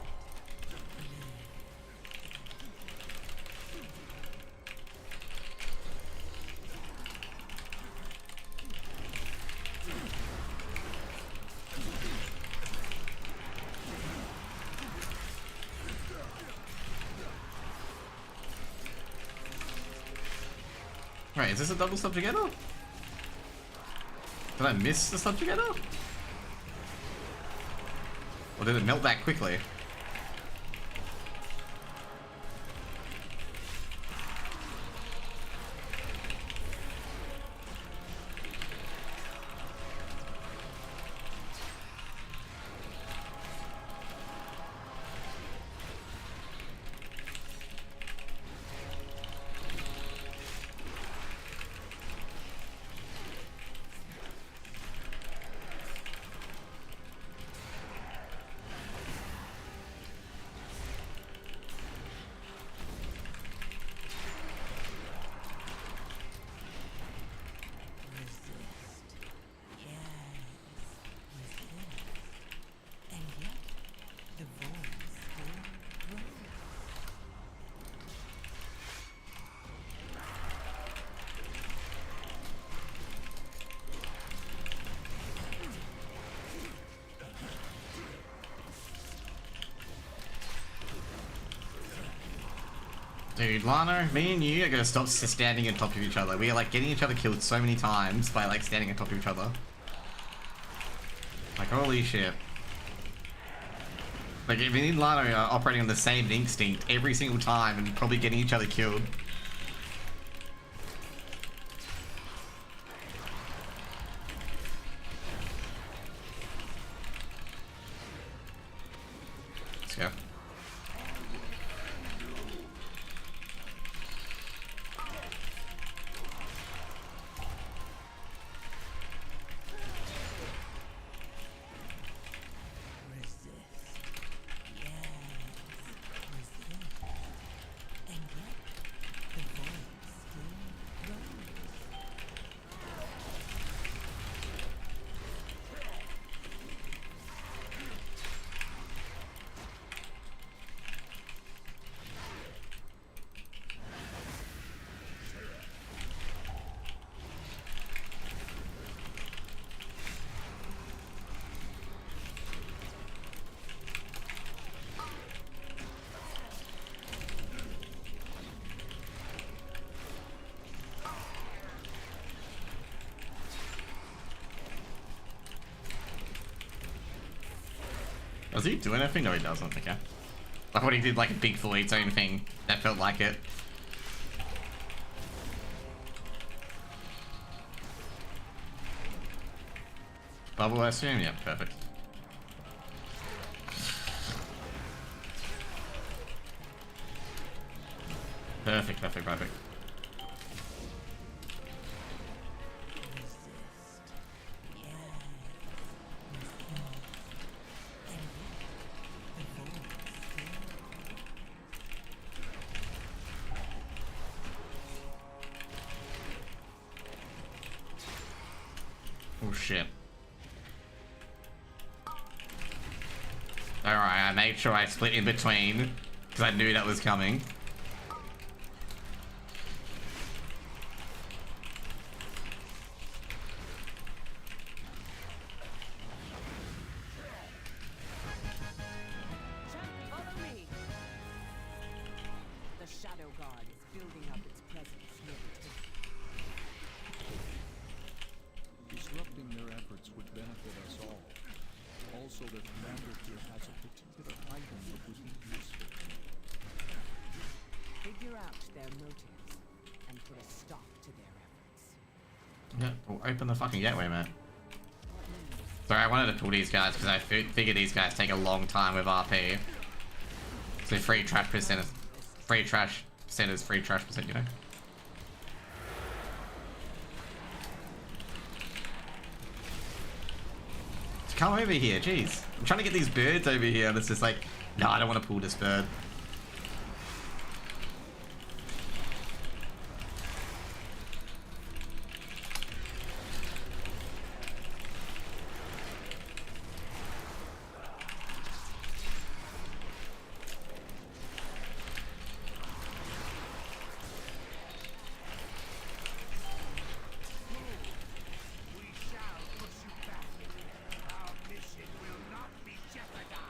Right, is this a double subjugator? Did I miss the subjugator? Or did it melt that quickly? Dude, Lana, me and you are gonna stop standing on top of each other. We are like getting each other killed so many times by like standing on top of each other. Like holy shit. Like me and Lana are operating on the same instinct every single time and probably getting each other killed. Let's go. Does he do anything? No, he doesn't. Okay. I thought he did like a big full eats own thing. That felt like it. Bubble, I assume? Yeah, perfect. Perfect, perfect, perfect. Oh shit. Alright, I made sure I split in between because I knew that was coming. Follow me. The Shadow Guard is building up its presence near the temple. Disrupting their efforts would benefit us all. Also, their commander here has a particular item that would be useful. Figure out their motives and put a stop to their efforts. Yeah, well, open the fucking gateway, man. Sorry, I wanted to pull these guys because I figured these guys take a long time with RP. So free trash percent is free trash percent is free trash percent, you know? come over here, jeez. I'm trying to get these birds over here, and it's just like, no, I don't want to pull this bird. We shall push you back. Our mission will not be jeopardized.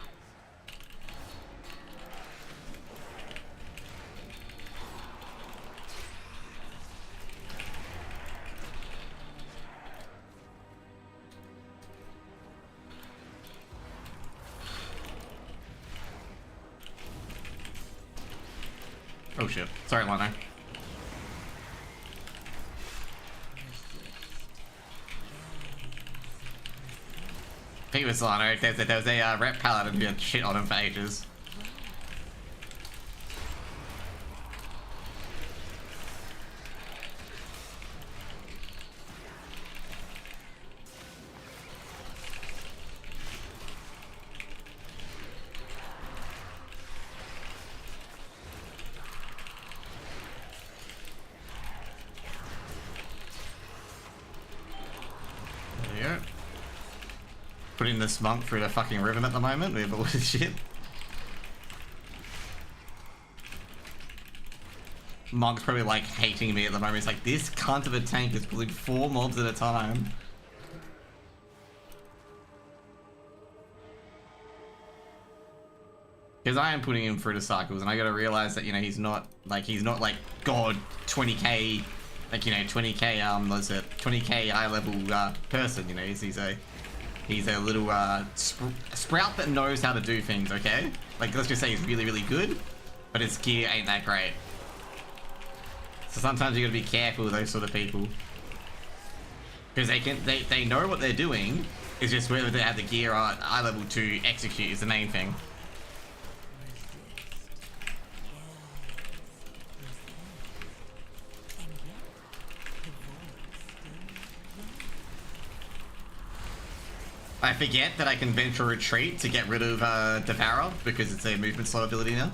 Oh shit. Sorry, Lano. I think it was Lano. There was a rep paladin who had shit on him for ages. There you go. Putting this monk through the fucking ribbon at the moment with all this shit. Monk's probably like hating me at the moment. He's like, this cunt of a tank is pulling 4 mobs at a time. Because I am putting him through the cycles, and I gotta realize that, you know, he's not like god 20k, like, you know, 20k what's it, 20k high level person. You know, he's a little sprout that knows how to do things. Okay, like, let's just say he's really, really good, but his gear ain't that great. So sometimes you gotta be careful with those sort of people, because they know what they're doing. It's just whether they have the gear at eye level to execute is the main thing. I forget that I can venture retreat to get rid of Devourer because it's a movement slot ability now.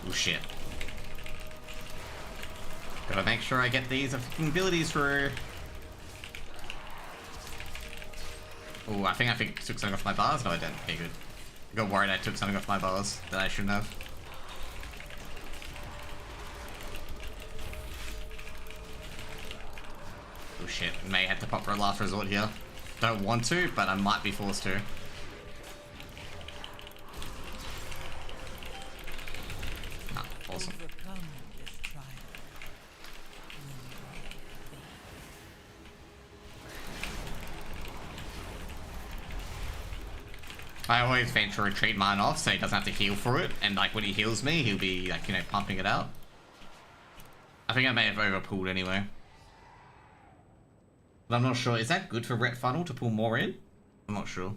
Oh shit. Gotta make sure I get these abilities through. Oh, I think I took something off my bars. No, I didn't. Okay, good. I got worried I took something off my bars that I shouldn't have. Oh shit, may have to pop for a last resort here. Don't want to, but I might be forced to. Ah, awesome. Overcome this trial. I always venture retreat mine off so he doesn't have to heal for it, and like when he heals me, he'll be like, you know, pumping it out. I think I may have overpulled anyway. But I'm not sure. Is that good for Ret Funnel to pull more in? I'm not sure.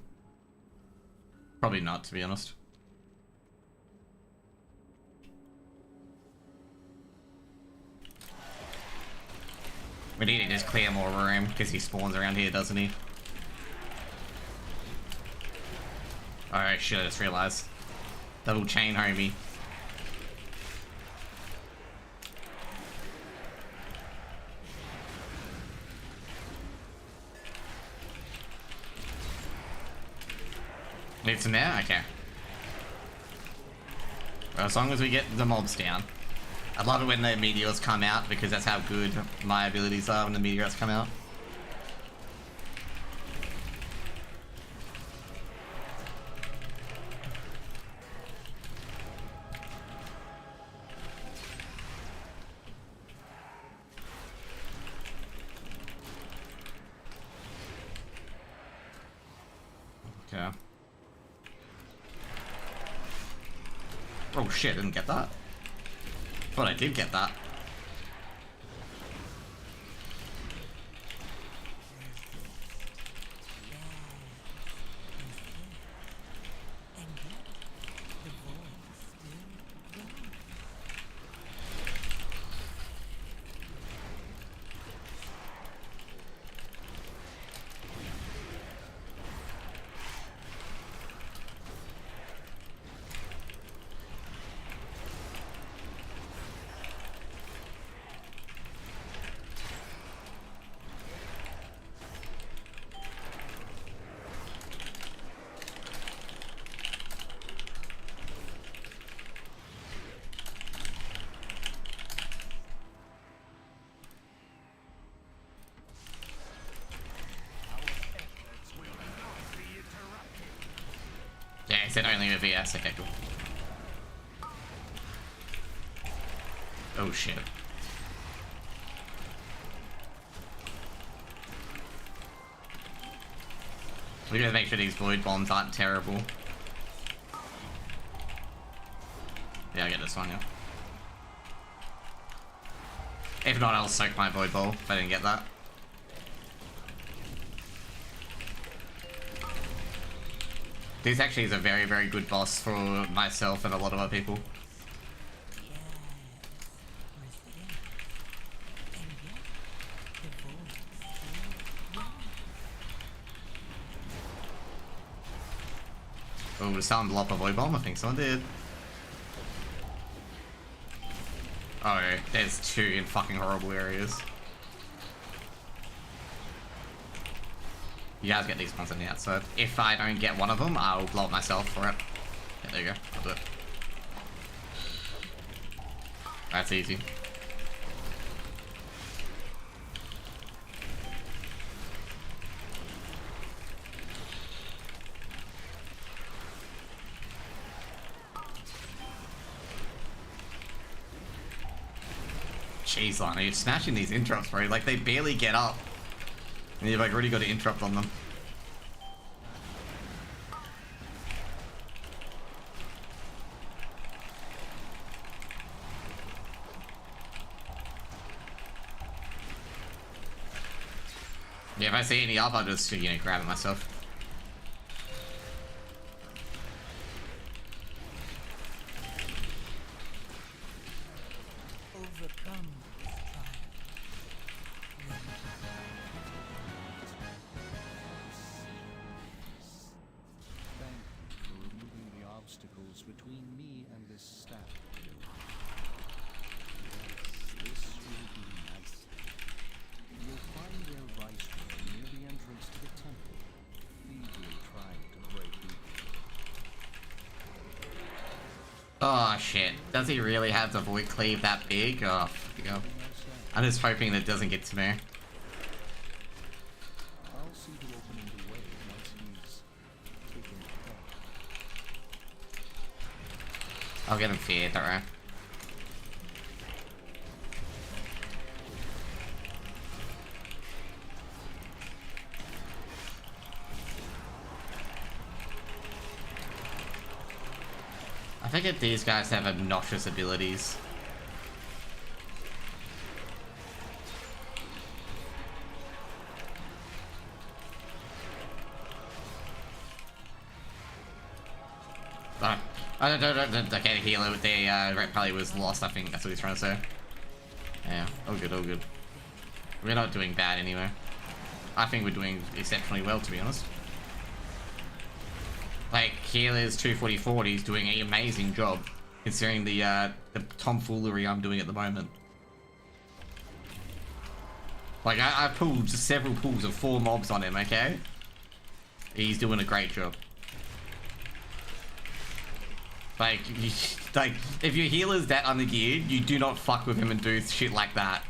Probably not, to be honest. We need to just clear more room because he spawns around here, doesn't he? Alright, shit, I just realized. Double chain, homie. It's in there? Okay. Well, as long as we get the mobs down. I love it when the meteors come out because that's how good my abilities are when the meteors come out. Okay. Oh shit, I didn't get that. Thought I did get that. it said only with VS. Okay, cool. Oh shit. We gotta make sure these void bombs aren't terrible. Yeah, I get this one, yeah. If not, I'll soak my void ball if I didn't get that. This actually is a very, very good boss for myself and a lot of other people. Oh, did someone blow up a void bomb? I think someone did. Oh, there's two in fucking horrible areas. You guys get these ones on the outside. If I don't get one of them, I'll blow up myself for it. Yeah, there you go. I'll do it. That's easy. Jeez, Lana, you're smashing these interrupts, bro. Like, they barely get up. And you've like already got an interrupt on them. Yeah, if I see any up, I'll just, you know, grab it myself. Overcome this trial. Thank you for removing the obstacles between me and this staff. Yes, this will be nice. You'll find their vice room near the entrance to the temple, feebly trying to break even. Oh shit. Does he really have the void cleave that big? Oh, fucking hell. I'm just hoping that doesn't get to me. I'll see to opening the way once he's taken care. I'll get him feared, don't worry. I think that these guys have obnoxious abilities. Okay, the healer with the red probably was lost, I think that's what he's trying to say. Yeah, all good, all good. We're not doing bad anyway. I think we're doing exceptionally well, to be honest. Like, healer's 244, he's doing an amazing job, considering the tomfoolery I'm doing at the moment. Like, I pulled several pulls of 4 mobs on him, okay? He's doing a great job. Like, if your healer's that undergeared, you do not fuck with him and do shit like that.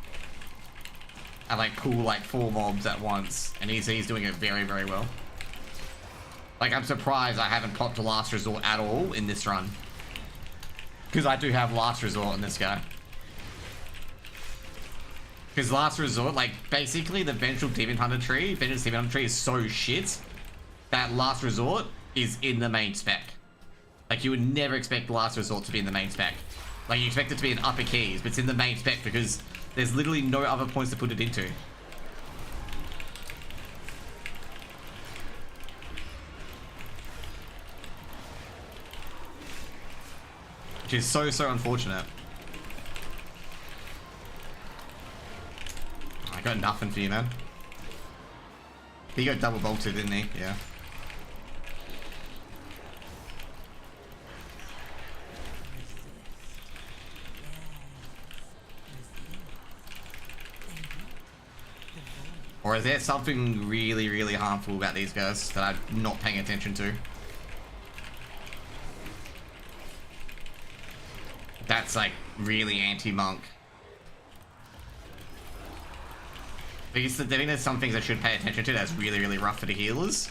And like pull like 4 mobs at once, and he's doing it very, very well. Like, I'm surprised I haven't popped a last resort at all in this run. Because I do have last resort on this guy. Because last resort, like, basically the Vengeful Demon Hunter tree, Vengeance Demon Hunter tree is so shit that last resort is in the main spec. Like, you would never expect last resort to be in the main spec. Like, you expect it to be in upper keys, but it's in the main spec because there's literally no other points to put it into. Which is so, so unfortunate. I got nothing for you, man. He got double bolted, didn't he? Yeah. Or is there something really, really harmful about these guys that I'm not paying attention to? That's like really anti-monk. Because I think there's some things I should pay attention to that's really, really rough for the healers.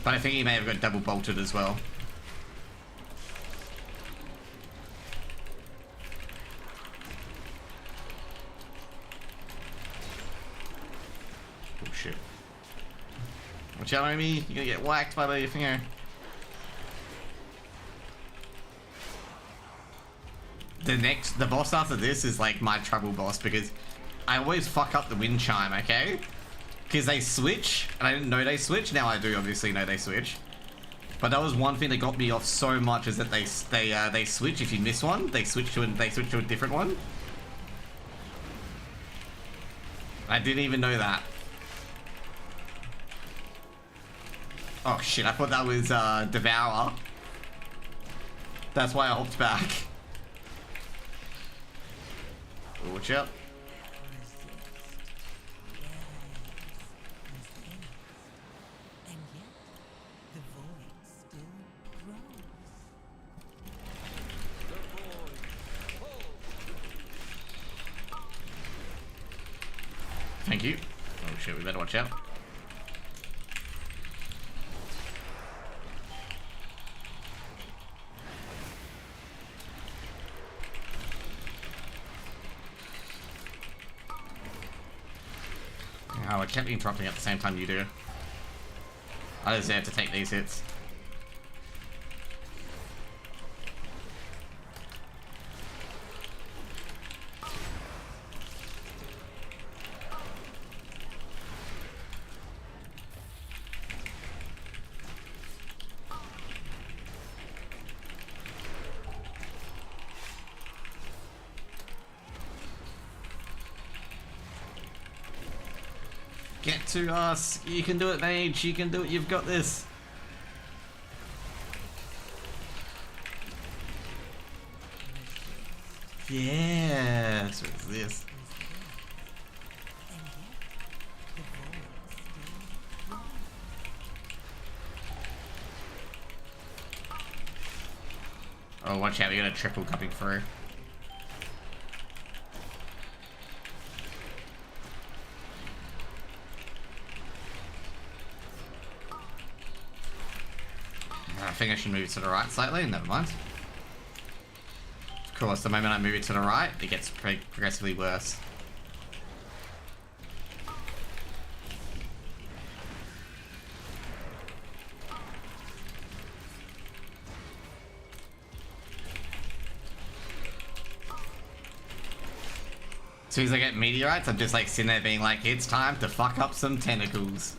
But I think he may have got double bolted as well. Oh shit. Watch out, Omi. You're gonna get whacked by the finger. The boss after this is like my trouble boss because I always fuck up the wind chime, okay? Because they switch, and I didn't know they switch. Now I do obviously know they switch. But that was one thing that got me off so much is that they switch if you miss one. They switch to a different one. I didn't even know that. Oh shit, I thought that was Devour. That's why I hopped back. Watch out. And yet, the void still grows. Thank you. Oh shit, we better watch out. Oh, I kept interrupting at the same time you do. I deserve to take these hits. Get to us. You can do it, Mage. You can do it. You've got this. Yes. What is this? Oh, watch out. We got a triple coming through. I think I should move it to the right slightly. Never mind. Of course, the moment I move it to the right, it gets progressively worse. As soon as I get meteorites, I'm just like sitting there being like, it's time to fuck up some tentacles.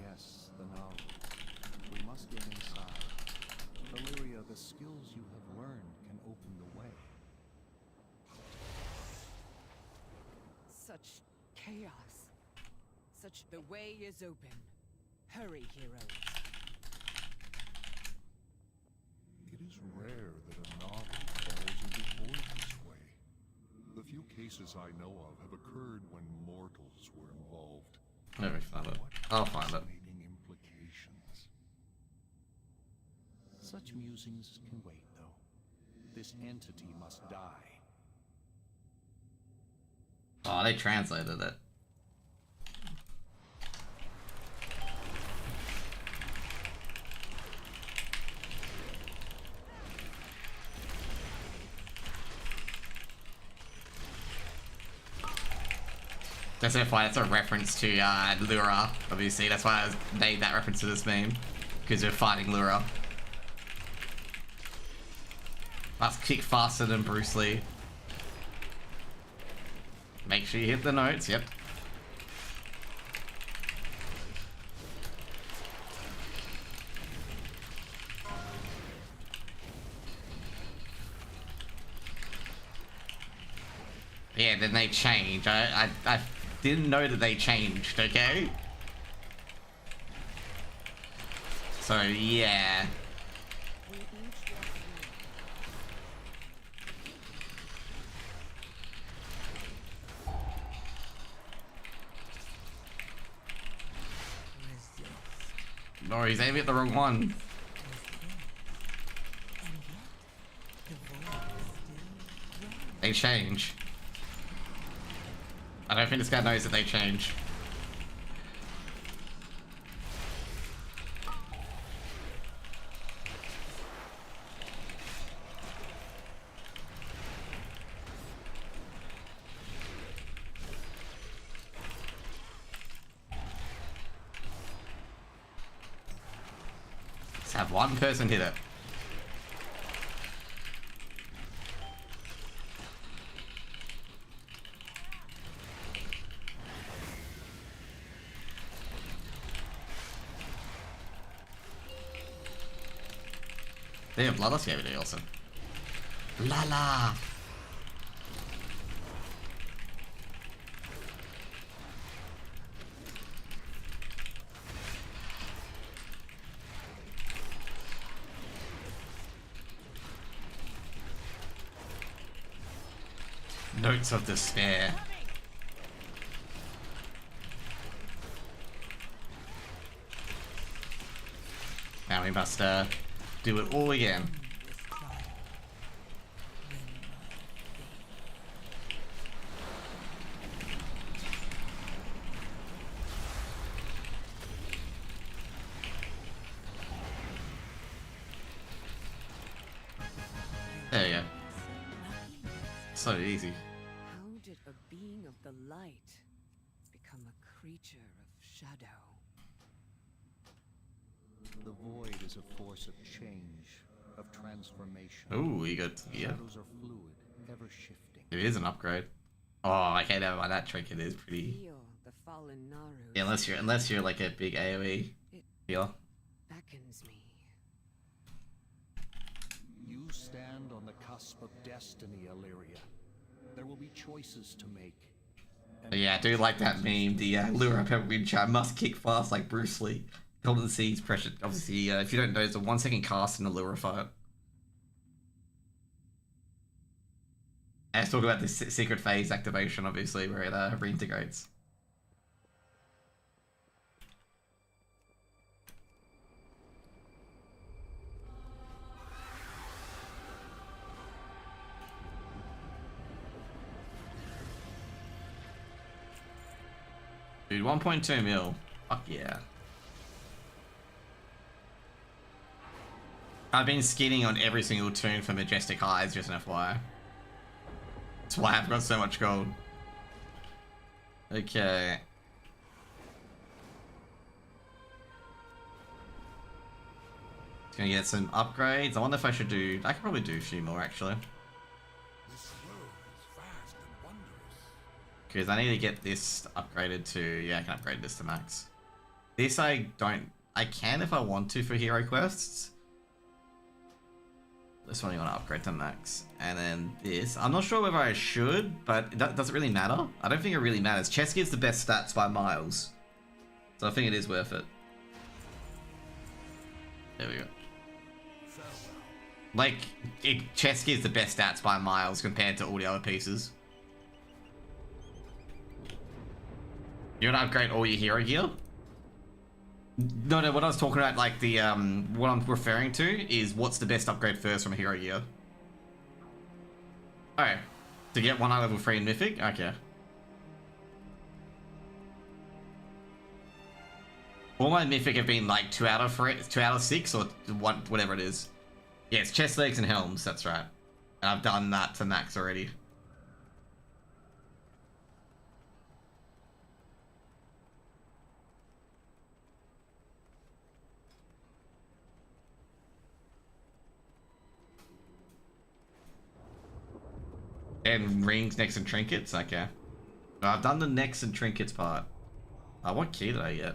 Yes, the knowledge. We must get inside. Valeria, the skills you have learned can open the way. Such chaos. The way is open. Hurry, heroes. It is rare that a novel falls into void this way. The few cases I know of have occurred when mortals were involved. Let me find it. I'll find it. Fascinating implications. Such musings can wait, though. This entity must die. Oh, they translated it. That's so funny. That's a reference to Lura, obviously. That's why I made that reference to this meme. Because we're fighting Lura. Let's kick faster than Bruce Lee. Make sure you hit the notes, yep. Yeah, then they change. I didn't know that they changed, okay? So, yeah. No, he's aiming at the wrong one. They change. I don't think this guy knows that they change. Let's have one person hit it. They have Bloodlust gave it also. Lala! Notes of despair. Now we must do it all again. There you go. So easy. How did a being of the light become a creature of shadow? The void is a force of change, of transformation. Ooh, you got yeah. Shadows are fluid, ever shifting. It is an upgrade. Oh, okay, never mind. That trinket is pretty. Feel the fallen Naru. Yeah, unless you're like a big AOE healer. Beckons me. You stand on the cusp of destiny, Illyria. There will be choices to make. But yeah, I do like that meme. The lure up every I must kick fast like Bruce Lee. Golden Seeds pressure. Obviously, if you don't know, it's a 1 second cast in a lure fight. And let's talk about this secret phase activation, obviously, where it reintegrates. Dude, 1.2 mil. Fuck yeah. I've been skinning on every single tune for Majestic Highs, just an FYI. That's why I've got so much gold. Okay. It's gonna get some upgrades. I wonder if I should do... I could probably do a few more, actually. This world is vast and wondrous. Because I need to get this upgraded to... Yeah, I can upgrade this to max. This I don't... I can if I want to for hero quests. This one you want to upgrade to max. And then this. I'm not sure whether I should, but does it really matter? I don't think it really matters. Chess gives the best stats by miles. So I think it is worth it. There we go. Like, chess gives the best stats by miles compared to all the other pieces. You want to upgrade all your hero gear? No, what I was talking about, like the, what I'm referring to is what's the best upgrade first from a hero gear. Oh, to get one level 3 in Mythic? Okay. All my Mythic have been like 2 out of 3, 2 out of 6 or one, whatever it is. Yeah, it's chest legs and helms, that's right. And I've done that to max already. And rings, necks, and trinkets? Okay. No, I've done the necks and trinkets part. What key did I get?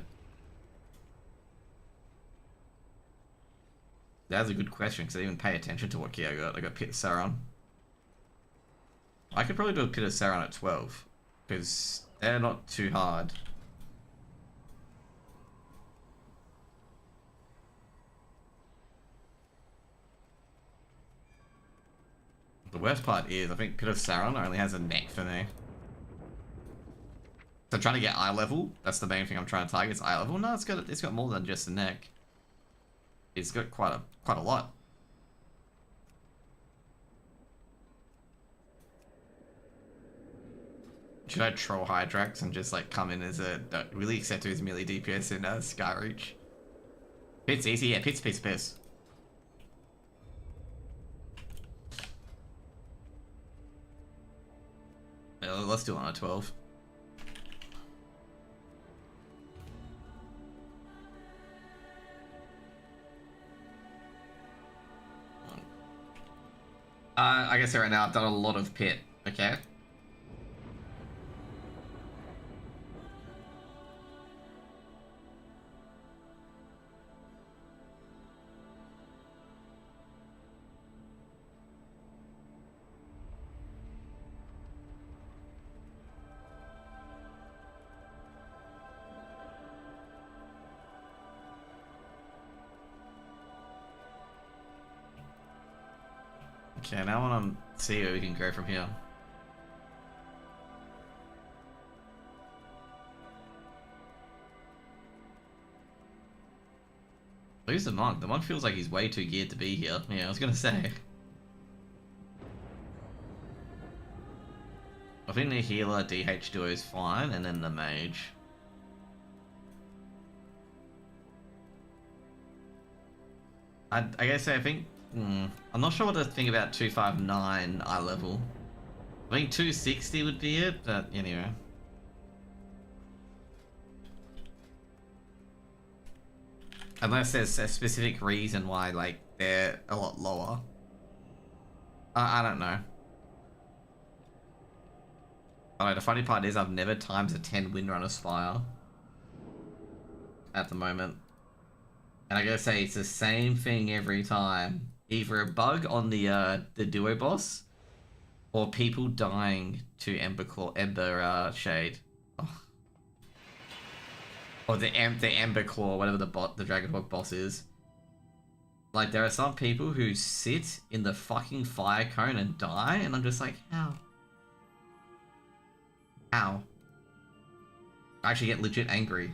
That's a good question, because I didn't even pay attention to what key I got. I got Pit of Sauron. I could probably do a Pit of Sauron at 12. Because They're not too hard. The worst part is, I think Pit of Sauron only has a neck for me. So I'm trying to get eye level. That's the main thing I'm trying to target. Is eye level. No, it's got more than just a neck. It's got quite a lot. Should I troll Hydrax and just like come in as a really accept his melee DPS in Skyreach? Pit's easy, yeah. Pit's piss. Let's do it on a 12. I guess right now I've done a lot of Pit, okay? Okay, now I want to see where we can go from here. Who's the monk? The monk feels like he's way too geared to be here. Yeah, I was gonna say. I think the healer DH duo is fine, and then the mage. I guess I think. I'm not sure what to think about 259 eye level. I think 260 would be it, but anyway. Unless there's a specific reason why, like, they're a lot lower. I don't know. Alright, the funny part is I've never times a 10 Windrunner Spire. At the moment. And I gotta say, it's the same thing every time. Either a bug on the duo boss, or people dying to Ember Shade. Oh. Or the Ember Claw, whatever the Dragon Hawk boss is. Like, there are some people who sit in the fucking fire cone and die, and I'm just like, how? How? I actually get legit angry.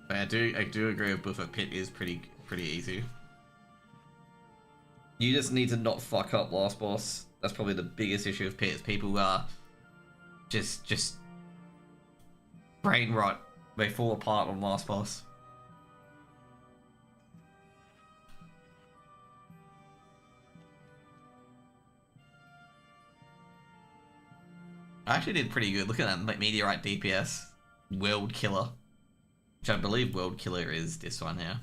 But I do agree with Buffer. Pit is pretty easy. You just need to not fuck up last boss. That's probably the biggest issue with Pit. Is people are just brain rot. They fall apart on last boss. I actually did pretty good. Look at that meteorite DPS, world killer. Which I believe World Killer is this one here.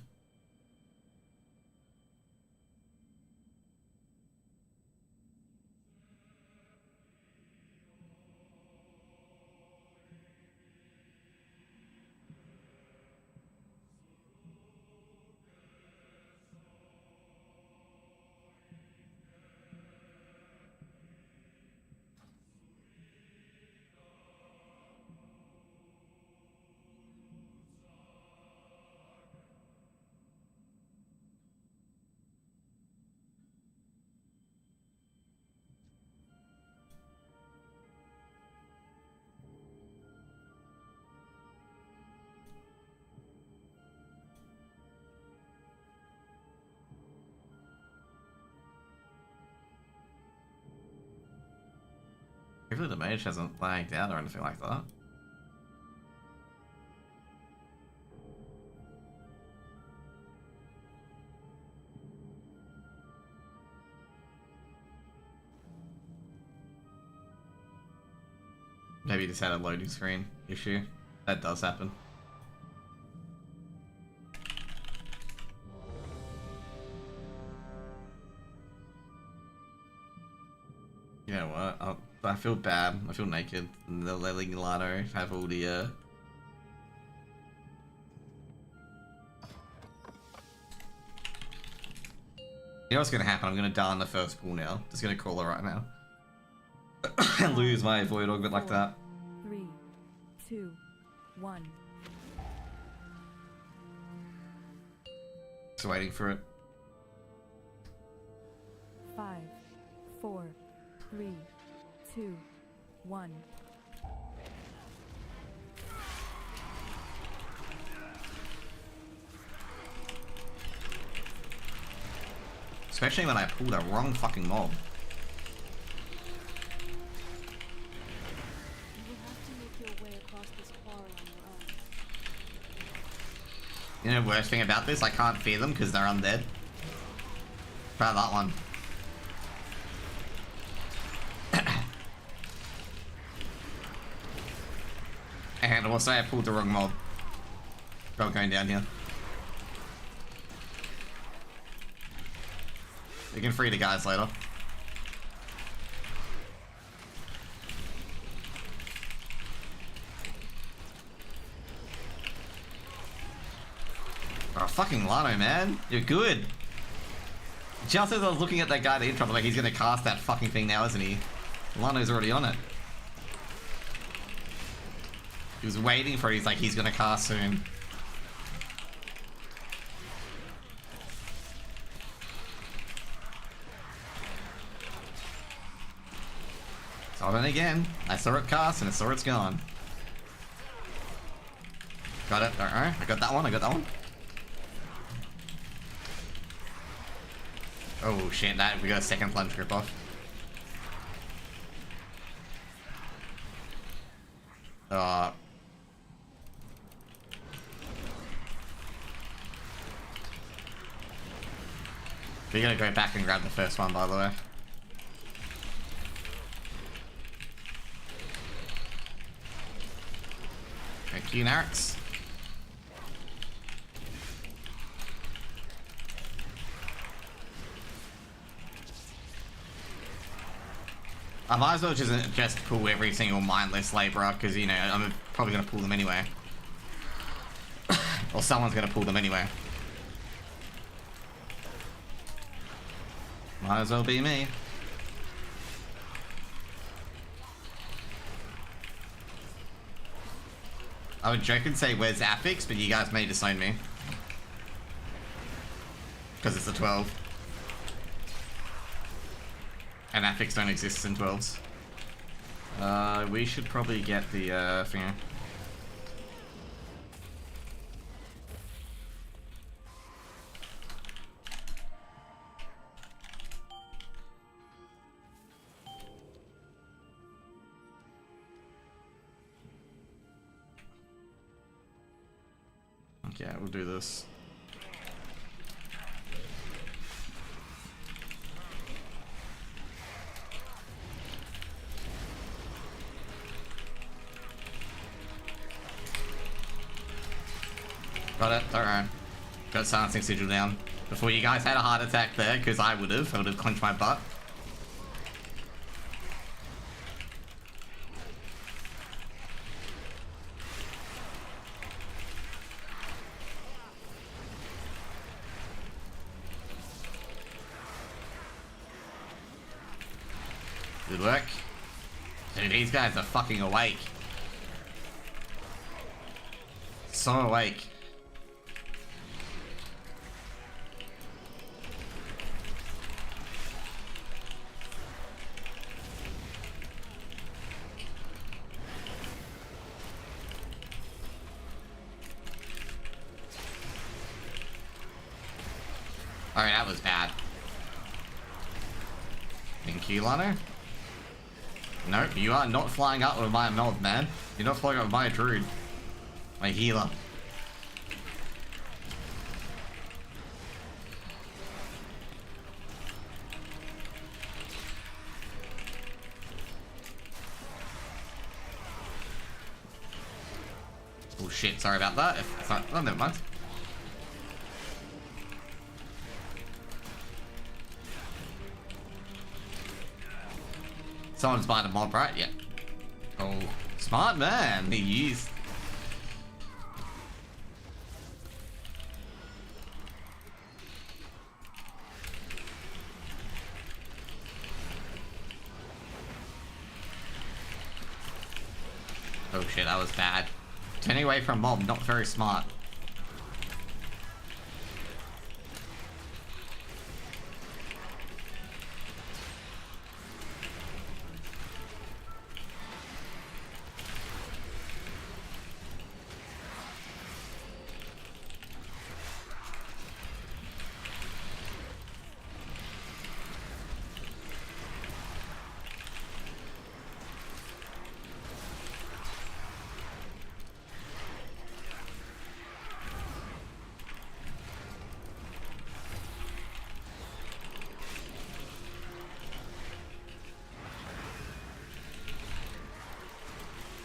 Hopefully the mage hasn't lagged out or anything like that. Maybe you just had a loading screen issue. That does happen. You know what? I feel bad. I feel naked. And they're letting Lano have all the, You know what's gonna happen? I'm gonna die in the first pool now. Just gonna call her right now. And lose my Void Augment like that. 3, 2, 1. Just waiting for it. 5, 4, 3, 2, 1. Especially when I pull the wrong fucking mob. You will have to make your way across this quarry on your own. You know the worst thing about this? I can't fear them because they're undead. Try that one. And also I pulled the wrong mob. Not going down here. We can free the guys later. Oh, fucking Lano, man. You're good. Just as I was looking at that guy at the intro, I was like, he's gonna cast that fucking thing now, isn't he? Lano's already on it. He was waiting for it, he's like, he's gonna cast soon. So then again, I saw it cast and I saw it's gone. Got it, alright, I got that one, I got that one. Oh shit, that we got a second plunge grip off. We're gonna go back and grab the first one, by the way. Thank you, Narix. I might as well just pull every single mindless labourer, because, you know, I'm probably going to pull them anyway. Or someone's going to pull them anyway. Might as well be me. I would joke and say, where's Affix, but you guys may disown me. Because it's a 12. And Affix don't exist in 12s. We should probably get the thinger. Okay, we'll do this. Got it, alright. Got silencing sigil down. Before you guys had a heart attack there, because I would have clenched my butt. Good work. Dude, these guys are fucking awake. So awake. Alright, that was bad. Thank you, Lano. Nope, you are not flying up with my mob, man. You're not flying up with my druid. My healer. Oh shit, sorry about that. Sorry. Oh, never mind. Someone's buying a mob, right? Yeah. Oh, smart man. He used. Oh shit, that was bad. Turning away from mob, not very smart.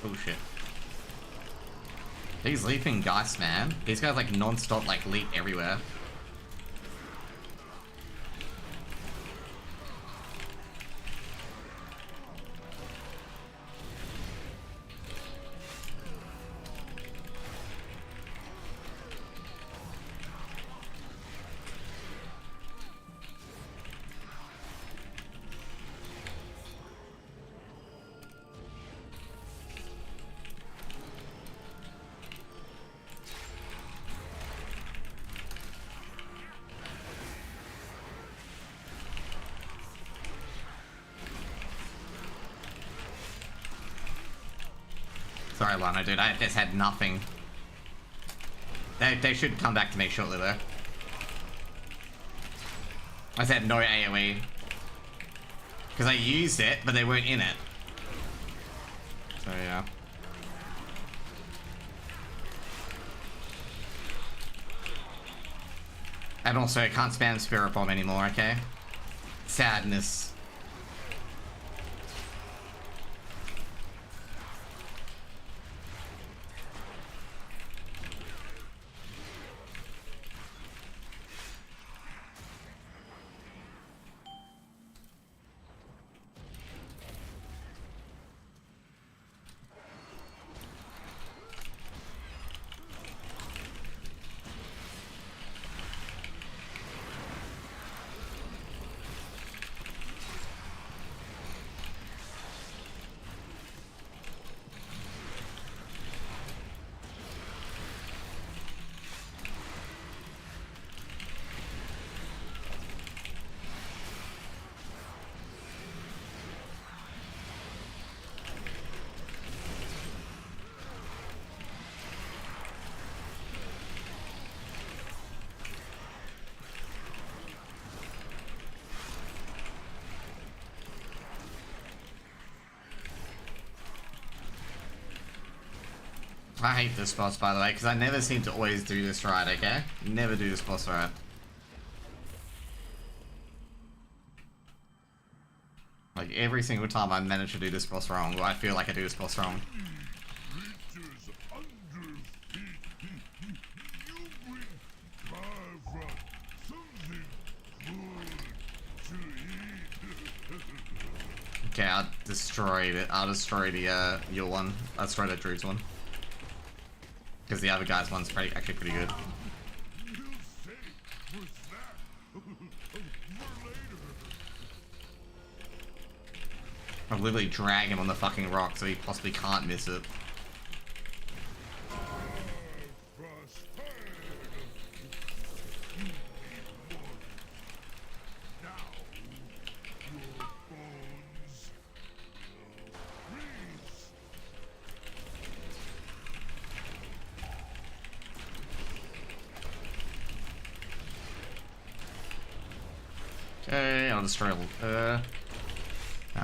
Oh shit. These leaping Geists, man. These guys like non-stop like leap everywhere. Sorry, Lana, dude. I just had nothing. They should come back to me shortly, though. I said no AoE. Because I used it, but they weren't in it. So, yeah. And also, I can't spam Spirit Bomb anymore, okay? Sadness. I hate this boss, by the way, because I never seem to always do this right, okay? Never do this boss right. Like, every single time I manage to do this boss wrong, I feel like I do this boss wrong. Okay, I'll destroy the, your one. I'll destroy the Druid's one. Because the other guy's one's actually pretty good. I'll literally drag him on the fucking rock so he possibly can't miss it. Okay, I'll destroy.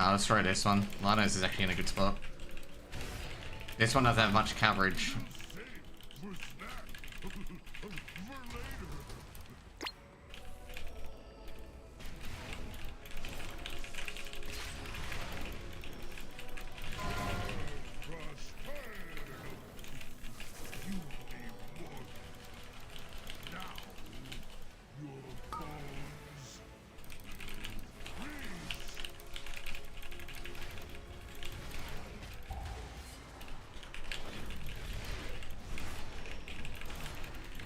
I'll destroy this one. Linos is actually in a good spot. This one doesn't have much coverage.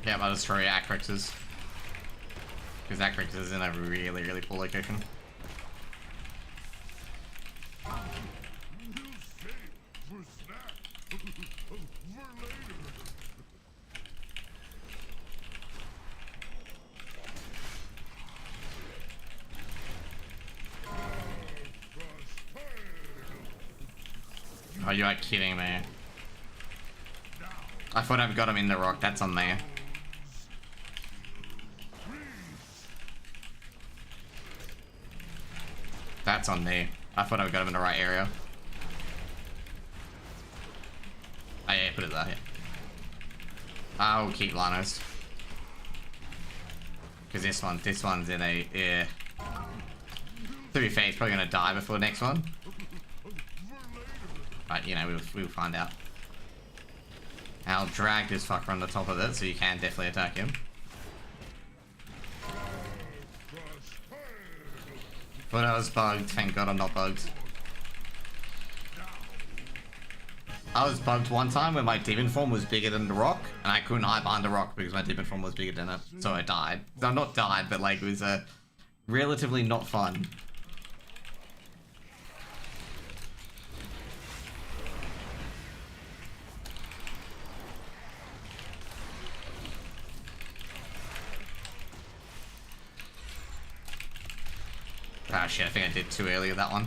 Yeah, I'll destroy Acrix's. Because Acrix is in a really, really poor location. Oh, you are kidding me. I thought I've got him in the rock, that's on me. That's on me. I thought I got him in the right area. Oh yeah, put it there, yeah. I'll keep Lanos. Because this one's in a, yeah. To be fair, he's probably gonna die before the next one. But, you know, we'll find out. I'll drag this fucker on the top of it, so you can definitely attack him. But I was bugged, thank god I'm not bugged. I was bugged one time when my demon form was bigger than the rock, and I couldn't hide behind the rock because my demon form was bigger than it, so I died. So I'm not died, but like, it was relatively not fun. Ah shit, I think I did too early with that one.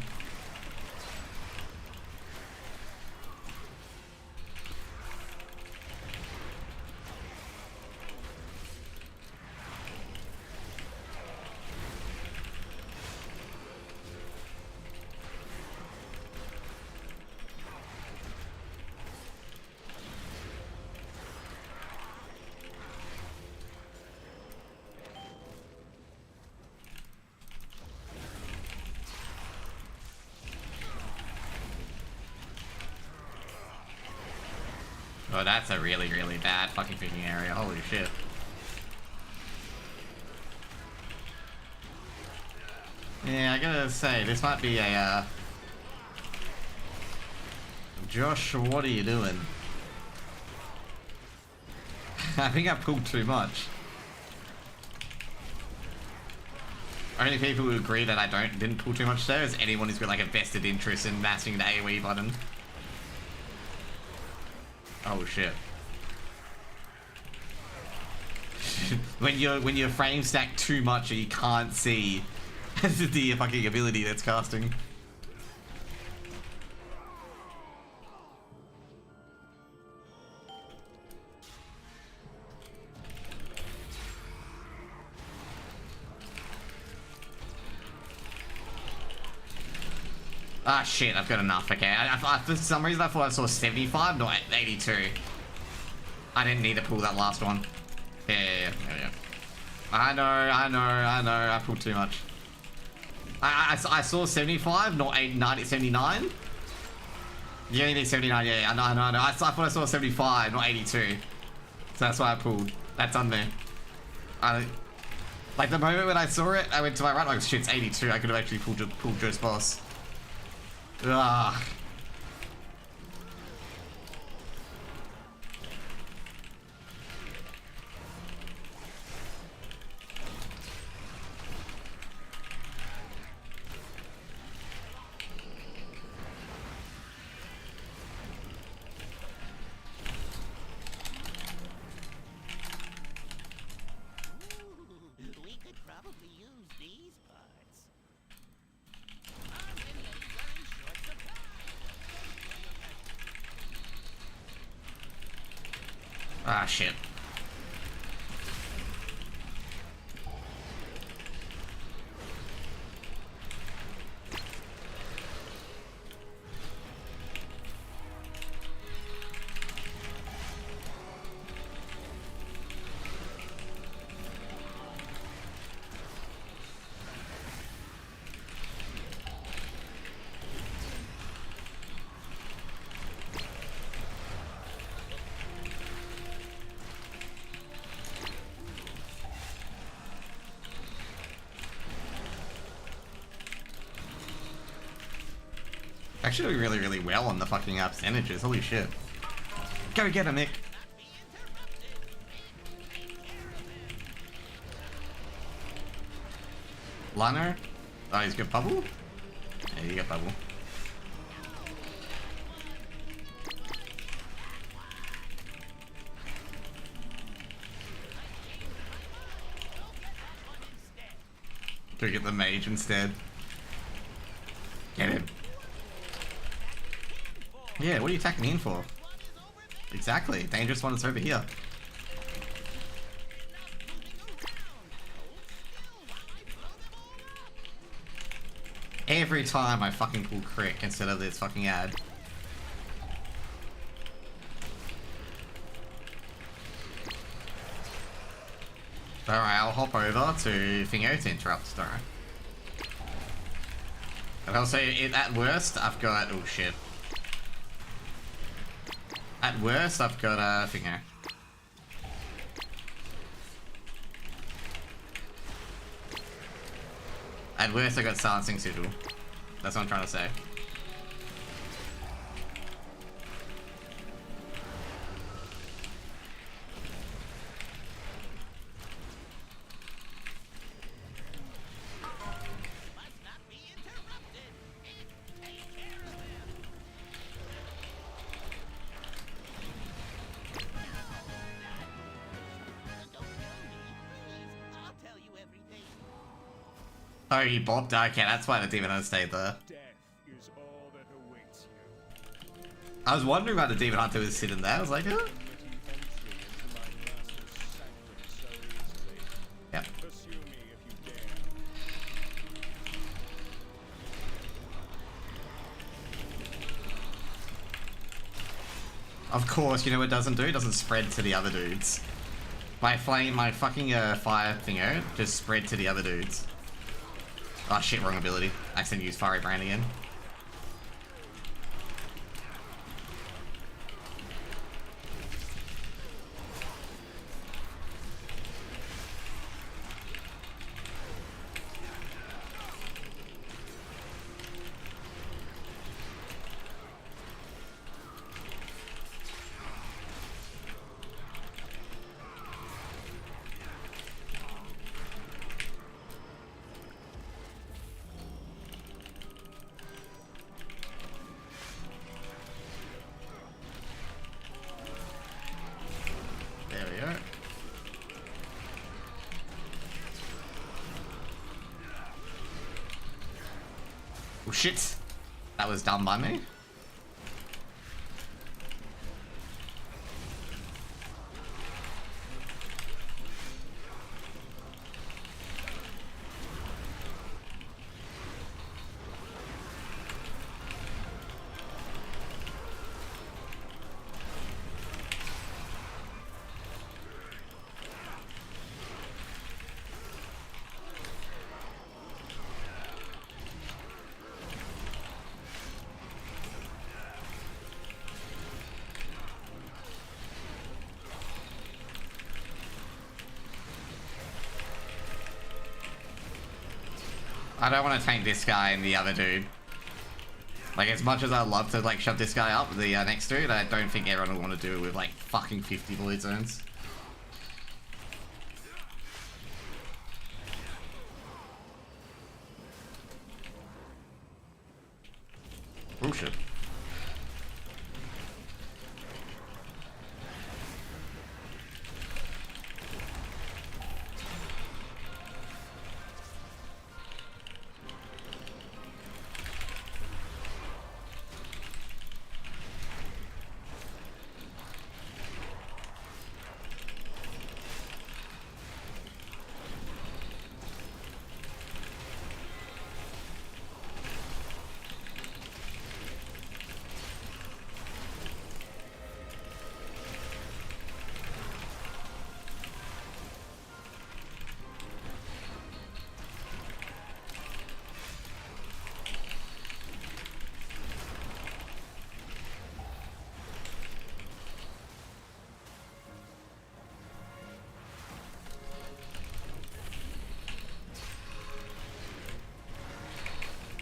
Oh, that's a really, really bad fucking freaking area. Holy shit. Yeah, I gotta say, this might be a, Josh, what are you doing? I think I pulled too much. Only people who agree that I didn't pull too much there is anyone who's got like a vested interest in mashing the AoE button. Oh shit. when you're frame stacked too much and you can't see the fucking ability that's casting. Ah shit, I've got enough, okay. I, for some reason I thought I saw 75, not 82. I didn't need to pull that last one. Yeah. I know, I pulled too much. I saw 75, not 90, 79. You only need 79, yeah, I know. I thought I saw 75, not 82. So that's why I pulled. That's on me. Like the moment when I saw it, I went to my right, like shit, it's 82. I could have actually pulled Joe's boss. Ugh. We could probably use these parts. Ah, shit. Actually doing really, really well on the fucking percentages. Holy shit. Go get him, Nick. Lano? Oh, he's got bubble? Yeah, you got bubble. Go get the mage instead. Get him. Yeah, what are you attacking me in for? Exactly. Dangerous one is over here. Every time I fucking pull crit instead of this fucking ad. Alright, I'll hop over to Thingo to interrupt Star. And also, at worst, I've got... oh shit. At worst, I've got Thingo. At worst, I got Silencing Sigil. That's what I'm trying to say. Oh, he bopped? Okay, that's why the Demon Hunter stayed there. Death is all that awaits you. I was wondering why the Demon Hunter was sitting there. I was like, huh? Yep. Pursue me if you dare. Of course, you know what it doesn't do? It doesn't spread to the other dudes. My flame, my fucking fire thingo just spread to the other dudes. Oh shit, wrong ability. I accidentally used Fiery Brand again. There we go. Oh shit! That was done by me. I don't want to tank this guy and the other dude. Like, as much as I'd love to, like, shove this guy up, the next dude, I don't think everyone would want to do it with, like, fucking 50 bullet zones. Oh shit.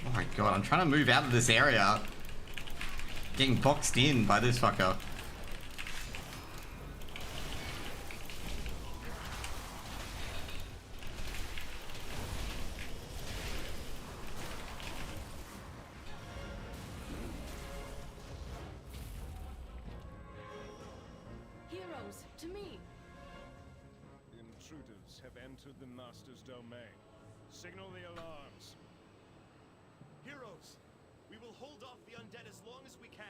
Oh my god, I'm trying to move out of this area. Getting boxed in by this fucker. Heroes, to me! Intruders have entered the Master's domain. Signal the alarms. Heroes, we will hold off the undead as long as we can,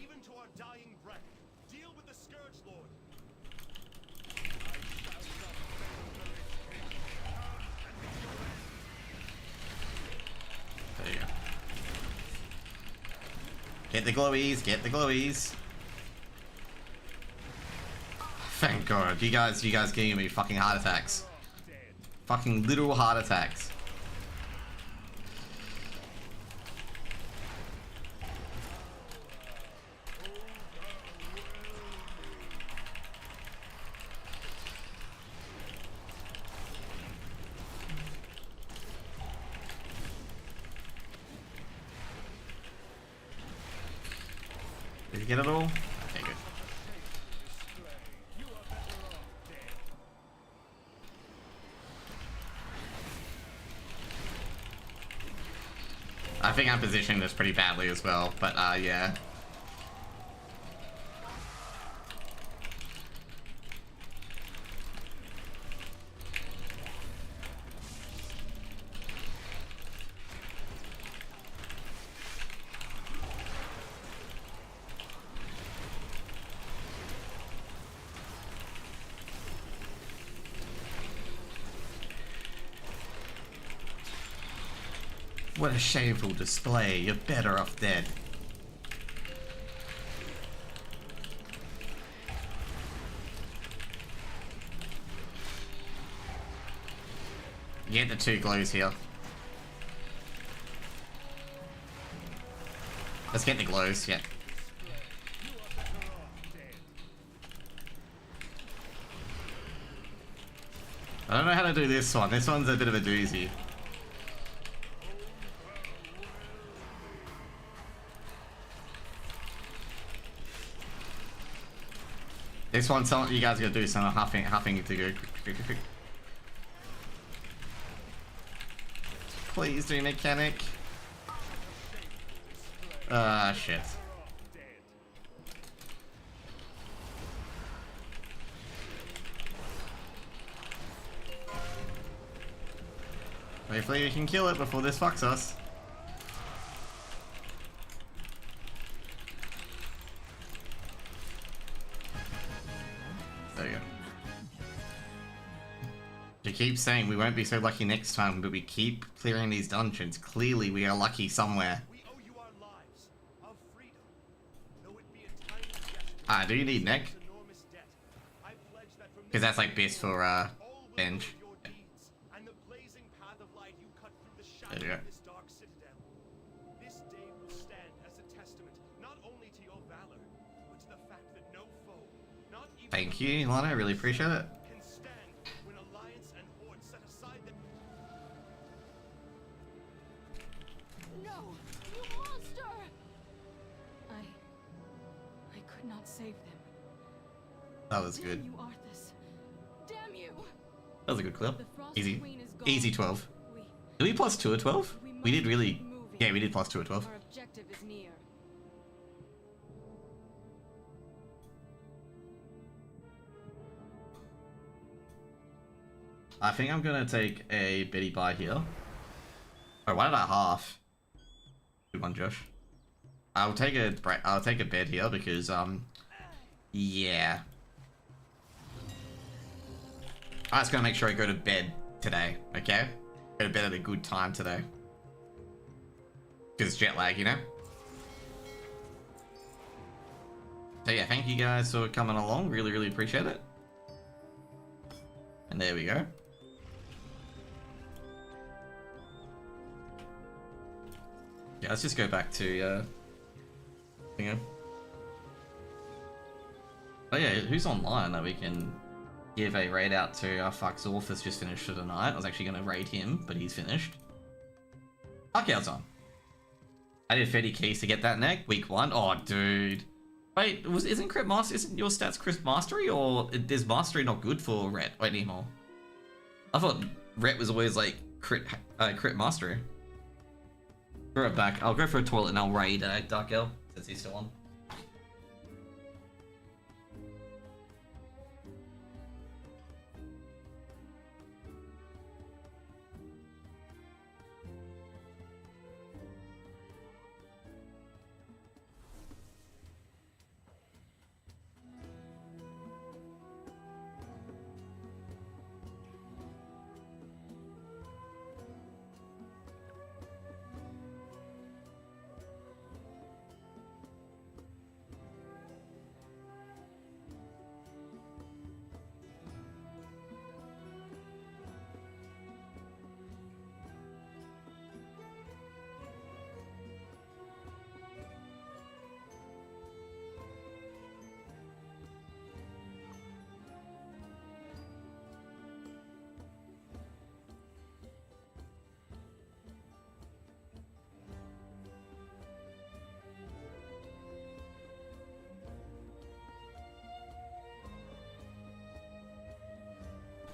even to our dying breath. Deal with the Scourge Lord. There you go. Get the glowies, get the glowies. Thank God, you guys giving me fucking heart attacks. Fucking literal heart attacks. Did you get it all? Okay, good. I think I'm positioning this pretty badly as well, but yeah. What a shameful display. You're better off dead. Get the 2 glows here. Let's get the glows, yeah. I don't know how to do this one. This one's a bit of a doozy. This one, you guys gotta do some huffing to go quick. Please do mechanic. Ah, shit. Hopefully we can kill it before this fucks us. There you go. You keep saying we won't be so lucky next time, but we keep clearing these dungeons. Clearly we are lucky somewhere. Ah, do you need neck? Because that's like best for bench. There you go. Thank you, Lana, I really appreciate it. No! You monster! I could not save them. That was good. Damn you, Arthas. Damn you! That was a good clip. The Frost Easy. Queen is gone. Easy 12. Did we plus 2 at 12? We did really... Yeah, we did plus 2 at 12. Our objective is near. I think I'm gonna take a Betty buy here. Oh, why did I half? Good one, Josh. I'll take a bed here because yeah. I'm just gonna make sure I go to bed today, okay? Go to bed at a good time today. Because jet lag, you know? So yeah, thank you guys for coming along. Really, really appreciate it. And there we go. Yeah, let's just go back to, thingo. Oh yeah, who's online that we can give a raid out to? Fuck, Zorf has just finished for the night. I was actually going to raid him, but he's finished. Fuck yeah, it's on. I did 30 keys to get that neck, week 1. Oh, dude. Wait, isn't crit master, isn't your stats crit mastery, or is mastery not good for ret anymore? I thought ret was always like crit mastery. Be right back. I'll go for a toilet and I'll raid Dark Elf since he's still on.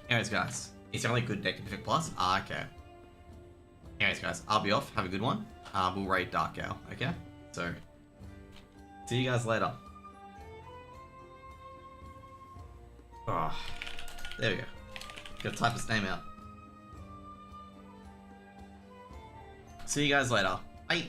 Anyways, guys, it's the only good deck in Pacific Plus. Ah, okay. Anyways, guys, I'll be off. Have a good one. We'll raid Dark Owl, okay? So, see you guys later. Oh, there we go. Gotta type his name out. See you guys later. Bye.